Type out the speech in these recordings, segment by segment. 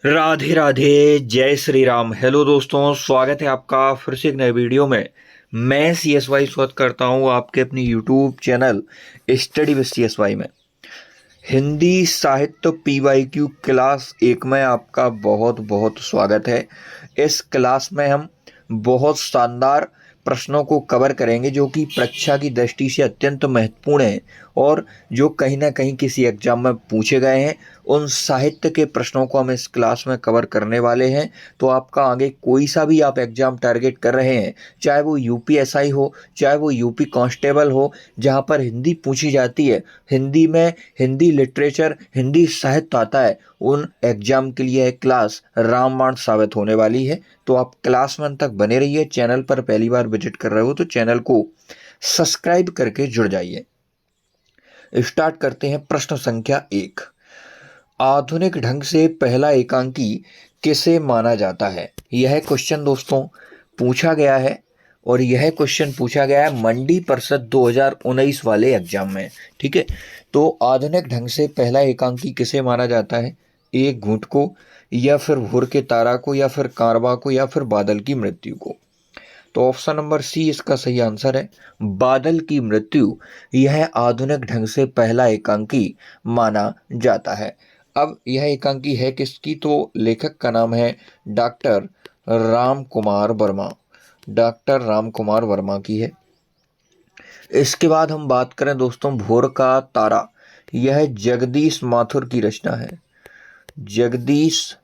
राधे राधे, जय श्री राम। हेलो दोस्तों, स्वागत है आपका फिर से एक नए वीडियो में। मैं CSY स्वागत करता हूँ आपके अपनी YouTube channel study with CSY में। हिंदी साहित्य PYQ क्लास 1 में आपका बहुत बहुत स्वागत है। इस क्लास में हम बहुत शानदार प्रश्नों को कवर करेंगे जो कि परीक्षा की दृष्टि से अत्यंत महत्वपूर्ण है और जो कहीं ना कहीं किसी एग्जाम में पूछे गए हैं। उन साहित्य के प्रश्नों को हम इस क्लास में कवर करने वाले हैं। तो आपका आगे कोई सा भी आप एग्जाम टारगेट कर रहे हैं, चाहे वो UPSI हो, चाहे वो UP कांस्टेबल हो, जहाँ पर हिंदी पूछी जाती है, हिंदी में हिंदी लिटरेचर, हिंदी साहित्य आता है, उन एग्जाम के लिए क्लास रामबाण साबित होने वाली है। तो आप क्लास में अंत तक बने रहिए। चैनल पर पहली बार विजिट कर रहे हो तो चैनल को सब्सक्राइब करके जुड़ जाइए। स्टार्ट करते हैं। प्रश्न संख्या 1, आधुनिक ढंग से पहला एकांकी किसे माना जाता है? यह क्वेश्चन दोस्तों पूछा गया है और यह क्वेश्चन पूछा गया है मंडी परिषद 2019 वाले एग्जाम में। ठीक है, तो आधुनिक ढंग से पहला एकांकी किसे माना जाता है? एक घूंट को, या फिर भोर के तारा को, या फिर कारवा को, या फिर बादल की मृत्यु को? तो ऑप्शन नंबर सी इसका सही आंसर है, बादल की मृत्यु। यह आधुनिक ढंग से पहला एकांकी माना जाता है। अब यह एकांकी है किसकी? तो लेखक का नाम है डॉक्टर राम कुमार वर्मा। डॉक्टर राम कुमार वर्मा की है। इसके बाद हम बात करें दोस्तों भोर का तारा। यह जगदीश माथुर की रचना है। जगदीश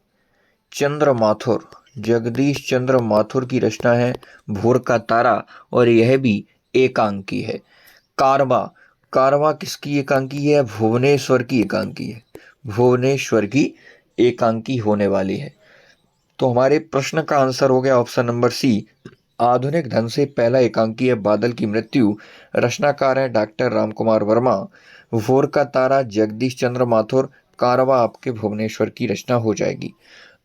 चंद्र माथुर, जगदीश चंद्र माथुर की रचना है भोर का तारा, और यह भी एकांकी है। कारवा, कारवा किसकी एकांकी है? भुवनेश्वर की एकांकी है। भुवनेश्वर की एकांकी होने वाली है। तो हमारे प्रश्न का आंसर हो गया ऑप्शन नंबर सी, आधुनिक ढंग से पहला एकांकी है बादल की मृत्यु। रचनाकार है डॉक्टर राम कुमार वर्मा। भोर का तारा जगदीश चंद्र माथुर। कारवा आपके भुवनेश्वर की रचना हो जाएगी।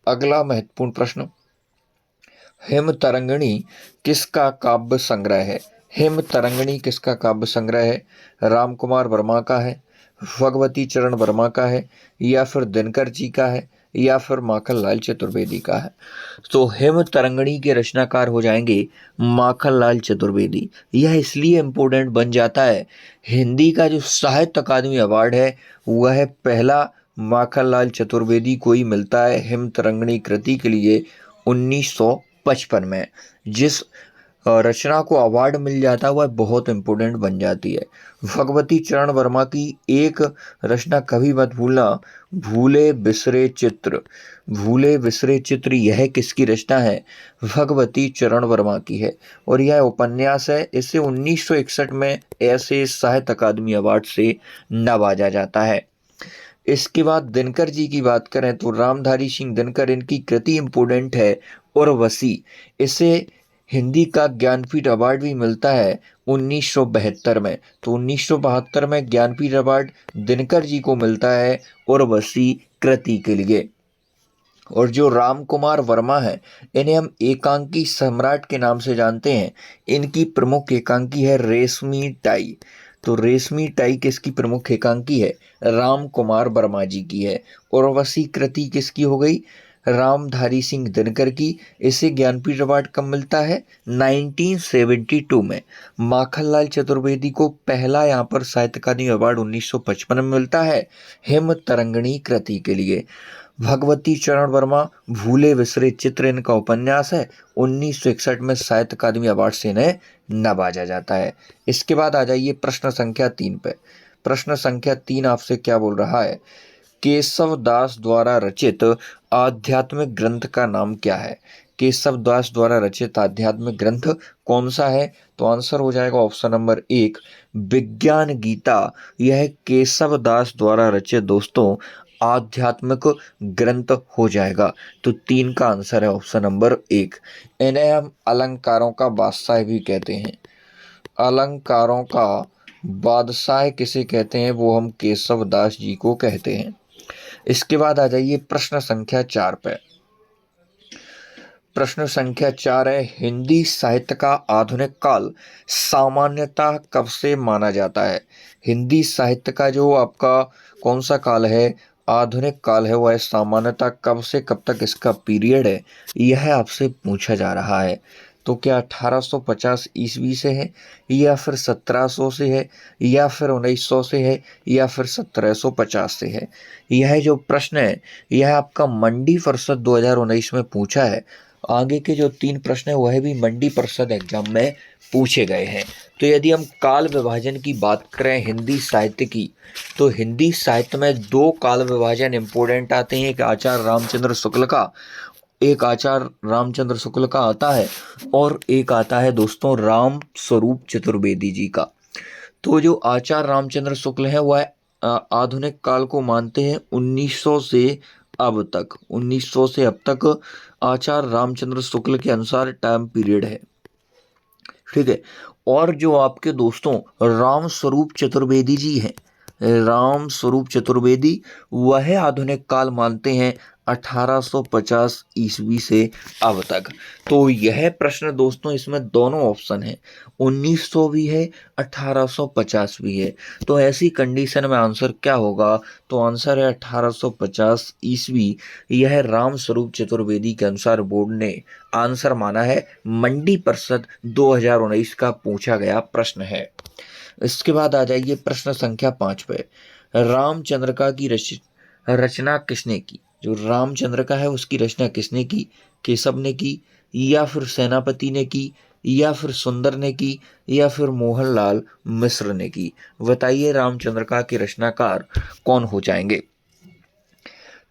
अगला महत्वपूर्ण प्रश्न, हिम तरंगिणी किसका काव्य संग्रह है? हिम तरंगिणी किसका काव्य संग्रह है? राम कुमार वर्मा का है, भगवती चरण वर्मा का है, या फिर दिनकर जी का है, या फिर माखनलाल चतुर्वेदी का है? तो हिम तरंगिणी के रचनाकार हो जाएंगे माखनलाल चतुर्वेदी। यह इसलिए इम्पोर्टेंट बन जाता है, हिंदी का जो साहित्य अकादमी अवार्ड है वह पहला माखनलाल चतुर्वेदी को ही मिलता है हिम तरंगिणी कृति के लिए 1955 में। जिस रचना को अवार्ड मिल जाता है वह बहुत इंपॉर्टेंट बन जाती है। भगवती चरण वर्मा की एक रचना कभी मत भूलना, भूले बिसरे चित्र। भूले बिसरे चित्र यह किसकी रचना है? भगवती चरण वर्मा की है, और यह उपन्यास है। इसे 1961 में ऐसे साहित्य अकादमी अवार्ड से नवाजा जाता है। इसके बाद दिनकर जी की बात करें तो रामधारी सिंह दिनकर, इनकी कृति इंपोर्टेंट है उर्वशी। इसे हिंदी का ज्ञानपीठ अवार्ड भी मिलता है 1972 में। तो 1972 में ज्ञानपीठ अवार्ड दिनकर जी को मिलता है उर्वशी कृति के लिए। और जो राम कुमार वर्मा है, इन्हें हम एकांकी सम्राट के नाम से जानते हैं। इनकी प्रमुख एकांकी है रेशमी टाई। तो रेशमी टाई किसकी प्रमुख एकांकी है? राम कुमार वर्मा जी की है। उर्वशी कृति किसकी हो गई? रामधारी सिंह दिनकर की। इसे ज्ञानपीठ अवार्ड कब मिलता है? 1972 में। माखनलाल चतुर्वेदी को पहला यहाँ पर साहित्य अकादमी अवार्ड 1955 में मिलता है हिम तरंगिणी कृति के लिए। भगवती चरण वर्मा भूले बिसरे चित्र इनका उपन्यास है। 1961 में साहित्य अकादमी अवार्ड से इन्हें नवाजा जाता है। इसके बाद आ जाइए प्रश्न संख्या 3 पे। प्रश्न संख्या 3 आपसे क्या बोल रहा है? केशव दास द्वारा रचित आध्यात्मिक ग्रंथ का नाम क्या है? केशव दास द्वारा रचित आध्यात्मिक ग्रंथ कौन सा है? तो आंसर हो जाएगा ऑप्शन नंबर 1, विज्ञान गीता। यह केशव दास द्वारा रचित दोस्तों आध्यात्मिक ग्रंथ हो जाएगा। तो 3 का आंसर है ऑप्शन नंबर 1। इन्हें हम अलंकारों का बादशाह भी कहते हैं। अलंकारों का बादशाह किसे कहते हैं? वो हम केशव दास जी को कहते हैं। इसके बाद आ जाइए प्रश्न संख्या 4 पे। प्रश्न संख्या 4 है, हिंदी साहित्य का आधुनिक काल सामान्यतः कब से माना जाता है? हिंदी साहित्य का जो आपका कौन सा काल है आधुनिक काल है वह सामान्यतः कब से कब तक इसका पीरियड है, यह आपसे पूछा जा रहा है। तो क्या 1850 ईस्वी से है, या फिर 1700 से है, या फिर 1900 से है, या फिर 1750 से है। यह जो प्रश्न है यह आपका मंडी परिषद 2019 में पूछा है। आगे के जो 3 प्रश्न है वह भी मंडी परिषद एग्जाम में पूछे गए हैं। तो यदि हम काल विभाजन की बात करें हिंदी साहित्य की, तो हिंदी साहित्य में 2 काल विभाजन इंपॉर्टेंट आते हैं। एक आचार्य रामचंद्र शुक्ल का, एक आचार्य रामचंद्र शुक्ल का आता है, और एक आता है दोस्तों राम स्वरूप चतुर्वेदी जी का। तो जो आचार्य रामचंद्र शुक्ल है वह आधुनिक काल को मानते हैं 1900 से अब तक, 1900 से अब तक आचार्य रामचंद्र शुक्ल के अनुसार टाइम पीरियड है। ठीक है। और जो आपके दोस्तों राम स्वरूप चतुर्वेदी जी हैं, राम स्वरूप चतुर्वेदी, वह आधुनिक काल मानते हैं 1850 ईस्वी से अब तक। तो यह प्रश्न दोस्तों इसमें दोनों ऑप्शन है, 1900 भी है, 1850 भी है। तो ऐसी कंडीशन में आंसर क्या होगा? तो आंसर है 1850 ईस्वी। यह राम स्वरूप चतुर्वेदी के अनुसार बोर्ड ने आंसर माना है। मंडी परिषद 2019 का पूछा गया प्रश्न है। इसके बाद आ जाइए प्रश्न संख्या 5 पे। रामचंद्रिका की रचना किसने की? जो रामचंद्रिका है उसकी रचना किसने की? केशव ने की, या फिर सेनापति ने की, या फिर सुंदर ने की, या फिर मोहनलाल मिश्र ने की। बताइए रामचंद्रिका के रचनाकार कौन हो जाएंगे?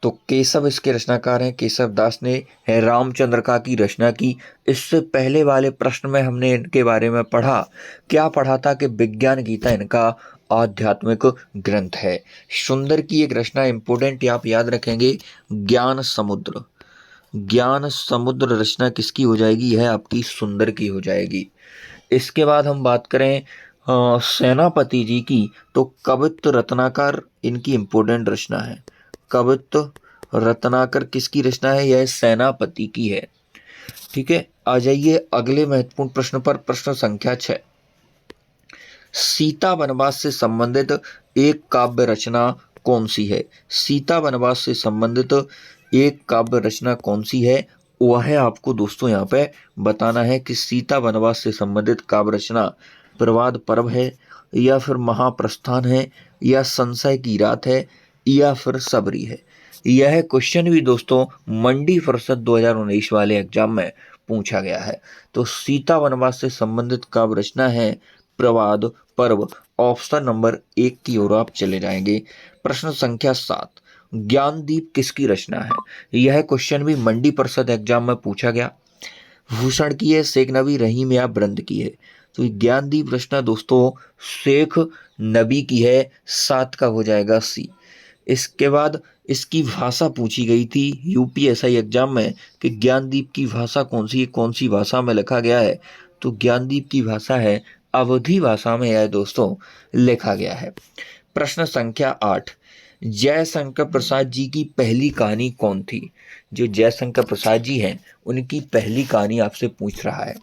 तो केशव इसके रचनाकार हैं, केशव दास ने है रामचंद्रिका की रचना की। इससे पहले वाले प्रश्न में हमने इनके बारे में पढ़ा, क्या पढ़ा था कि विज्ञान गीता इनका आध्यात्मिक ग्रंथ है। सुंदर की एक रचना इंपोर्टेंट आप याद रखेंगे, ज्ञान समुद्र। ज्ञान समुद्र रचना किसकी हो जाएगी? यह आपकी सुंदर की हो जाएगी। इसके बाद हम बात करें सेनापति जी की, तो कवित्त रत्नाकर इनकी इंपोर्टेंट रचना है। कवित्त रत्नाकर किसकी रचना है? यह सेनापति की है। ठीक है। आ जाइए अगले महत्वपूर्ण प्रश्न पर, प्रश्न संख्या 6। सीता वनवास से संबंधित एक काव्य रचना कौन सी है? सीता वनवास से संबंधित एक काव्य रचना कौन सी है? वह आपको दोस्तों यहाँ पे बताना है कि सीता वनवास से संबंधित काव्य रचना प्रवाद पर्व है, या फिर महाप्रस्थान है, या संशय की रात है, या फिर सबरी है। यह क्वेश्चन भी दोस्तों मंडी परिषद 2019 वाले एग्जाम में पूछा गया है। तो सीता वनवास से संबंधित काव्य रचना है प्रवाद पर्व। ऑप्शन नंबर 1 की ओर आप चले जाएंगे। प्रश्न संख्या 7, ज्ञानदीप किसकी रचना है? यह क्वेश्चन भी मंडी परिषद एग्जाम में पूछा गया। भूषण की है, शेख नबी, रहीम या ब्रंद की है? तो ज्ञानदीप रचना दोस्तों शेख नबी की है, 7 का हो जाएगा सी। इसके बाद इसकी भाषा पूछी गई थी यूपीएसआई एग्जाम में कि ज्ञानदीप की भाषा कौन सी है, कौन सी भाषा में लिखा गया है? तो ज्ञानदीप की भाषा है अवधी भाषा में यह दोस्तों लिखा गया है। प्रश्न संख्या 8, जयशंकर प्रसाद जी की पहली कहानी कौन थी? जो जयशंकर प्रसाद जी हैं उनकी पहली कहानी आपसे पूछ रहा है।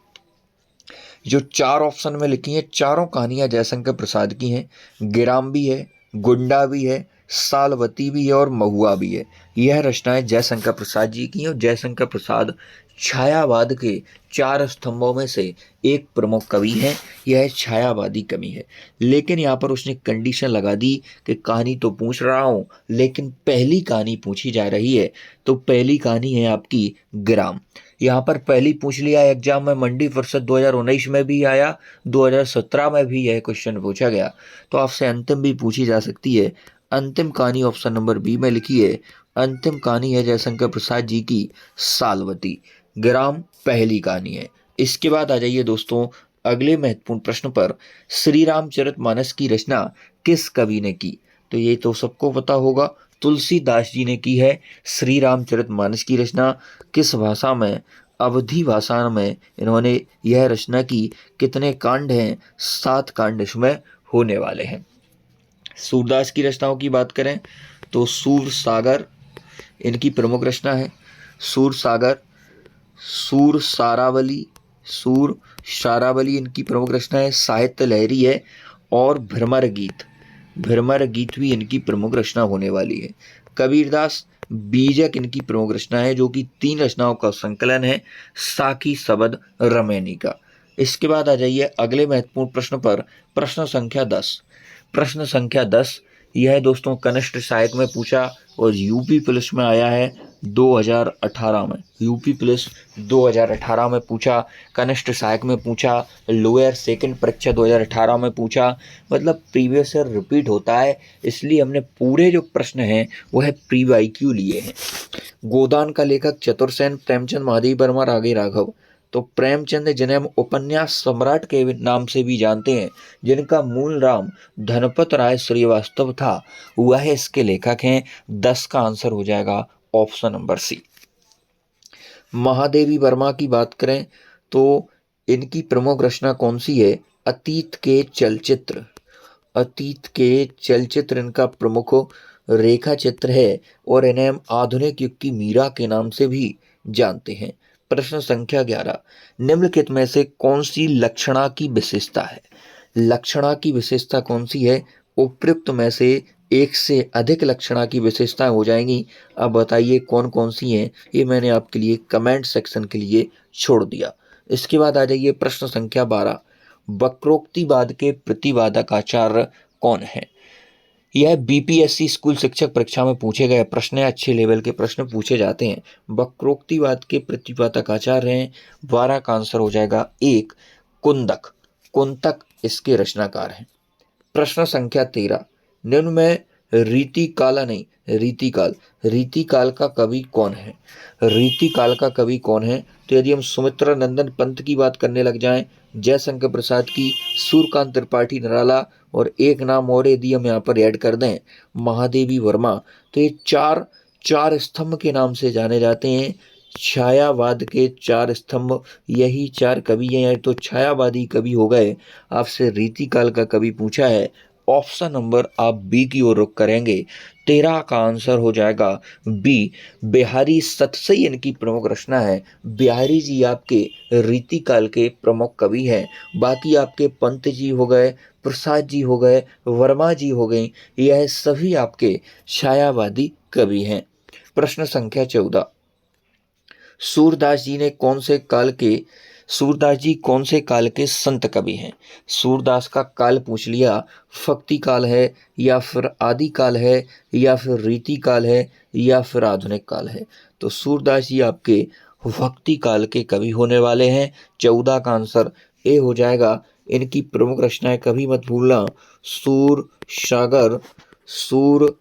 जो 4 ऑप्शन में लिखी हैं, चारों कहानियां जयशंकर प्रसाद की हैं। गिराम भी है, गुंडा भी है, सालवती भी है, और महुआ भी है। यह रचनाएं जयशंकर प्रसाद जी की हैं। और जयशंकर प्रसाद छायावाद के 4 स्तंभों में से एक प्रमुख कवि हैं। यह छायावादी कवि है। लेकिन यहाँ पर उसने कंडीशन लगा दी कि कहानी तो पूछ रहा हूँ लेकिन पहली कहानी पूछी जा रही है। तो पहली कहानी है आपकी गिराम। यहाँ पर पहली पूछ लिया एग्जाम में, मंडी परिषद 2019 में भी आया, 2017 में भी यह क्वेश्चन पूछा गया। तो आपसे अंतिम भी पूछी जा सकती है। अंतिम कहानी ऑप्शन नंबर बी में लिखी है। अंतिम कहानी है जयशंकर प्रसाद जी की सालवती। गिराम पहली कहानी है। इसके बाद आ जाइए दोस्तों अगले महत्वपूर्ण प्रश्न पर, श्री रामचरितमानस की रचना किस कवि ने की? तो ये तो सबको पता होगा, तुलसीदास जी ने की है श्री रामचरितमानस की रचना। किस भाषा में? अवधी भाषा में इन्होंने यह रचना की। कितने कांड हैं? 7 कांड इसमें होने वाले हैं। सूरदास की रचनाओं की बात करें तो सूर सागर इनकी प्रमुख रचना है। सूर सागर, सूर सारावली, सूर सारावली इनकी प्रमुख रचना है। साहित्य लहरी है, और भ्रमर गीत, भ्रमर गीत भी इनकी प्रमुख रचना होने वाली है। कबीरदास बीजक इनकी प्रमुख रचना है, जो कि 3 रचनाओं का संकलन है, साकी सबद रमैनी का। इसके बाद आ जाइए अगले महत्वपूर्ण प्रश्न पर, प्रश्न संख्या 10। प्रश्न संख्या 10 यह है दोस्तों कनिष्ठ सहायक में पूछा और यूपी पुलिस में आया है 2018 में। यूपी पुलिस 2018 में पूछा, कनिष्ठ सहायक में पूछा, लोअर सेकंड परीक्षा 2018 में पूछा। मतलब प्रीवियस ईयर रिपीट होता है, इसलिए हमने पूरे जो प्रश्न हैं वह प्रीवियस IQ लिए हैं। गोदान का लेखक चतुरसेन, प्रेमचंद, महादेवी वर्मा, रागे राघव। तो प्रेमचंद जिन्हें हम उपन्यास सम्राट के नाम से भी जानते हैं, जिनका मूल नाम धनपत राय श्रीवास्तव था, वह इसके लेखक हैं। 10 का आंसर हो जाएगा option number C. Mahadevi Verma की बात करें तो इनकी प्रमुख रचना कौन सी है? अतीत के चलचित्र। अतीत के चलचित्र इनका प्रमुख रेखा चित्र है और इन्हें हम आधुनिक युग की मीरा के नाम से भी जानते हैं। प्रश्न संख्या 11, निम्नलिखित में से कौन सी लक्षणा की विशेषता है? लक्षणा की विशेषता कौन सी है? उपयुक्त में से एक से अधिक लक्षणा की विशेषताएं हो जाएंगी। अब बताइए कौन कौन सी हैं, ये मैंने आपके लिए कमेंट सेक्शन के लिए छोड़ दिया। इसके बाद आ जाइए प्रश्न संख्या 12, वक्रोक्तिवाद के प्रतिपादक आचार्य कौन है? यह BPSC स्कूल शिक्षक परीक्षा में पूछे गए प्रश्न है, अच्छे लेवल के प्रश्न पूछे जाते हैं। वक्रोक्तिवाद के प्रतिपादक आचार्य हैं। 12 का आंसर हो जाएगा 1 कुंतक। कुंतक इसके रचनाकार हैं। प्रश्न संख्या 13, निम्न में रीतिकाला नहीं, रीतिकाल, रीतिकाल का कवि कौन है? रीतिकाल का कवि कौन है? तो यदि हम सुमित्रा नंदन पंत की बात करने लग जाएं, जयशंकर प्रसाद की, सूर्यकांत त्रिपाठी निराला, और एक नाम और यदि हम यहाँ पर ऐड कर दें, महादेवी वर्मा, तो ये चार स्तंभ के नाम से जाने जाते हैं। छायावाद के 4 स्तंभ, यही 4 कवि हैं, तो छायावादी कवि हो गए। आपसे रीतिकाल का कवि पूछा है, ऑप्शन नंबर आप बी की ओर रुख करेंगे। 13 का आंसर हो जाएगा बी, बिहारी सतसई इनकी प्रमुख रचना है। बिहारी जी आपके रीतिकाल के प्रमुख कवि हैं। बाकी आपके पंत जी हो गए, प्रसाद जी हो गए, वर्मा जी हो गए, यह सभी आपके छायावादी कवि हैं। प्रश्न संख्या 14, सूरदास जी कौन से काल के संत कवि हैं? सूरदास का काल पूछ लिया, भक्ति काल है या फिर आदि काल है या फिर रीति काल है या फिर आधुनिक काल है? तो सूरदास जी आपके भक्ति काल के कवि होने वाले हैं। 14 का आंसर ए हो जाएगा। इनकी प्रमुख रचनाएं कभी मत भूलना, सूर सागर, सूर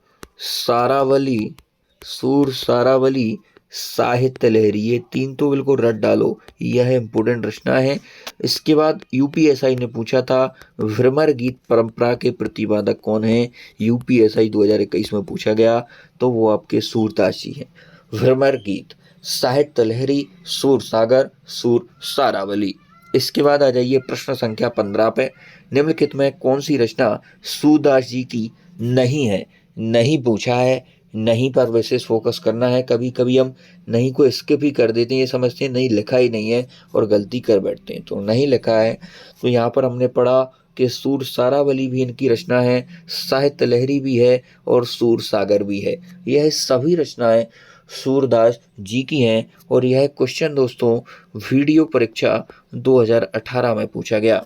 सारावली, साहित्य लहरी, ये 3 तो बिल्कुल रट डालो, यह इंपोर्टेंट रचना है। इसके बाद UPSI ने पूछा था भ्रमर गीत परंपरा के प्रतिपादक कौन है? UPSI 2021 में पूछा गया, तो वो आपके सूरदास जी हैं। भ्रमर गीत, साहित्य लहरी, सूर सागर, सूर सारावली। इसके बाद आ जाइए प्रश्न संख्या 15 पे, निम्नलिखित में कौन सी रचना सूरदास जी की नहीं है? नहीं पूछा है, नहीं पर विशेष फोकस करना है। कभी कभी हम नहीं को स्किप ही कर देते हैं, ये समझते हैं नहीं लिखा ही नहीं है और गलती कर बैठते हैं। तो नहीं लिखा है, तो यहाँ पर हमने पढ़ा कि सूर सारावली भी इनकी रचना है, साहित्य लहरी भी है और सूर सागर भी है। यह सभी रचनाएं सूरदास जी की हैं और यह क्वेश्चन दोस्तों वीडियो परीक्षा 2018 में पूछा गया।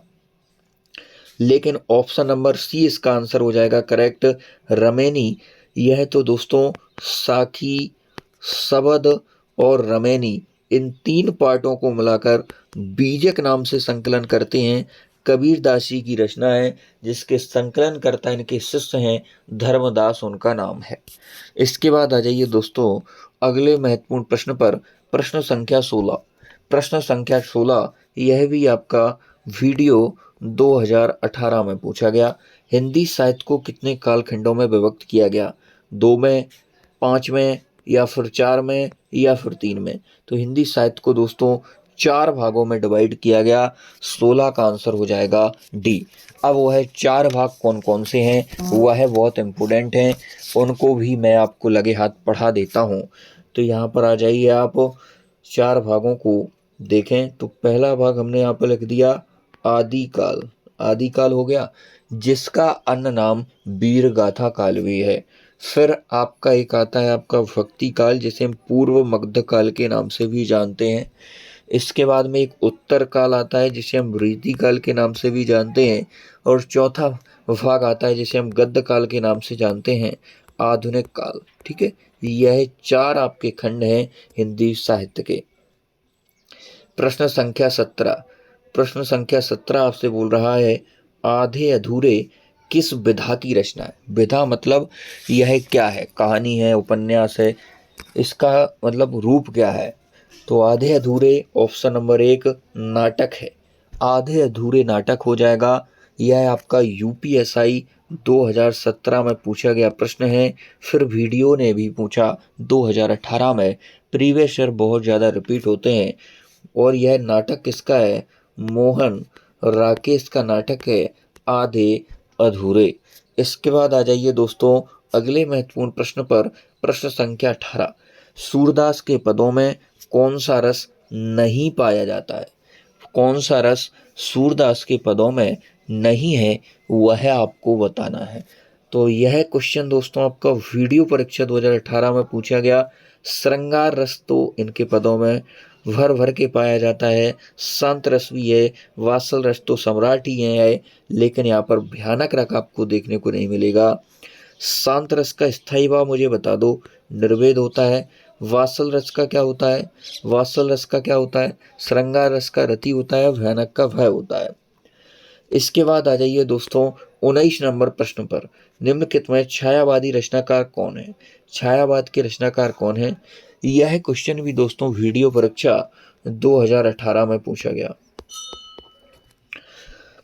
लेकिन ऑप्शन नंबर सी इसका आंसर हो जाएगा करेक्ट, रमैनी। यह तो दोस्तों साखी, सबद और रमैनी, इन 3 पार्टों को मिलाकर बीजक नाम से संकलन करते हैं। कबीरदास जी की रचना है, जिसके संकलन करता इनके शिष्य हैं धर्मदास, उनका नाम है। इसके बाद आ जाइए दोस्तों अगले महत्वपूर्ण प्रश्न पर, प्रश्न संख्या 16। प्रश्न संख्या 16 यह भी आपका वीडियो 2018 में पूछा गया। हिंदी साहित्य को कितने कालखंडों में विभक्त किया गया? 2 में, 5 में या फिर 4 में या फिर 3 में? तो हिंदी साहित्य को दोस्तों 4 भागों में डिवाइड किया गया। 16 का आंसर हो जाएगा डी। अब वह 4 भाग कौन कौन से हैं, वह बहुत इम्पोर्टेंट हैं, उनको भी मैं आपको लगे हाथ पढ़ा देता हूँ। तो यहाँ पर आ जाइए, आप 4 भागों को देखें। तो पहला भाग हमने यहाँ पर लिख दिया आदिकाल। आदिकाल हो गया, जिसका अन्य नाम वीरगाथा काल भी है। फिर आपका एक आता है आपका भक्ति काल, जिसे हम पूर्व मगध काल के नाम से भी जानते हैं। इसके बाद में एक उत्तर काल आता है जिसे हम रीति काल के नाम से भी जानते हैं। और चौथा भाग आता है जिसे हम गद्य काल के नाम से जानते हैं, आधुनिक काल। ठीक है, यह 4 आपके खंड हैं हिंदी साहित्य के। प्रश्न संख्या 17। प्रश्न संख्या 17 आपसे बोल रहा है, आधे अधूरे किस विधा की रचना है। विधा मतलब यह क्या है, कहानी है, उपन्यास है, इसका मतलब रूप क्या है। तो आधे अधूरे ऑप्शन नंबर 1 नाटक है। आधे अधूरे नाटक हो जाएगा। यह आपका यूपीएसआई 2017 में पूछा गया प्रश्न है। फिर वीडियो ने भी पूछा 2018 में। प्रीवियस ईयर बहुत ज़्यादा रिपीट होते हैं। और यह नाटक किसका है, मोहन राकेश का नाटक है आधे अधूरे। इसके बाद आ जाइए दोस्तों अगले महत्वपूर्ण प्रश्न पर। प्रश्न संख्या 18। सूरदास के पदों में कौन सा रस नहीं पाया जाता है। कौन सा रस सूरदास के पदों में नहीं है, वह आपको बताना है। तो यह क्वेश्चन दोस्तों आपका वीडियो परीक्षा 2018 में पूछा गया। श्रृंगार रस तो इनके पदों में भर भर के पाया जाता है, शांत रस भी है, वात्सल रस तो सम्राट ही है, लेकिन यहाँ पर भयानक रस आपको देखने को नहीं मिलेगा। शांत रस का स्थायी भाव मुझे बता दो, निर्वेद होता है। वात्सल रस का क्या होता है, वात्सल रस का क्या होता है, श्रृंगार रस का रति होता है, भयानक का भय होता है। इसके बाद आ जाइए दोस्तों 19 नंबर प्रश्न पर। निम्नलिखित में छायावादी रचनाकार कौन है। छायावाद के रचनाकार कौन है, यह क्वेश्चन भी दोस्तों वीडियो परीक्षा 2018 में पूछा गया।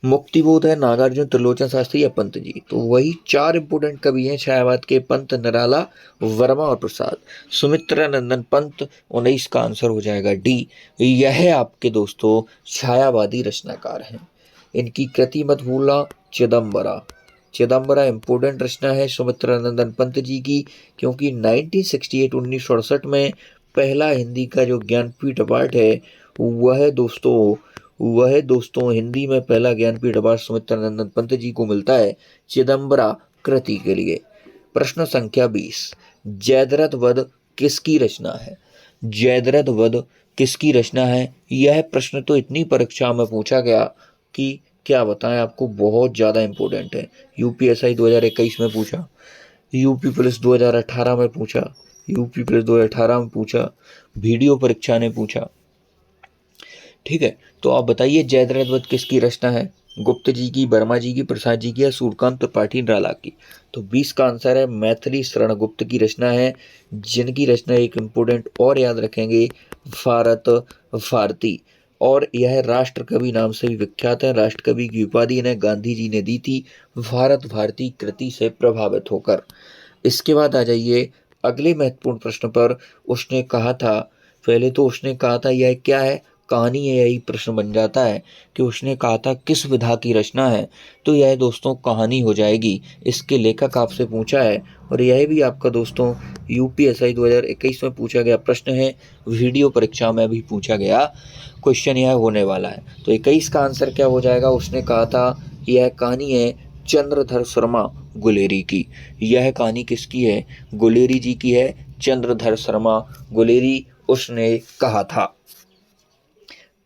मुक्तिबोध है, नागार्जुन, त्रिलोचन शास्त्री या पंत जी। तो वही 4 इंपोर्टेंट कवि हैं छायावाद के, पंत, निराला, वर्मा और प्रसाद। सुमित्रा नंदन पंत 19 का आंसर हो जाएगा डी। यह आपके दोस्तों छायावादी रचनाकार हैं। इनकी कृति मत भूलना, चिदम्बरा। चिदम्बरा इंपोर्टेंट रचना है सुमित्रा नंदन पंत जी की, क्योंकि 1968 में पहला हिंदी का जो ज्ञानपीठ अवार्ड है वह दोस्तों हिंदी में पहला ज्ञानपीठ अवार्ड सुमित्रा नंदन पंत जी को मिलता है चिदम्बरा कृति के लिए। प्रश्न संख्या 20। जयद्रथ वध किसकी रचना है। जयद्रथ वध किसकी रचना है, यह प्रश्न तो इतनी परीक्षा में पूछा गया कि क्या बताएं आपको, बहुत ज़्यादा इंपॉर्टेंट है। यूपीएसआई 2021 में पूछा, यूपी पुलिस 2018 में पूछा, यूपी पुलिस 2018 में पूछा, वीडियो परीक्षा ने पूछा। ठीक है, तो आप बताइए जयद्रथ वध किसकी रचना है, गुप्त जी की, वर्मा जी की, प्रसाद जी की या सूर्यकांत त्रिपाठी निराला की। तो 20 का आंसर है मैथिली शरण गुप्त की रचना है, जिनकी रचना एक इम्पोर्टेंट और याद रखेंगे, भारत भारती। और यह राष्ट्र कवि नाम से भी विख्यात है। राष्ट्र कवि की उपाधि इन्हें गांधी जी ने दी थी भारत भारती कृति से प्रभावित होकर। इसके बाद आ जाइए अगले महत्वपूर्ण प्रश्न पर। उसने कहा था, पहले तो उसने कहा था यह क्या है, कहानी है, यही प्रश्न बन जाता है कि उसने कहा था किस विधा की रचना है। तो यह दोस्तों कहानी हो जाएगी। इसके लेखक आपसे पूछा है, और यह भी आपका दोस्तों यूपीएसआई 2021 में पूछा गया प्रश्न है, वीडियो परीक्षा में भी पूछा गया क्वेश्चन यह होने वाला है। तो 21 का आंसर क्या हो जाएगा, उसने कहा था यह कहानी है चंद्रधर शर्मा गुलेरी की। यह कहानी किसकी है, गुलेरी जी की है, चंद्रधर शर्मा गुलेरी उसने कहा था।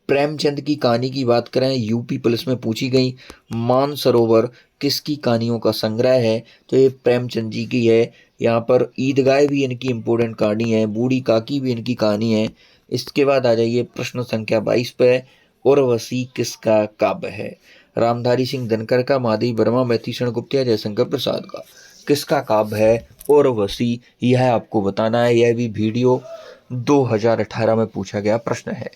प्रेमचंद की कहानी की बात करें, यूपी पुलिस में पूछी गई, मानसरोवर किसकी कहानियों का संग्रह है। तो ये प्रेमचंद जी की है। यहाँ पर ईदगाह भी इनकी इंपोर्टेंट कहानी है, बूढ़ी काकी भी इनकी कहानी है। इसके बाद आ जाइए प्रश्न संख्या 22 पे, उर्वशी किसका काव्य है। रामधारी सिंह दिनकर का, महादेवी वर्मा, मैथिलीशरण गुप्त या जयशंकर प्रसाद का। किसका काव्य है उर्वशी, यह आपको बताना है। यह भी वीडियो 2018 में पूछा गया प्रश्न है।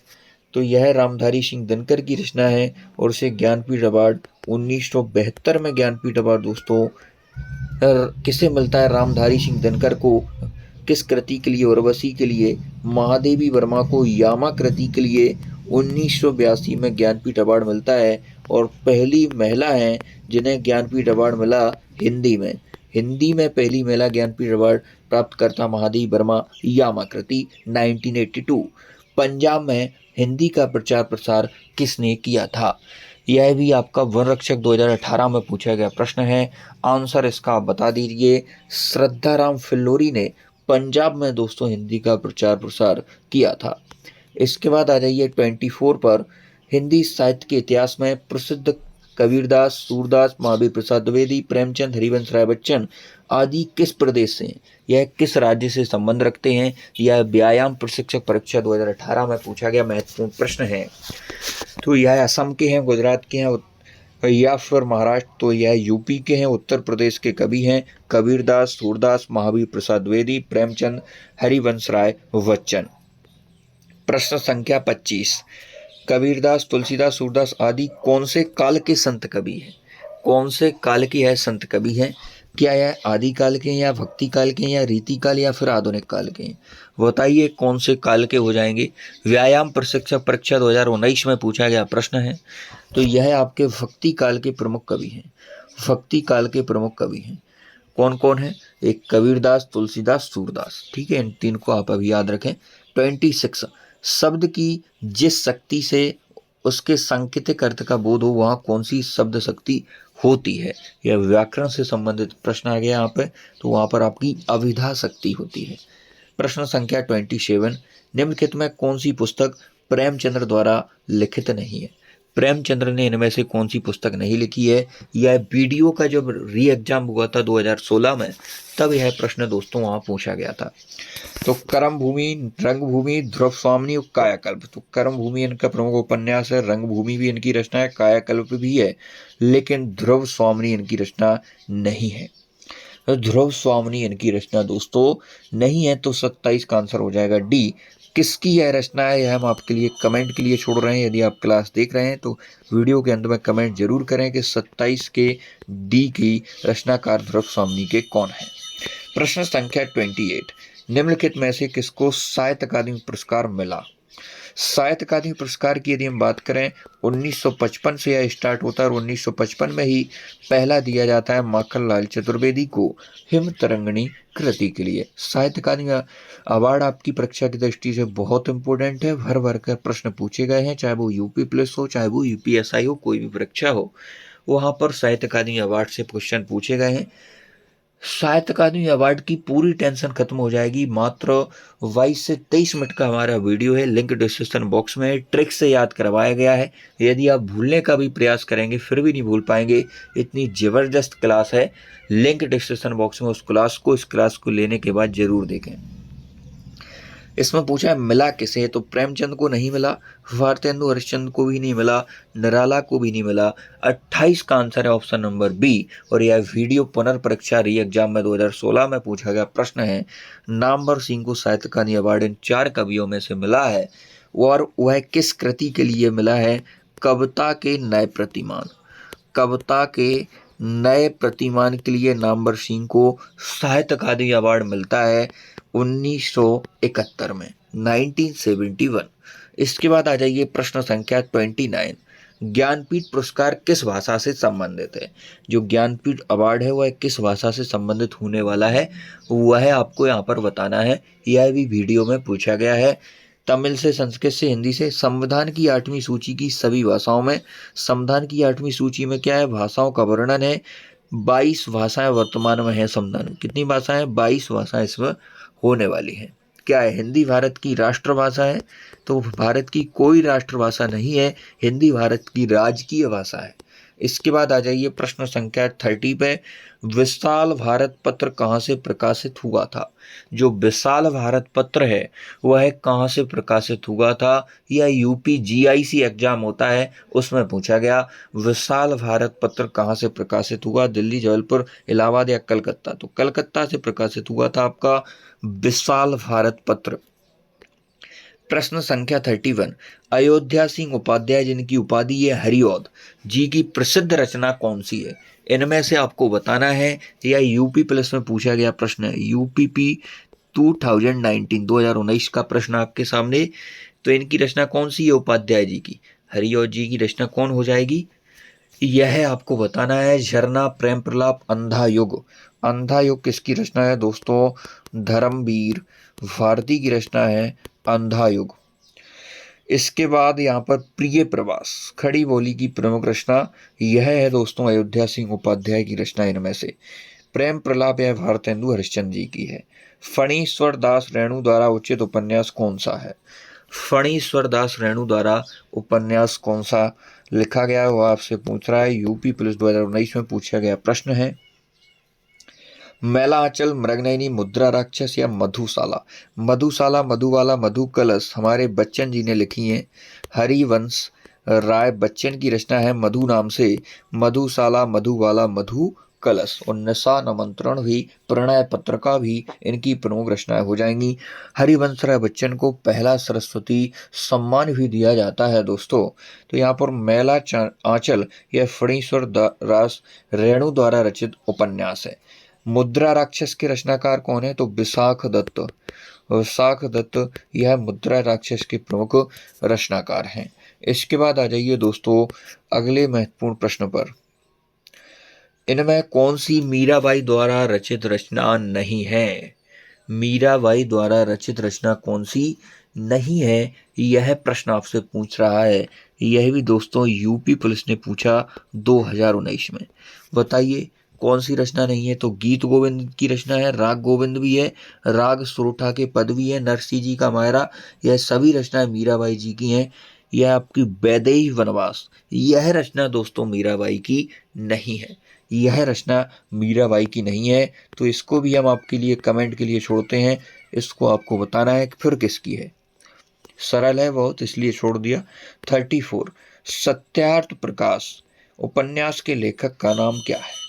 तो यह रामधारी सिंह दिनकर की रचना है, और उसे ज्ञानपीठ अवार्ड 1972 में ज्ञानपीठ अवार्ड दोस्तों किसे मिलता है, रामधारी सिंह दिनकर को। किस कृति के लिए, उर्वशी के लिए। महादेवी वर्मा को यामा कृति के लिए 1982 में ज्ञानपीठ अवार्ड मिलता है, और पहली महिला हैं जिन्हें ज्ञानपीठ अवार्ड मिला हिंदी में। हिंदी में पहली महिला ज्ञानपीठ अवार्ड प्राप्त करता महादेवी वर्मा, यामा कृति 1982। पंजाब में हिंदी का प्रचार प्रसार किसने किया था, यह भी आपका वन रक्षक 2018 में पूछा गया प्रश्न है। आंसर इसका आप बता दीजिए। श्रद्धाराम फिल्लोरी ने पंजाब में दोस्तों हिंदी का प्रचार प्रसार किया था। इसके बाद आ जाइए 24 पर। हिंदी साहित्य के इतिहास में प्रसिद्ध कबीरदास, सूरदास, महावीर प्रसाद द्विवेदी, प्रेमचंद, हरिवंश राय बच्चन आदि किस प्रदेश से हैं? यह किस राज्य से संबंध रखते हैं? यह व्यायाम प्रशिक्षक परीक्षा 2018 में पूछा गया महत्वपूर्ण प्रश्न है। तो यह असम के हैं, गुजरात के हैं या फिर महाराष्ट्र, तो यह यूपी के हैं, उत्तर प्रदेश के कवि हैं कबीरदास, सूरदास, महावीर प्रसाद द्विवेदी, प्रेमचंद, हरिवंश राय बच्चन। प्रश्न संख्या 25। कबीरदास, तुलसीदास, सूरदास आदि कौन से काल के संत कवि हैं? कौन से काल के यह संत कवि हैं? क्या यह आदि काल के हैं या भक्ति काल के हैं या रीति काल या फिर आधुनिक काल के हैं? बताइए कौन से काल के हो जाएंगे। व्यायाम प्रशिक्षक परीक्षा 2019 में पूछा गया प्रश्न है। तो यह आपके भक्ति काल के प्रमुख कवि हैं। भक्ति काल के प्रमुख कवि हैं कौन कौन है? एक कबीरदास, तुलसीदास, सूरदास। ठीक है, इन तीन को आप अभी याद रखें। 26। शब्द की जिस शक्ति से उसके सांकेतिक अर्थ का बोध हो वहाँ कौन सी शब्द शक्ति होती है? यह व्याकरण से संबंधित प्रश्न आ गया यहाँ पे, तो वहाँ पर आपकी अभिधा शक्ति होती है। प्रश्न संख्या 27। निम्नलिखित में कौन सी पुस्तक प्रेमचंद्र द्वारा लिखित नहीं है? प्रेमचंद्र ने इनमें से कौन सी पुस्तक नहीं लिखी है? यह वीडियो का जब री एग्जाम हुआ था 2016 में, तब यह प्रश्न दोस्तों वहाँ पूछा गया था। तो कर्मभूमि, रंगभूमि, ध्रुव स्वामिनी और कायाकल्प। तो कर्मभूमि इनका प्रमुख उपन्यास है, रंगभूमि भी इनकी रचना है, कायाकल्प भी है, लेकिन ध्रुव स्वामिनी इनकी रचना नहीं है। तो ध्रुव स्वामिनी इनकी रचना दोस्तों नहीं है, तो 27 का आंसर हो जाएगा डी। किसकी यह रचना है यह हम आपके लिए कमेंट के लिए छोड़ रहे हैं। यदि आप क्लास देख रहे हैं तो वीडियो के अंत में कमेंट जरूर करें कि 27 के डी की रचनाकार ध्रुव स्वामिनी के कौन है। प्रश्न संख्या 28। निम्नलिखित में से किसको साहित्य अकादमी पुरस्कार मिला? साहित्य अकादमी पुरस्कार की यदि हम बात करें 1955 से यह स्टार्ट होता है और 1955 में ही पहला दिया जाता है माखनलाल चतुर्वेदी को हिम तरंगिणी कृति के लिए। साहित्य अकादमी अवार्ड आपकी परीक्षा की दृष्टि से बहुत इंपॉर्टेंट है। भर भर कर प्रश्न पूछे गए हैं, चाहे वो यूपी प्लस हो, चाहे वो यूपीएसआई हो, कोई भी परीक्षा हो, वहाँ पर साहित्य अकादमी अवार्ड से क्वेश्चन पूछे गए हैं। साहित्य अकादमी अवार्ड की पूरी टेंशन खत्म हो जाएगी। मात्र 22 से 23 मिनट का हमारा वीडियो है, लिंक डिस्क्रिप्शन बॉक्स में है, ट्रिक से याद करवाया गया है। यदि आप भूलने का भी प्रयास करेंगे फिर भी नहीं भूल पाएंगे, इतनी ज़बरदस्त क्लास है। लिंक डिस्क्रिप्शन बॉक्स में उस क्लास को लेने के बाद ज़रूर देखें। इसमें पूछा है मिला किसे? तो प्रेमचंद को नहीं मिला, भारतेंदु हरिश्चंद्र को भी नहीं मिला, निराला को भी नहीं मिला। 28 का आंसर है ऑप्शन नंबर बी। और यह वीडियो पुनर्परीक्षा री एग्जाम में 2016 में पूछा गया प्रश्न है। नामवर सिंह को साहित्य अकादमी अवार्ड इन 4 कवियों में से मिला है और वह किस कृति के लिए मिला है? कविता के नए प्रतिमान। कविता के नए प्रतिमान के लिए नामवर सिंह को साहित्य अकादमी अवार्ड मिलता है 1971 में, 1971। इसके बाद आ जाइए प्रश्न संख्या 29। ज्ञानपीठ पुरस्कार किस भाषा से संबंधित है? जो ज्ञानपीठ अवार्ड है वह किस भाषा से संबंधित होने वाला है वह आपको यहाँ पर बताना है। यह भी वीडियो में पूछा गया है। तमिल से, संस्कृत से, हिंदी से। संविधान की 8वीं सूची की सभी भाषाओं में, संविधान की 8वीं सूची में क्या है? भाषाओं का वर्णन है। 22 भाषाएं वर्तमान में है संविधान में। कितनी भाषाएं? 22 भाषाएं इसमें होने वाली हैं। क्या है? हिंदी भारत की राष्ट्रभाषा है? तो भारत की कोई राष्ट्रभाषा नहीं है, हिंदी भारत की राजकीय भाषा है। इसके बाद आ जाइए प्रश्न संख्या 30 पे। विशाल भारत पत्र कहाँ से प्रकाशित हुआ था? जो विशाल भारत पत्र है वह कहाँ से प्रकाशित हुआ था? यह यूपी जीआईसी एग्जाम होता है उसमें पूछा गया। विशाल भारत पत्र कहाँ से प्रकाशित हुआ? दिल्ली, जबलपुर, इलाहाबाद या कलकत्ता? तो कलकत्ता से प्रकाशित हुआ था आपका विशाल भारत पत्र। प्रश्न संख्या 31। अयोध्या सिंह उपाध्याय जिनकी उपाधि है हरिऔध जी की प्रसिद्ध रचना कौन सी है? इनमें से आपको बताना है। यह यूपी प्लस में पूछा गया प्रश्न है, यूपीपी 2019 का प्रश्न आपके सामने। तो इनकी रचना कौन सी है उपाध्याय जी की? हरिऔध जी की रचना कौन हो जाएगी? यह आपको बताना है। झरना, प्रेम प्रलाप, अंधा युग। अंधा युग किसकी रचना है दोस्तों? धर्मवीर भारती की रचना है अंधा युग। इसके बाद यहाँ पर प्रिय प्रवास खड़ी बोली की प्रमुख रचना यह है दोस्तों अयोध्या सिंह उपाध्याय की रचना इनमें से। प्रेम प्रलाप यह भारतेंदु हरिश्चंद्र जी की है। फणीश्वर दास रेणु द्वारा उचित उपन्यास कौन सा है? फणीश्वर दास रेणु द्वारा उपन्यास कौन सा लिखा गया है वो आपसे पूछ रहा है। यूपी पुलिस 2019 में पूछा गया प्रश्न है। मैलांचल, मृगनयनी, मुद्रा राक्षस या मधुशाला? मधुशाला, मधुबाला, मधु कलश हमारे बच्चन जी ने लिखी है। हरिवंश राय बच्चन की रचना है मधु नाम से। मधुशाला, मधुबाला, मधु कलश और निशान आमंत्रण भी, प्रणय पत्रिका भी इनकी प्रमुख रचनाएं हो जाएंगी। हरिवंश राय बच्चन को पहला सरस्वती सम्मान भी दिया जाता है दोस्तों। तो यहाँ पर मैला आंचल यह फणीश्वर दास रेणु द्वारा रचित उपन्यास है। मुद्रा राक्षस के रचनाकार कौन है? तो विशाख दत्त। विशाख दत्त यह मुद्रा राक्षस के प्रमुख रचनाकार हैं। इसके बाद आ जाइए दोस्तों अगले महत्वपूर्ण प्रश्न पर। इनमें कौन सी मीराबाई द्वारा रचित रचना नहीं है? मीराबाई द्वारा रचित रचना कौन सी नहीं है, यह प्रश्न आपसे पूछ रहा है। यह भी दोस्तों यूपी पुलिस ने पूछा 2019 में। बताइए कौन सी रचना नहीं है? तो गीत गोविंद की रचना है, राग गोविंद भी है, राग सुरोठा के पद भी है, नरसिंह जी का मायरा, यह सभी रचनाएं मीराबाई जी की हैं। यह आपकी वैदेही वनवास यह रचना दोस्तों मीराबाई की नहीं है। यह रचना मीराबाई की नहीं है। तो इसको भी हम आपके लिए कमेंट के लिए छोड़ते हैं। इसको आपको बताना है कि फिर किसकी है। सरल है बहुत इसलिए छोड़ दिया। 34 सत्यार्थ प्रकाश उपन्यास के लेखक का नाम क्या है?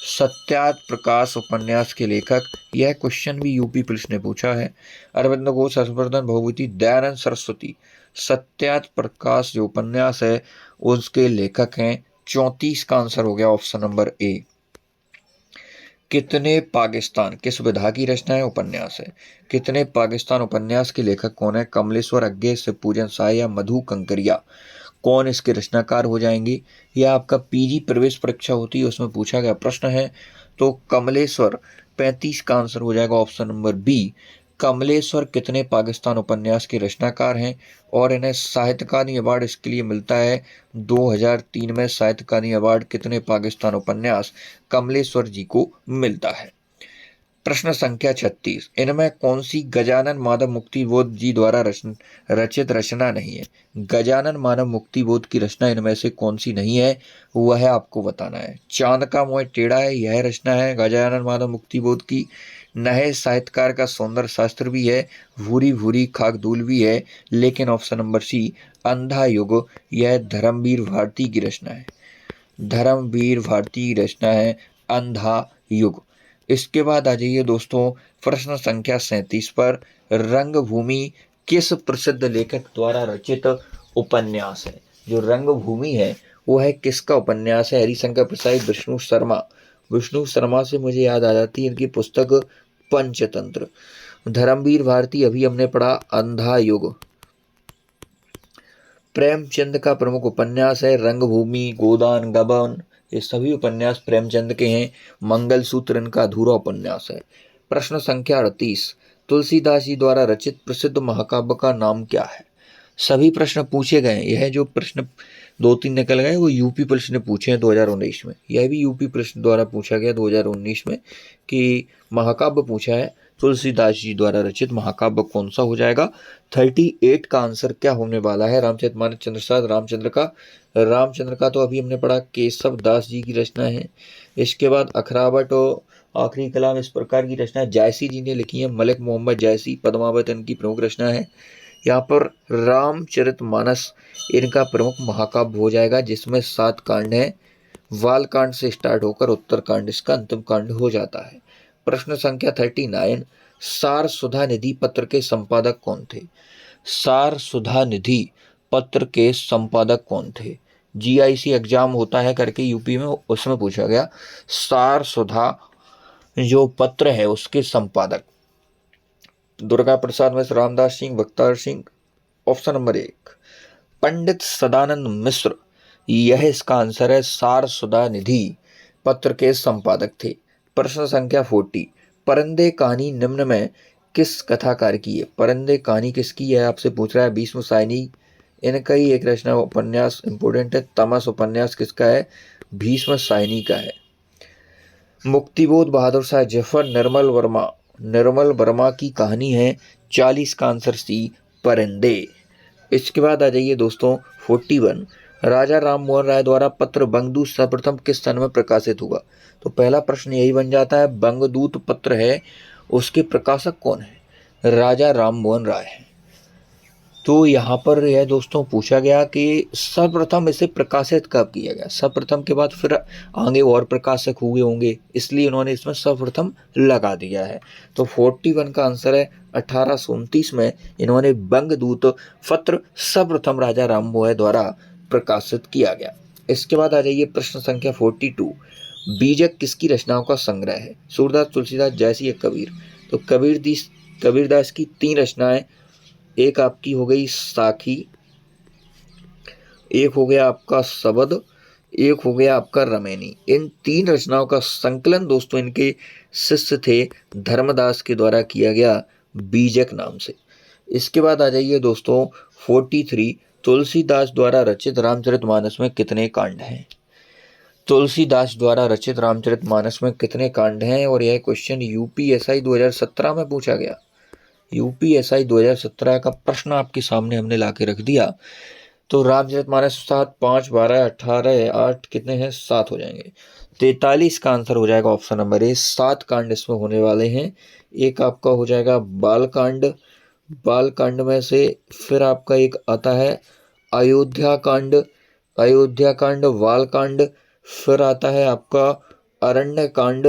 सत्यार्थ प्रकाश उपन्यास के लेखक, यह क्वेश्चन भी यूपी पुलिस ने पूछा है। अरविंद घोष, हर्षवर्धन भभूति, दयानंद सरस्वती। सत्यार्थ प्रकाश जो उपन्यास है उसके लेखक हैं 34 का आंसर हो गया ऑप्शन नंबर ए। कितने पाकिस्तान किस विधा की रचना है? उपन्यास है। कितने पाकिस्तान उपन्यास के लेखक कौन है? कमलेश्वर अज्ञे, शिवपूजन शाह या मधु कंकरिया? कौन इसके रचनाकार हो जाएंगे? यह आपका पीजी प्रवेश परीक्षा होती है उसमें पूछा गया प्रश्न है। तो कमलेश्वर 35 का आंसर हो जाएगा ऑप्शन नंबर बी। कमलेश्वर कितने पाकिस्तान उपन्यास के रचनाकार हैं और इन्हें साहित्य अकादमी अवार्ड इसके लिए मिलता है 2003 में। साहित्य अकादमी अवार्ड कितने पाकिस्तान उपन्यास कमलेश्वर जी को मिलता है। प्रश्न संख्या 36 इनमें कौन सी गजानन माधव मुक्तिबोध जी द्वारा रचित रचना नहीं है? गजानन माधव मुक्तिबोध की रचना इनमें से कौन सी नहीं है वह आपको बताना है। चांद का मुंह टेढ़ा है यह रचना है गजानन माधव मुक्तिबोध की। नए साहित्यकार का सौंदर्य शास्त्र भी है, भूरी भूरी खाकदूल भी है, लेकिन ऑप्शन नंबर सी अंधा युग यह धर्मवीर भारती की रचना है। धर्मवीर भारती की रचना है अंधा युग। इसके बाद आ जाइए दोस्तों प्रश्न संख्या 37 पर। रंगभूमि किस प्रसिद्ध लेखक द्वारा रचित उपन्यास है? जो रंगभूमि है वो है किसका उपन्यास है? हरिशंकर प्रसाद, विष्णु शर्मा। विष्णु शर्मा से मुझे याद आ जाती है इनकी पुस्तक पंचतंत्र। धर्मवीर भारती अभी हमने पढ़ा अंधा युग। प्रेमचंद का प्रमुख उपन्यास है रंगभूमि, गोदान, गबन, ये सभी उपन्यास प्रेमचंद के हैं। मंगलसूत्र इनका अधूरा उपन्यास है। प्रश्न संख्या 38 तुलसीदास जी द्वारा रचित प्रसिद्ध महाकाव्य का नाम क्या है? सभी प्रश्न पूछे गए। यह जो प्रश्न 2-3 निकल गए वो यूपी पुलिस ने पूछे हैं 2019 में। यह भी यूपी पुलिस द्वारा पूछा गया 2019 में कि महाकाव्य पूछा है तुलसीदास जी द्वारा रचित महाकाव्य कौन सा हो जाएगा। 38 का आंसर क्या होने वाला है? रामचरितमानस चंद्रप्रसाद रामचंद्र का तो अभी हमने पढ़ा केशव दास जी की रचना है। इसके बाद अखरावट और आखिरी कलाम इस प्रकार की रचना जायसी जी ने लिखी है। मलिक मोहम्मद जायसी, पद्मावत इनकी प्रमुख रचना है। यहाँ पर रामचरितमानस इनका प्रमुख महाकाव्य हो जाएगा जिसमें 7 कांड हैं। वाल कांड से स्टार्ट होकर उत्तर कांड इसका अंतिम कांड हो जाता है। प्रश्न संख्या 39 सार सुधा निधि पत्र के संपादक कौन थे? सार सुधा निधि पत्र के संपादक कौन थे? जीआईसी एग्जाम होता है करके यूपी में उसमें पूछा गया। सार सुधा जो पत्र है उसके संपादक दुर्गा प्रसाद मिश्र, रामदास सिंह, बख्तियार सिंह। ऑप्शन नंबर 1 पंडित सदानंद मिश्र यह इसका आंसर है। सार सुधा निधि पत्र के संपादक थे। प्रश्न संख्या 40 परिंदे कहानी निम्न में किस कथाकार की है? परिंदे कहानी किसकी है आपसे पूछ रहा है। भीष्म, सायनी, इनका ही एक रचना उपन्यास इंपोर्टेंट है। तमस उपन्यास किसका है? भीष्म सायनी का है। मुक्तिबोध बहादुर शाह जफर निर्मल वर्मा की कहानी है। 40 का आंसर सी, परिंदे। इसके बाद आ जाइए दोस्तों 41। राजा राम मोहन राय द्वारा पत्र बंगदूत सर्वप्रथम किस सन में प्रकाशित हुआ? तो पहला प्रश्न यही बन जाता है, बंगदूत पत्र है उसके प्रकाशक कौन है? राजा राम मोहन राय है। तो यहाँ पर यह दोस्तों पूछा गया कि सर्वप्रथम इसे प्रकाशित कब किया गया। सर्वप्रथम के बाद फिर आगे और प्रकाशक हुए होंगे, इसलिए उन्होंने इसमें सर्वप्रथम लगा दिया है। तो 41 का आंसर है 1829 में इन्होंने बंगदूत पत्र सर्वप्रथम राजा राम मोहन द्वारा प्रकाशित किया गया। इसके बाद आ जाइए प्रश्न संख्या 42। बीजक किसकी रचनाओं का संग्रह है? सूरदास, तुलसीदास, जयसी या कबीर? तो कबीरदास की 3 रचनाएं, एक आपकी हो गई साखी, एक हो गया आपका शबद, एक हो गया आपका रमैनी। इन 3 रचनाओं का संकलन दोस्तों इनके शिष्य थे धर्मदास के द्वारा किया गया बीजक नाम से। इसके बाद आ जाइए दोस्तों 43। तुलसीदास द्वारा रचित रामचरितमानस में कितने कांड हैं? तुलसीदास द्वारा रचित रामचरितमानस में कितने कांड हैं? और यह क्वेश्चन यूपीएसआई 2017 में पूछा गया। यूपीएसआई 2017 का प्रश्न आपके सामने हमने ला के रख दिया। तो रामचरितमानस 7, 5, 12, 18, 8 कितने हैं? 7 हो जाएंगे। 43 का आंसर हो जाएगा ऑप्शन नंबर ए। 7 कांड इसमें होने वाले हैं। एक आपका हो जाएगा बालकांड, बालकांड में से फिर आपका एक आता है अयोध्या कांड, अयोध्या कांड, बालकांड, फिर आता है आपका अरण्य कांड,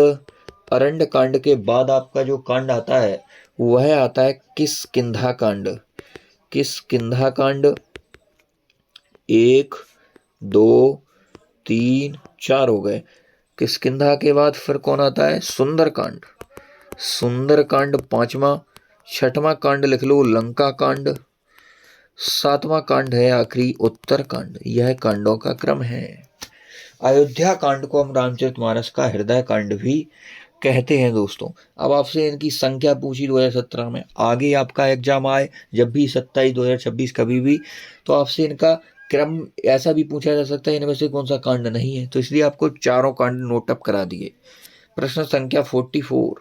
अरण्य कांड के बाद आपका जो कांड आता है वह आता है किष्किंधा कांड, किष्किंधा कांड। 1, 2, 3, 4 हो गए। किष्किंधा के बाद फिर कौन आता है? सुंदरकांड, सुंदरकांड 5वां। 6वां कांड लिख लो लंका कांड। 7वां कांड है आखिरी उत्तरकांड। यह कांडों का क्रम है। अयोध्या कांड को हम रामचरितमानस का हृदय कांड भी कहते हैं दोस्तों। अब आपसे इनकी संख्या पूछी 2017 में, आगे आपका एग्जाम आए जब भी 27, 2026 कभी भी, तो आपसे इनका क्रम ऐसा भी पूछा जा सकता है इनमें से कौन सा कांड नहीं है, तो इसलिए आपको चारों कांड नोटअप करा दिए। प्रश्न संख्या 44।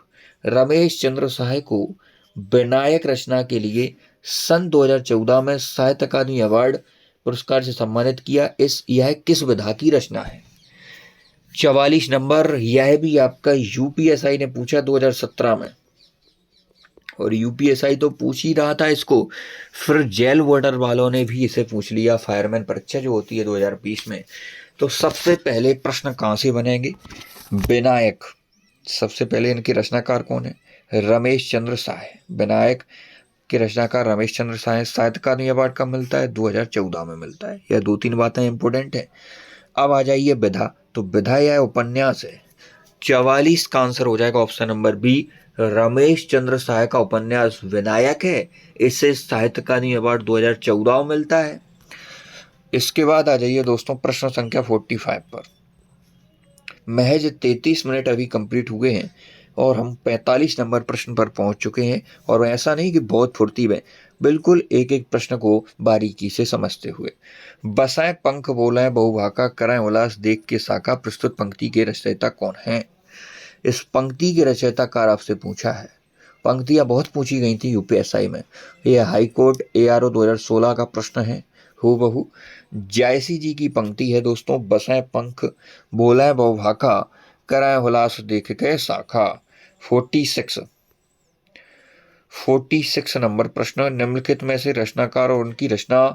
रमेश चंद्र सहाय को विनायक रचना के लिए सन 2014 में साहित्य अकादमी अवार्ड पुरस्कार से सम्मानित किया। यह किस विधा की रचना है? 44 नंबर। यह भी आपका यूपीएसआई ने पूछा 2017 में, और यूपीएसआई तो पूछ ही रहा था इसको, फिर जेल वार्डर वालों ने भी इसे पूछ लिया, फायरमैन परीक्षा जो होती है 2020 में। तो सबसे पहले प्रश्न कहाँ से बनेंगे? विनायक। सबसे पहले इनके रचनाकार कौन है? रमेश चंद्र साय। विनायक के रचनाकार रमेश चंद्र साय। साहित्य अकादमी अवार्ड कब मिलता है? 2014 में मिलता है। यह 2-3 बातें इंपॉर्टेंट है। अब आ जाइए विधा। तो विधा यह उपन्यास है। 44 का आंसर हो जाएगा option number B. Ramesh Chandra Sai का उपन्यास विनायक है, इसे साहित्य अकादमी अवार्ड 2014 में मिलता है। इसके बाद आ जाइए दोस्तों प्रश्न संख्या 45 पर। महज 33 मिनट अभी कंप्लीट हुए हैं और हम 45 नंबर प्रश्न पर पहुंच चुके हैं। और ऐसा नहीं कि बहुत फुर्ती में, बिल्कुल एक एक प्रश्न को बारीकी से समझते हुए। बसाएं पंख बोलाएं बहुभाका, कराएं उल्लास देख के साका, प्रस्तुत पंक्ति के रचयिता कौन है? इस पंक्ति के रचयिताकार आपसे पूछा है। पंक्तियां बहुत पूछी गई थी यूपीएसआई में। यह हाईकोर्ट एआरओ 2016 का प्रश्न है हूबहू। जायसी जी की पंक्ति है दोस्तों, बसाएं पंख बोलाएं बहुभाका, कराएं हुलास देख के साखा। 46 नंबर प्रश्न। निम्नलिखित में से रचनाकार और उनकी रचना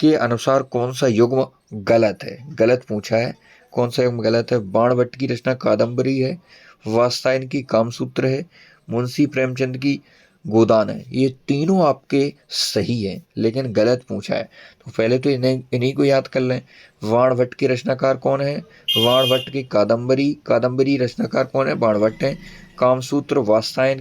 के अनुसार कौन सा युग्म गलत है? गलत पूछा है। कौन सा युग्म गलत है? बाणभट्ट की रचना कादम्बरी है, वात्स्यायन की कामसूत्र है, मुंशी प्रेमचंद की गोदान है। ये तीनों आपके सही है, लेकिन गलत पूछा है। तो पहले तो इन्हीं को याद कर लें। बाणभट्ट के रचनाकार कौन है? बाणभट्ट की कादम्बरी रचनाकार कौन है? बाणभट्ट है। कामसूत्र वात्स्यायन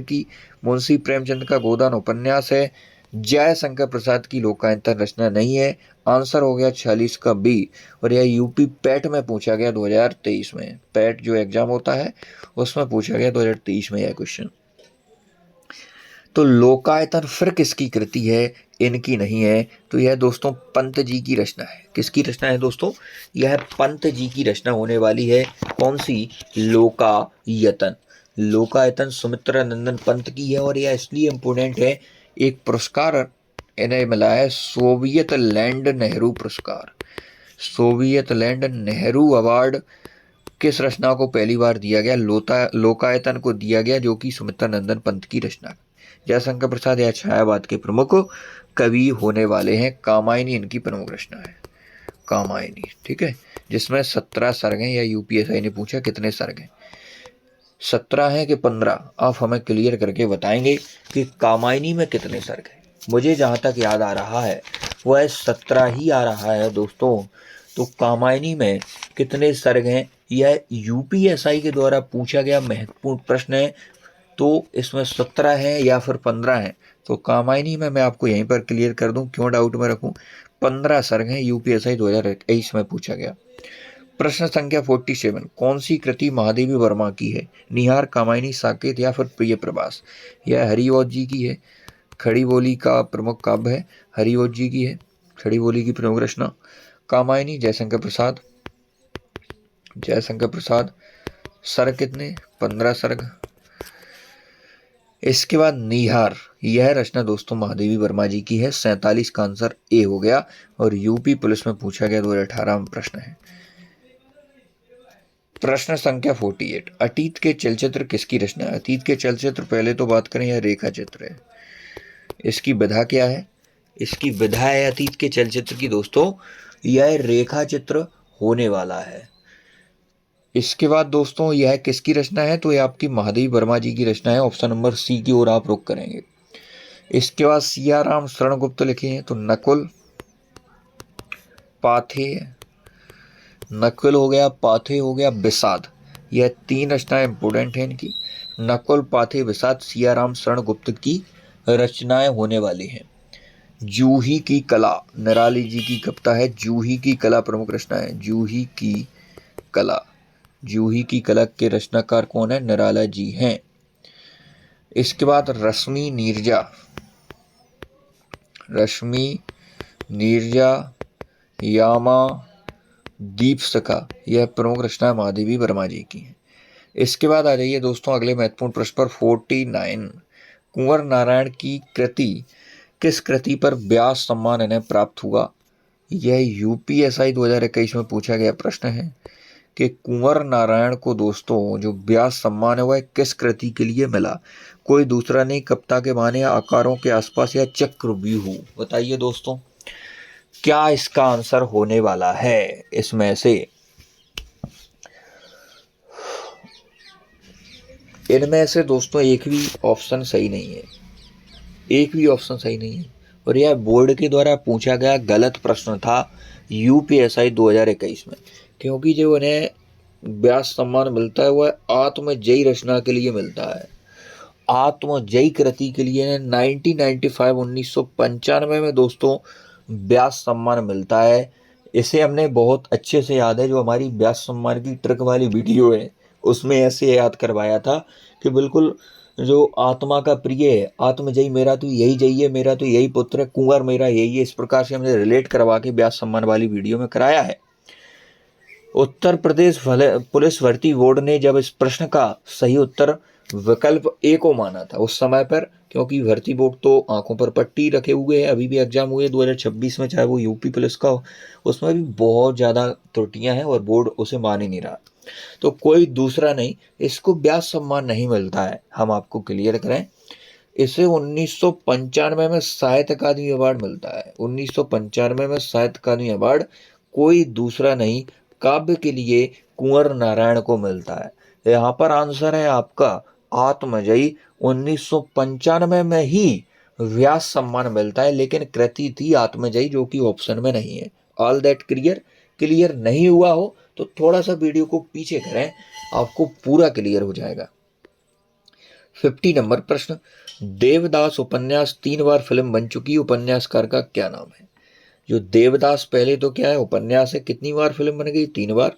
की। मुंशी प्रेमचंद का गोदान उपन्यास है। जयशंकर प्रसाद की लोकायतन रचना नहीं है। आंसर हो गया 46 का बी। और यह यूपी पैट में पूछा गया 2023 में। पैट जो एग्जाम होता है उसमें पूछा गया 2023 में यह क्वेश्चन। तो लोकायतन फिर किसकी कृति है? इनकी नहीं है, तो यह दोस्तों पंत जी की रचना है। किसकी रचना है दोस्तों? यह पंत जी की रचना होने वाली है। कौन सी? लोकायतन। लोकायतन सुमित्रा नंदन पंत की है और यह इसलिए इम्पोर्टेंट है, एक पुरस्कार इन्हें मिला है, सोवियत लैंड नेहरू पुरस्कार। सोवियत लैंड नेहरू अवार्ड किस रचना को पहली बार दिया गया? लोकायतन को दिया गया, जो कि सुमित्रा नंदन पंत की रचना। जयशंकर प्रसाद या छायावाद के प्रमुख कवि होने वाले हैं। कामायनी इनकी प्रमुख रचना है, कामायनी। ठीक है, जिसमें 17 सर्ग हैं, या यूपीएसआई ने पूछा कितने सर्ग हैं, 17 हैं कि 15? आप हमें क्लियर करके बताएंगे कि कामायनी में कितने सर्ग हैं। मुझे जहाँ तक याद आ रहा है वह 17 ही आ रहा है दोस्तों। तो कामायनी में कितने सर्ग हैं, यह यूपीएसआई के द्वारा पूछा गया महत्वपूर्ण प्रश्न है। तो इसमें 17 है या फिर 15 है? तो कामायनी में मैं आपको यहीं पर क्लियर कर दूं, क्यों डाउट में रखूं, 15 सर्ग हैं, यूपीएसआई 2023 में पूछा गया। प्रश्न संख्या 47, कौन सी कृति महादेवी वर्मा की है? निहार, कामायनी, साकेत या फिर प्रिय प्रवास? यह हरिवंश जी की है। खड़ी बोली का प्रमुख काव्य है, हरिवंश जी की है खड़ी बोली की प्रमुख रचना। कामायनी जयशंकर प्रसाद, जयशंकर प्रसाद। सर्ग कितने? 15 सर्ग। इसके बाद निहार, यह रचना दोस्तों महादेवी वर्मा जी की है। 47 का आंसर ए हो गया और यूपी पुलिस में पूछा गया 2018 में प्रश्न है। प्रश्न संख्या 48, अतीत के चलचित्र किसकी रचना है? अतीत के चलचित्र, पहले तो बात करें, यह रेखा चित्र है। इसकी विधा क्या है? इसकी विधा है अतीत के चलचित्र की दोस्तों, यह रेखा चित्र होने वाला है। इसके बाद दोस्तों यह किसकी रचना है? तो यह आपकी महादेवी वर्मा जी की रचना है। ऑप्शन नंबर सी की ओर आप रुख करेंगे। इसके बाद सियाराम शरण गुप्त लिखे हैं, तो नकुल, पाथेय, नकुल हो गया, पाथेय हो गया, विषाद। यह 3 रचनाएं इंपोर्टेंट हैं इनकी। नकुल, पाथेय, विषाद सियाराम शरण गुप्त की रचनाएं होने वाली हैं। जूही की कला, निराली जी की कविता है। जूही की कला प्रमुख रचना है। जूही की कला, जूही की कला के रचनाकार कौन है? निराला जी हैं। इसके बाद रश्मि नीरजा, रश्मि नीरजा, यामा, दीपशिखा, यह प्रमुख रचना महादेवी वर्मा जी की है। इसके बाद आ जाइए दोस्तों अगले महत्वपूर्ण प्रश्न पर। 49, कुंवर नारायण की कृति, किस कृति पर व्यास सम्मान इन्हें प्राप्त हुआ? यह यूपीएसआई 2021 में पूछा गया प्रश्न है कि कुंवर नारायण को दोस्तों जो व्यास सम्मान है वह किस कृति के लिए मिला? कोई दूसरा नहीं, कविता के माने या आकारों के आसपास या चक्रव्यूह। बताइए दोस्तों क्या इसका आंसर होने वाला है इसमें से? इनमें से दोस्तों एक भी ऑप्शन सही नहीं है, एक भी ऑप्शन सही नहीं है। और यह बोर्ड के द्वारा पूछा गया गलत प्रश्न था यूपीएसआई 2021 में, क्योंकि जो उन्हें व्यास सम्मान मिलता है वह आत्मजयी रचना के लिए मिलता है। आत्मजयी कृति के लिए 1995 में दोस्तों व्यास सम्मान मिलता है। इसे हमने बहुत अच्छे से याद है, जो हमारी व्यास सम्मान की ट्रिक वाली वीडियो है उसमें ऐसे याद करवाया था कि बिल्कुल जो आत्मा का प्रिय है, आत्मजयी मेरा तो यही जई है, मेरा तो यही पुत्र है, कुंवर मेरा यही है, इस प्रकार से हमने रिलेट करवा के व्यास सम्मान वाली वीडियो में कराया है। उत्तर प्रदेश पुलिस भर्ती बोर्ड ने जब इस प्रश्न का सही उत्तर विकल्प ए को माना था उस समय पर, क्योंकि भर्ती बोर्ड तो आंखों पर पट्टी रखे हुए है, अभी भी एग्जाम हुए 2026 में, चाहे वो यूपी पुलिस का हो, उसमें भी बहुत ज़्यादा त्रुटियां हैं और बोर्ड उसे मान ही नहीं रहा। तो कोई दूसरा नहीं, इसको व्यास सम्मान नहीं मिलता है। हम आपको क्लियर करें, इसे 1995 में साहित्य अकादमी अवार्ड मिलता है। 1995 में साहित्य अकादमी अवार्ड कोई दूसरा नहीं, काव्य के लिए कुंवर नारायण को मिलता है। यहाँ पर आंसर है आपका आत्मजयी। 1995 में ही व्यास सम्मान मिलता है, लेकिन कृति थी आत्मजयी, जो कि ऑप्शन में नहीं है। All that clear? क्लियर नहीं हुआ हो तो थोड़ा सा वीडियो को पीछे करें, आपको पूरा क्लियर हो जाएगा। 50 नंबर प्रश्न, देवदास उपन्यास 3 बार फिल्म बन चुकी उपन्यासकार का क्या नाम है? जो देवदास पहले तो क्या है, उपन्यास है, कितनी बार फिल्म बन गई? 3 बार।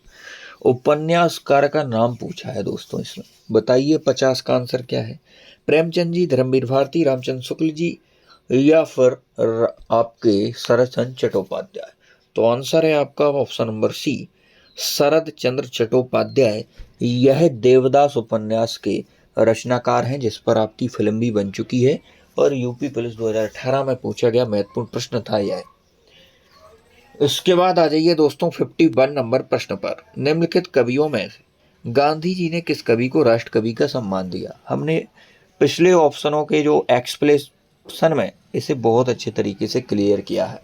उपन्यासकार का नाम पूछा है दोस्तों इसमें, बताइए 50 का आंसर क्या है? प्रेमचंद जी, धर्मवीर भारती, रामचंद्र शुक्ल जी या फिर आपके शरद चंद्र चट्टोपाध्याय? तो आंसर है आपका ऑप्शन नंबर सी, शरद चंद्र चट्टोपाध्याय। यह देवदास उपन्यास के रचनाकार हैं, जिस पर आपकी फिल्म भी बन चुकी है और यूपी पुलिस 2018 में पूछा गया महत्वपूर्ण प्रश्न था यह। इसके बाद आ जाइए दोस्तों 51 नंबर प्रश्न पर। निम्नलिखित कवियों में से गांधी जी ने किस कवि को राष्ट्र कवि का सम्मान दिया? हमने पिछले ऑप्शनों के जो एक्सप्लेनेशन में इसे बहुत अच्छे तरीके से क्लियर किया है।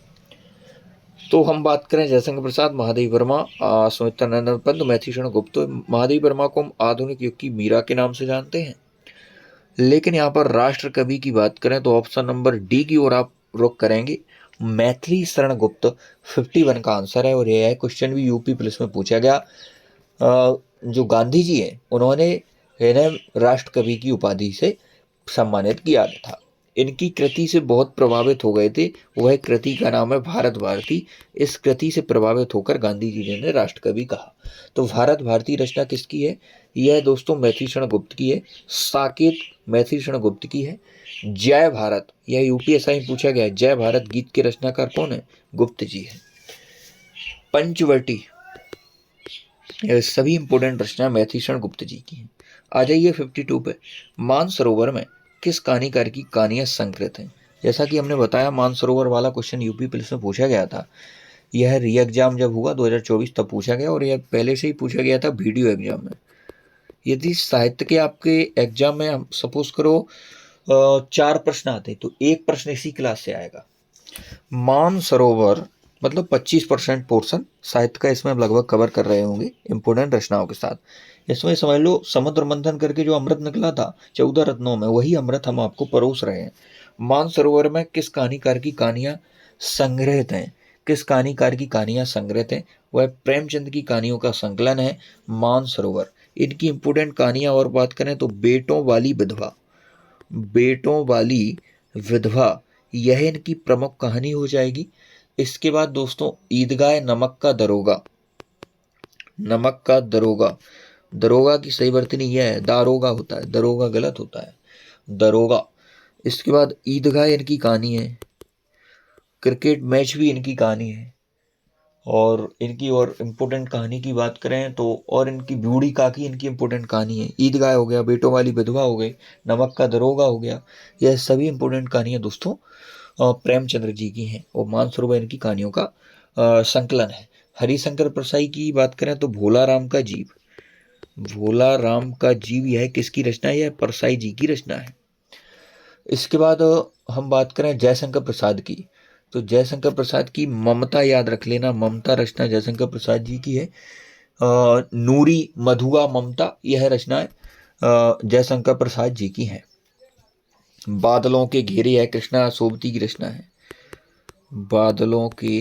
तो हम बात करें जयशंकर प्रसाद, महादेव वर्मा, सुमित्रानंद पंत, मैथिलीशरण गुप्त। तो महादेव वर्मा को हम आधुनिक युग की मीरा के नाम से जानते हैं, लेकिन यहाँ पर राष्ट्र कवि की बात करें तो ऑप्शन नंबर डी की ओर आप रुख करेंगे, मैथिली शरण गुप्त 51 का आंसर है। और यह क्वेश्चन भी यूपी पुलिस में पूछा गया। जो गांधी जी हैं उन्होंने इन्हें राष्ट्र कवि की उपाधि से सम्मानित किया था। इनकी कृति से बहुत प्रभावित हो गए थे। वह कृति का नाम है भारत भारती। इस कृति से प्रभावित होकर गांधी जी ने राष्ट्र कवि कहा। तो भारत भारती रचना किसकी है? यह दोस्तों मैथिलीशरण गुप्त की है। साकेत मैथिलीशरण गुप्त की है। जय भारत, यह यूपीएसआई में पूछा गया है, जय भारत गीत के रचनाकार कौन है? गुप्त जी है। पंचवटी, यह सभी इंपोर्टेंट रचना मैथिलीशरण गुप्त जी की हैं। आ जाइए 52 पे। मानसरोवर में किस कहानीकार की कहानियां संकलित हैं? जैसा कि हमने बताया मानसरोवर वाला क्वेश्चन यूपी पुलिस में पूछा गया था। यह री एग्जाम जब हुआ 2024 तब पूछा गया, और यह पहले से ही पूछा गया था वीडियो एग्जाम में। यदि साहित्य के आपके एग्जाम में हम सपोज करो 4 प्रश्न आते तो एक प्रश्न इसी क्लास से आएगा। मानसरोवर मतलब 25% पोर्शन साहित्य का इसमें लगभग कवर कर रहे होंगे इंपोर्टेंट रचनाओं के साथ। इसमें समझ लो समुद्र मंथन करके जो अमृत निकला था 14 रत्नों में, वही अमृत हम आपको परोस रहे हैं। मानसरोवर में किस कहानीकार की कहानियां संग्रहित हैं? किस कहानीकार की कहानियां संग्रहित हैं? वह प्रेमचंद की कहानियों का संकलन है मानसरोवर। इनकी इंपोर्टेंट कहानियां और बात करें तो बेटों वाली विधवा, बेटों वाली विधवा यह इनकी प्रमुख कहानी हो जाएगी। इसके बाद दोस्तों ईदगाह नमक का दरोगा, नमक का दरोगा, दरोगा की सही वर्तनी यह है, दारोगा होता है, दरोगा गलत होता है, दरोगा। इसके बाद ईदगाह इनकी कहानी है। क्रिकेट मैच भी इनकी कहानी है। और इनकी और इम्पोर्टेंट कहानी की बात करें तो और इनकी बूढ़ी काकी इनकी इम्पोर्टेंट कहानी है। ईदगाह हो गया, बेटों वाली विधवा हो गई, नमक का दरोगा हो गया। यह सभी इम्पोर्टेंट कहानियां दोस्तों प्रेमचंद्र जी की हैं और मानसरोवर इनकी कहानियों का संकलन है। हरिशंकर परसाई की बात करें तो भोला राम का जीव, भोला राम का जीव यह किसकी रचना है? यह परसाई जी की रचना है। इसके बाद हम बात करें जयशंकर प्रसाद की, तो जयशंकर प्रसाद की ममता याद रख लेना, ममता रचना जयशंकर प्रसाद जी की है। नूरी मधुआ ममता यह रचनाएं जयशंकर प्रसाद जी की हैं। बादलों के घेरे है कृष्णा सोबती की रचना है। बादलों के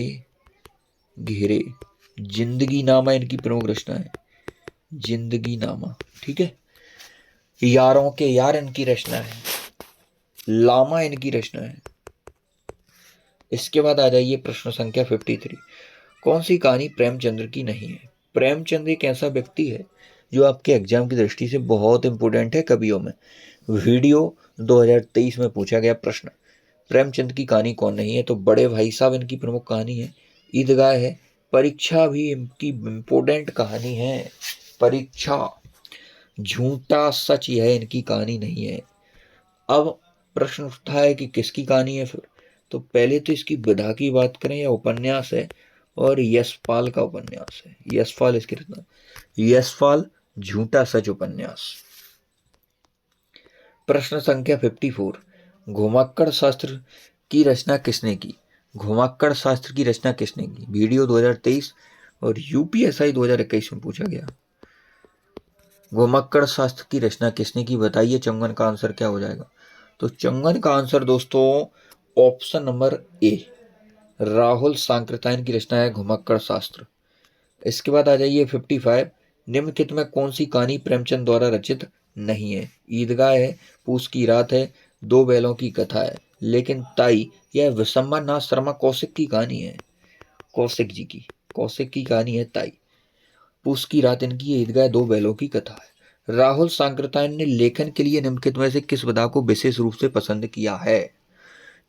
घेरे, जिंदगी नामा इनकी प्रमुख रचना है, जिंदगी नामा, ठीक है। यारों के यार इनकी रचना है, लामा इनकी रचना है। इसके बाद आ जाइए प्रश्न संख्या 53। कौन सी कहानी प्रेमचंद्र की नहीं है? प्रेमचंद्र एक ऐसा व्यक्ति है जो आपके एग्जाम की दृष्टि से बहुत इंपॉर्टेंट है कवियों में। वीडियो 2023 में पूछा गया प्रश्न, प्रेमचंद की कहानी कौन नहीं है? तो बड़े भाई साहब इनकी प्रमुख कहानी है। ईदगाह है। परीक्षा भी इनकी इंपोर्टेंट कहानी है, परीक्षा। झूठा सच यह इनकी कहानी नहीं है। अब प्रश्न उठता है कि किसकी कहानी है फिर? तो पहले तो इसकी विधा की बात करें या उपन्यास है, और यशपाल का उपन्यास है। यशपाल इसकी रचना, यशपाल झूठा सच उपन्यास। प्रश्न संख्या 54। घुमक्कड़ शास्त्र की रचना किसने की? घुमक्कड़ शास्त्र की रचना किसने की? वीडियो 2023 और यूपीएसआई 2021 में पूछा गया। घुमक्कड़ शास्त्र की रचना किसने की? बताइए चंगन का आंसर क्या हो जाएगा? तो चंगन का आंसर दोस्तों option number A, Rahul Sankrityayan की रचना है घुमक्कड़ शास्त्र। इसके बाद आ जाइए 55। निम्नलिखित में कौन सी कहानी प्रेमचंद द्वारा रचित नहीं है? ईदगाह है, पूस की रात है, दो बैलों की कथा है, लेकिन ताई यह विशंबर नाथ शर्मा कौशिक की कहानी है, कौशिक जी की, कौशिक की कहानी है ताई। पूस की रात इनकी, ईदगाह दो बैलों की कथा है। राहुल सांकृत्यायन ने लेखन के लिए निम्नलिखित में से किस विधा को विशेष रूप से पसंद किया है?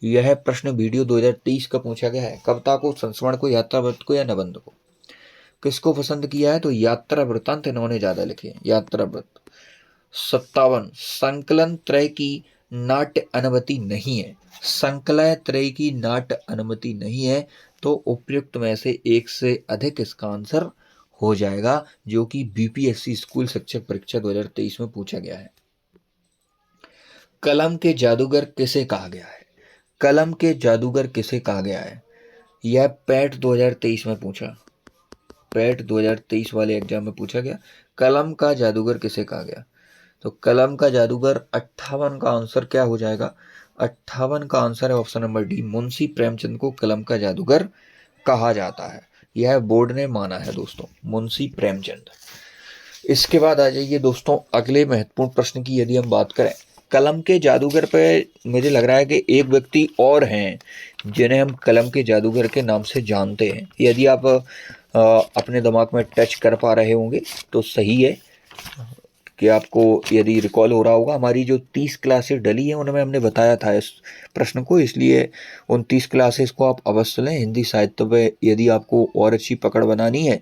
यह प्रश्न वीडियो 2023 का पूछा गया है। कविता को, संस्मरण को, यात्रा वृत्त को या निबंध को? किसको पसंद किया है? तो यात्रा वृत्तांत इन्होंने ज्यादा लिखे हैं, यात्रा वृत्त। 57, संकलन त्रय की नाट्य अनुमति नहीं है। संकलय त्रय की नाट्य अनुमति नहीं है, तो उपयुक्त में से एक से अधिक इसका आंसर हो जाएगा, जो कि बीपीएससी स्कूल शिक्षक परीक्षा 2023 में पूछा गया है। कलम के जादूगर किसे कहा गया है? कलम के जादूगर किसे कहा गया है? यह पैट 2023 में पूछा, पैट 2023 वाले एग्जाम में पूछा गया, कलम का जादूगर किसे कहा गया? तो कलम का जादूगर 58 का आंसर क्या हो जाएगा? 58 का आंसर है option number D, Munshi Premchand को कलम का जादूगर कहा जाता है। यह बोर्ड ने माना है दोस्तों, मुंशी प्रेमचंद। इसके बाद आ जाइए दोस्तों अगले महत्वपूर्ण प्रश्न की। यदि हम बात करें कलम के जादूगर पे, मुझे लग रहा है कि एक व्यक्ति और हैं जिन्हें हम कलम के जादूगर के नाम से जानते हैं। यदि आप अपने दिमाग में टच कर पा रहे होंगे तो सही है कि आपको यदि रिकॉल हो रहा होगा। हमारी जो 30 क्लासेस डली हैं उनमें हमने बताया था इस प्रश्न को, इसलिए उन 30 क्लासेस को आप अवश्य लें। हिंदी साहित्य पे यदि आपको और अच्छी पकड़ बनानी है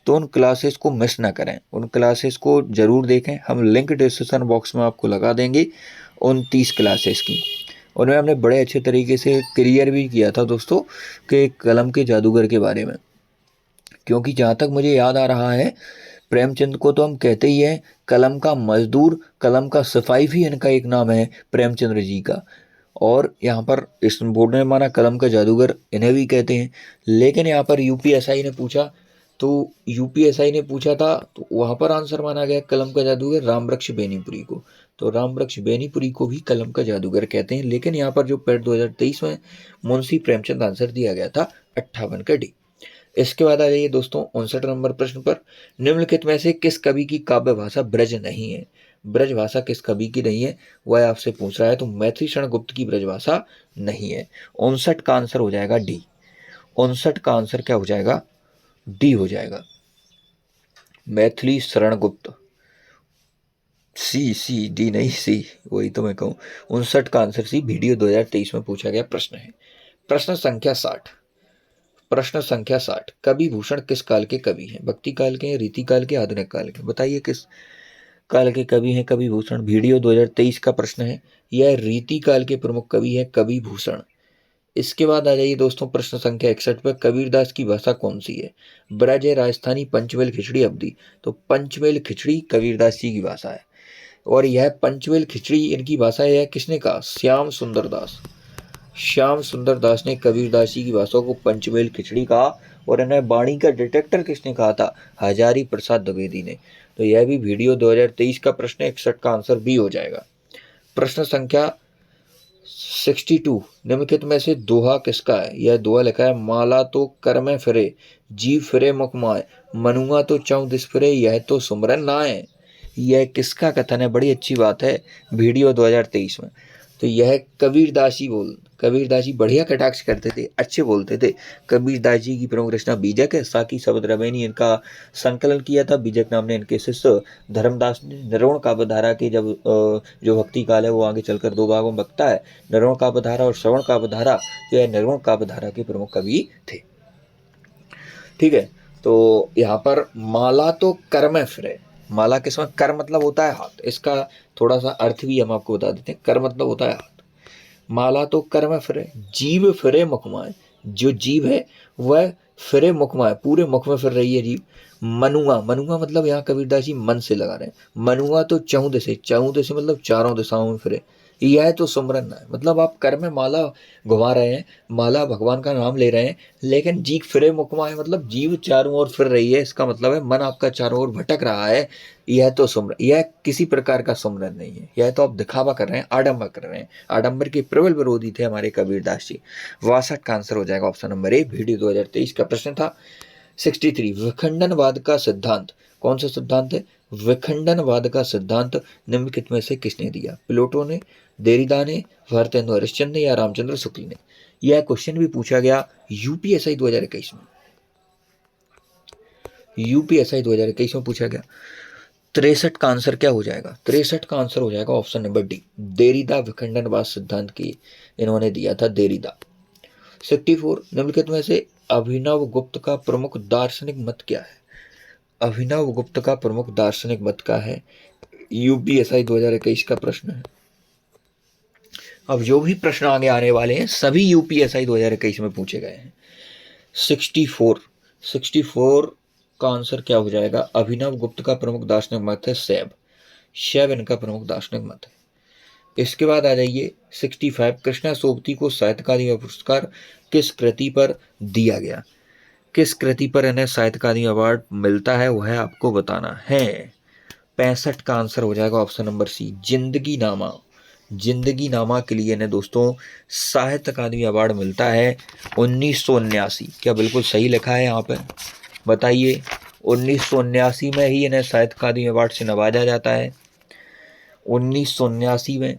तो उन क्लासेस को मिस ना करें, उन क्लासेस को ज़रूर देखें। हम लिंक डिस्क्रिप्शन बॉक्स में आपको लगा देंगे उन 30 क्लासेस की। उनमें हमने बड़े अच्छे तरीके से क्लियर भी किया था दोस्तों कि कलम के जादूगर के बारे में, क्योंकि जहाँ तक मुझे याद आ रहा है प्रेमचंद को तो हम कहते ही हैं कलम का मजदूर, कलम का सिपाही भी इनका एक नाम है प्रेमचंद्र जी का। और यहाँ पर इस बोर्ड ने माना कलम का जादूगर इन्हें भी कहते हैं। लेकिन यहाँ पर यूपीएसआई ने पूछा, तो यूपीएसआई ने पूछा था तो वहाँ पर आंसर माना गया कलम का जादूगर रामवृक्ष बेनीपुरी को। तो रामवृक्ष बेनीपुरी को भी कलम का जादूगर कहते हैं। लेकिन यहाँ पर जो पेट 2023 में मुंशी प्रेमचंद आंसर दिया गया था 58 का डी। इसके बाद आ जाइए दोस्तों 59 नंबर प्रश्न पर। निम्नलिखित में से किस कवि की काव्य भाषा ब्रज नहीं है? ब्रज भाषा किस कवि की नहीं है वह आपसे पूछ रहा है। तो मैथिली शरण गुप्त की ब्रज भाषा नहीं है। 59 का आंसर हो जाएगा डी। 59 का आंसर क्या हो जाएगा? डी हो जाएगा, मैथिली शरण गुप्त। सी डी नहीं, सी, वही तो मैं कहूँ। 59 का आंसर सी, वीडियो 2023 में पूछा गया प्रश्न है। प्रश्न संख्या 60, प्रश्न संख्या 60, कवि भूषण किस काल के कवि हैं? भक्ति काल के हैं, रीति काल के, आधुनिक काल के? बताइए किस काल के कवि हैं कवि भूषण? वीडियो 2023 का प्रश्न है। यह रीति काल के प्रमुख कवि है कवि भूषण। इसके बाद आ जाइए दोस्तों प्रश्न संख्या 61 पर, कबीरदास की भाषा कौन सी है? ब्रज है, राजस्थानी, पंचमेल, खिचड़ी, अवधी? तो पंचमेल खिचड़ी कबीरदास जी की भाषा है। और यह पंचमेल खिचड़ी इनकी भाषा है, किसने कहा? श्याम सुंदर दास। श्याम सुंदर दास ने कबीरदास जी की भाषा को पंचमेल खिचड़ी कहा। और इन्हें वाणी का डिटेक्टर किसने कहा था? हजारी प्रसाद द्विवेदी ने। तो यह भी वीडियो 2023 का प्रश्न है। 61 का आंसर बी हो जाएगा। प्रश्न संख्या 62, निम्नलिखित में से दोहा किसका है? यह दोहा लिखा है, माला तो कर में फिरे, जीव फिरे मुख माय, मनुआ तो चौं दिस फिरे, यह तो सुमरन नाय। यह किसका कथन है? बड़ी अच्छी बात है, वीडियो 2023 में। तो यह कबीरदास जी बढ़िया कटाक्ष करते थे, अच्छे बोलते थे। कबीरदास जी की प्रमुख रचना बीजक है। साकी शब्द रमैनी इनका संकलन किया था। बीजक नाम ने इनके शिष्य धर्मदास ने। निर्गुण काव्यधारा के जब जो भक्ति काल है वो आगे चलकर दो भागों में बकता है, निर्गुण काव्यधारा और श्रवण काव्यधारा। तो यह निर्गुण काव्यधारा के प्रमुख कवि थे। ठीक है, तो यहाँ पर माला तो कर में फिरे, माला किसमें? कर मतलब होता है हाथ। इसका थोड़ा सा अर्थ भी हम आपको बता देते हैं। कर मतलब होता है हाथ। माला तो कर में फिरे, जीव फिरे मुखमाए, जो जीव है वह फिरे मुखमाए, पूरे मुख में फिर रही है जीव। मनुआ, मनुआ मतलब यहाँ कबीरदास जी मन से लगा रहे हैं। मनुआ तो चौं दिशे, चौं दिशे मतलब चारों दिशाओं में फिरे। यह तो सुमरन है, मतलब आप कर में माला घुमा रहे हैं, माला भगवान का नाम ले रहे हैं, लेकिन जीव फिरे मुखमाए मतलब जीव चारों ओर फिर रही है। इसका मतलब है मन आपका चारों ओर भटक रहा है। यह तो सुमरन, यह किसी प्रकार का सुमरन नहीं है, यह तो आप दिखावा कर रहे हैं, आडंबर कर रहे हैं। आडंबर के प्रबल विरोधी थे हमारे कबीरदास जी। 62 का आंसर हो जाएगा ऑप्शन नंबर ए, वीडियो 2023 का प्रश्न था। 63, विखंडनवाद का सिद्धांत कौन सा सिद्धांत है? विखंडनवाद का सिद्धांत निम्नलिखित में से किसने दिया? प्लेटो ने, देरिदा ने, भारतेंदु हरिश्चंद्र ने या रामचंद्र शुक्ल ने? यह क्वेश्चन भी पूछा गया यूपीएसआई 2021 में। यूपीएसआई 2021 में पूछा गया। 63 का आंसर क्या हो जाएगा? 63 का आंसर हो जाएगा ऑप्शन नंबर डी, देरीदा विखंडनवाद सिद्धांत की इन्होंने दिया था, देरीदा। 64, निम्नलिखित में से अभिनव गुप्त का प्रमुख दार्शनिक मत क्या है? अभिनव गुप्त का प्रमुख दार्शनिक मत क्या है? यूपीएसआई 2021 का प्रश्न है। अब जो भी प्रश्न आगे आने वाले हैं सभी यूपीएसआई 2021 में पूछे गए हैं। 64 का आंसर क्या हो जाएगा? अभिनव गुप्त का प्रमुख दार्शनिक मत है शैव इनका प्रमुख दार्शनिक मत है। इसके बाद आ जाइए 65, कृष्णा सोबती को साहित्य अकादमी पुरस्कार किस कृति पर दिया गया? किस कृति पर इन्हें साहित्य अकादमी अवार्ड मिलता है वह आपको बताना है। 65 का आंसर हो जाएगा ऑप्शन नंबर सी, जिंदगी नामा। जिंदगी नामा के लिए इन्हें दोस्तों साहित्य अकादमी अवार्ड मिलता है 1979। क्या बिल्कुल सही लिखा है यहाँ पे? बताइए, 1979 में ही इन्हें साहित्य अकादमी अवार्ड से नवाजा जाता है। 1979 में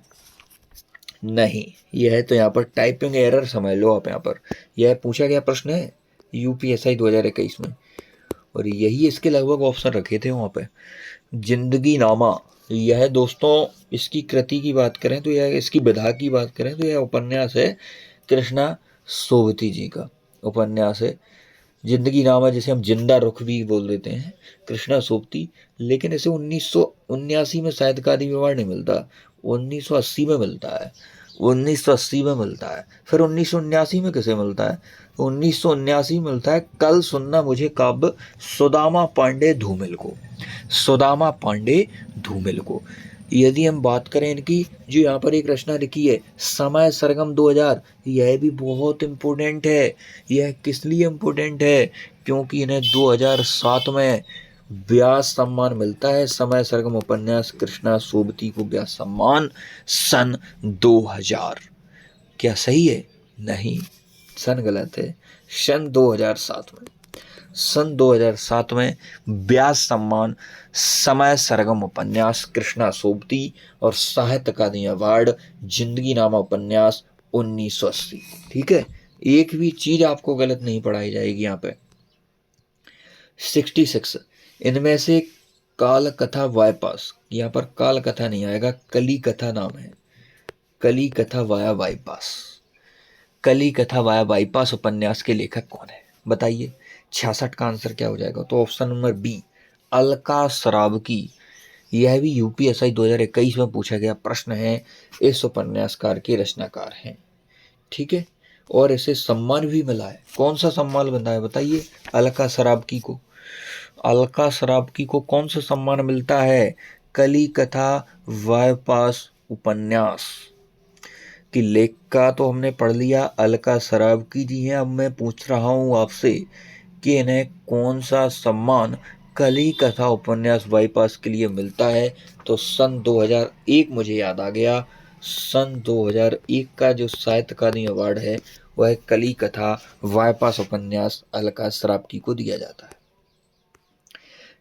नहीं, यह है तो यहाँ पर टाइपिंग एरर समझ लो आप। यहाँ पर यह पूछा गया प्रश्न है यूपीएसआई 2021 में, और यही इसके लगभग ऑप्शन रखे थे वहाँ पे। जिंदगी नामा, यह दोस्तों इसकी कृति की बात करें तो यह, इसकी विधा की बात करें तो यह उपन्यास है कृष्णा सोबती जी का उपन्यास है जिंदगी नामा, जिसे हम जिंदा रुख भी बोल देते हैं, कृष्णा सोबती। लेकिन इसे 1979 में साहित्य अकादमी अवार्ड नहीं मिलता, 1980 में मिलता है। 1980 में मिलता है। फिर 1979 में किसे मिलता है? 1979 में मिलता है कल सुनना मुझे काव्य सुदामा पांडे धूमिल को। सुदामा पांडे धूमिल को। यदि हम बात करें इनकी, जो यहाँ पर एक रचना लिखी है समय सरगम 2000, यह भी बहुत इम्पोर्टेंट है। यह किस लिए इम्पोर्टेंट है? क्योंकि इन्हें 2007 में व्यास सम्मान मिलता है। समय सरगम उपन्यास कृष्णा सोबती को व्यास सम्मान सन 2000। क्या सही है? नहीं, सन गलत है। सन 2007 में, सन 2007 में व्यास सम्मान समय सरगम उपन्यास कृष्णा सोबती और साहित्य अकादमी अवार्ड जिंदगी नामा उपन्यास 1980। ठीक है, एक भी चीज आपको गलत नहीं पढ़ाई जाएगी यहाँ पे। 66, इनमें से काल कथा बाईपास, यहाँ पर काल कथा नहीं आएगा, कली कथा नाम है। कली कथा वाया बाईपास। कली कथा वाया बाईपास उपन्यास के लेखक कौन है? बताइए। 66 का आंसर क्या हो जाएगा? तो option number B, Alka Saraogi. यह भी यूपीएसआई 2021 में पूछा गया प्रश्न है। इस उपन्यासकार के रचनाकार हैं। ठीक है, और इसे सम्मान भी मिला है। कौन सा सम्मान मिला है बताइए? अलका सरावकी को। अलका सरावकी को कौन सा सम्मान मिलता है? कली कथा वायपास उपन्यास की लेख का तो हमने पढ़ लिया, अलका सरावकी जी हैं। अब मैं पूछ रहा हूँ आपसे कि इन्हें कौन सा सम्मान कली कथा उपन्यास बाईपास के लिए मिलता है? तो सन 2001 मुझे याद आ गया। सन 2001 का जो साहित्य अकादमी अवार्ड है वह कली कथा बाईपास उपन्यास अलका सरावकी को दिया जाता है।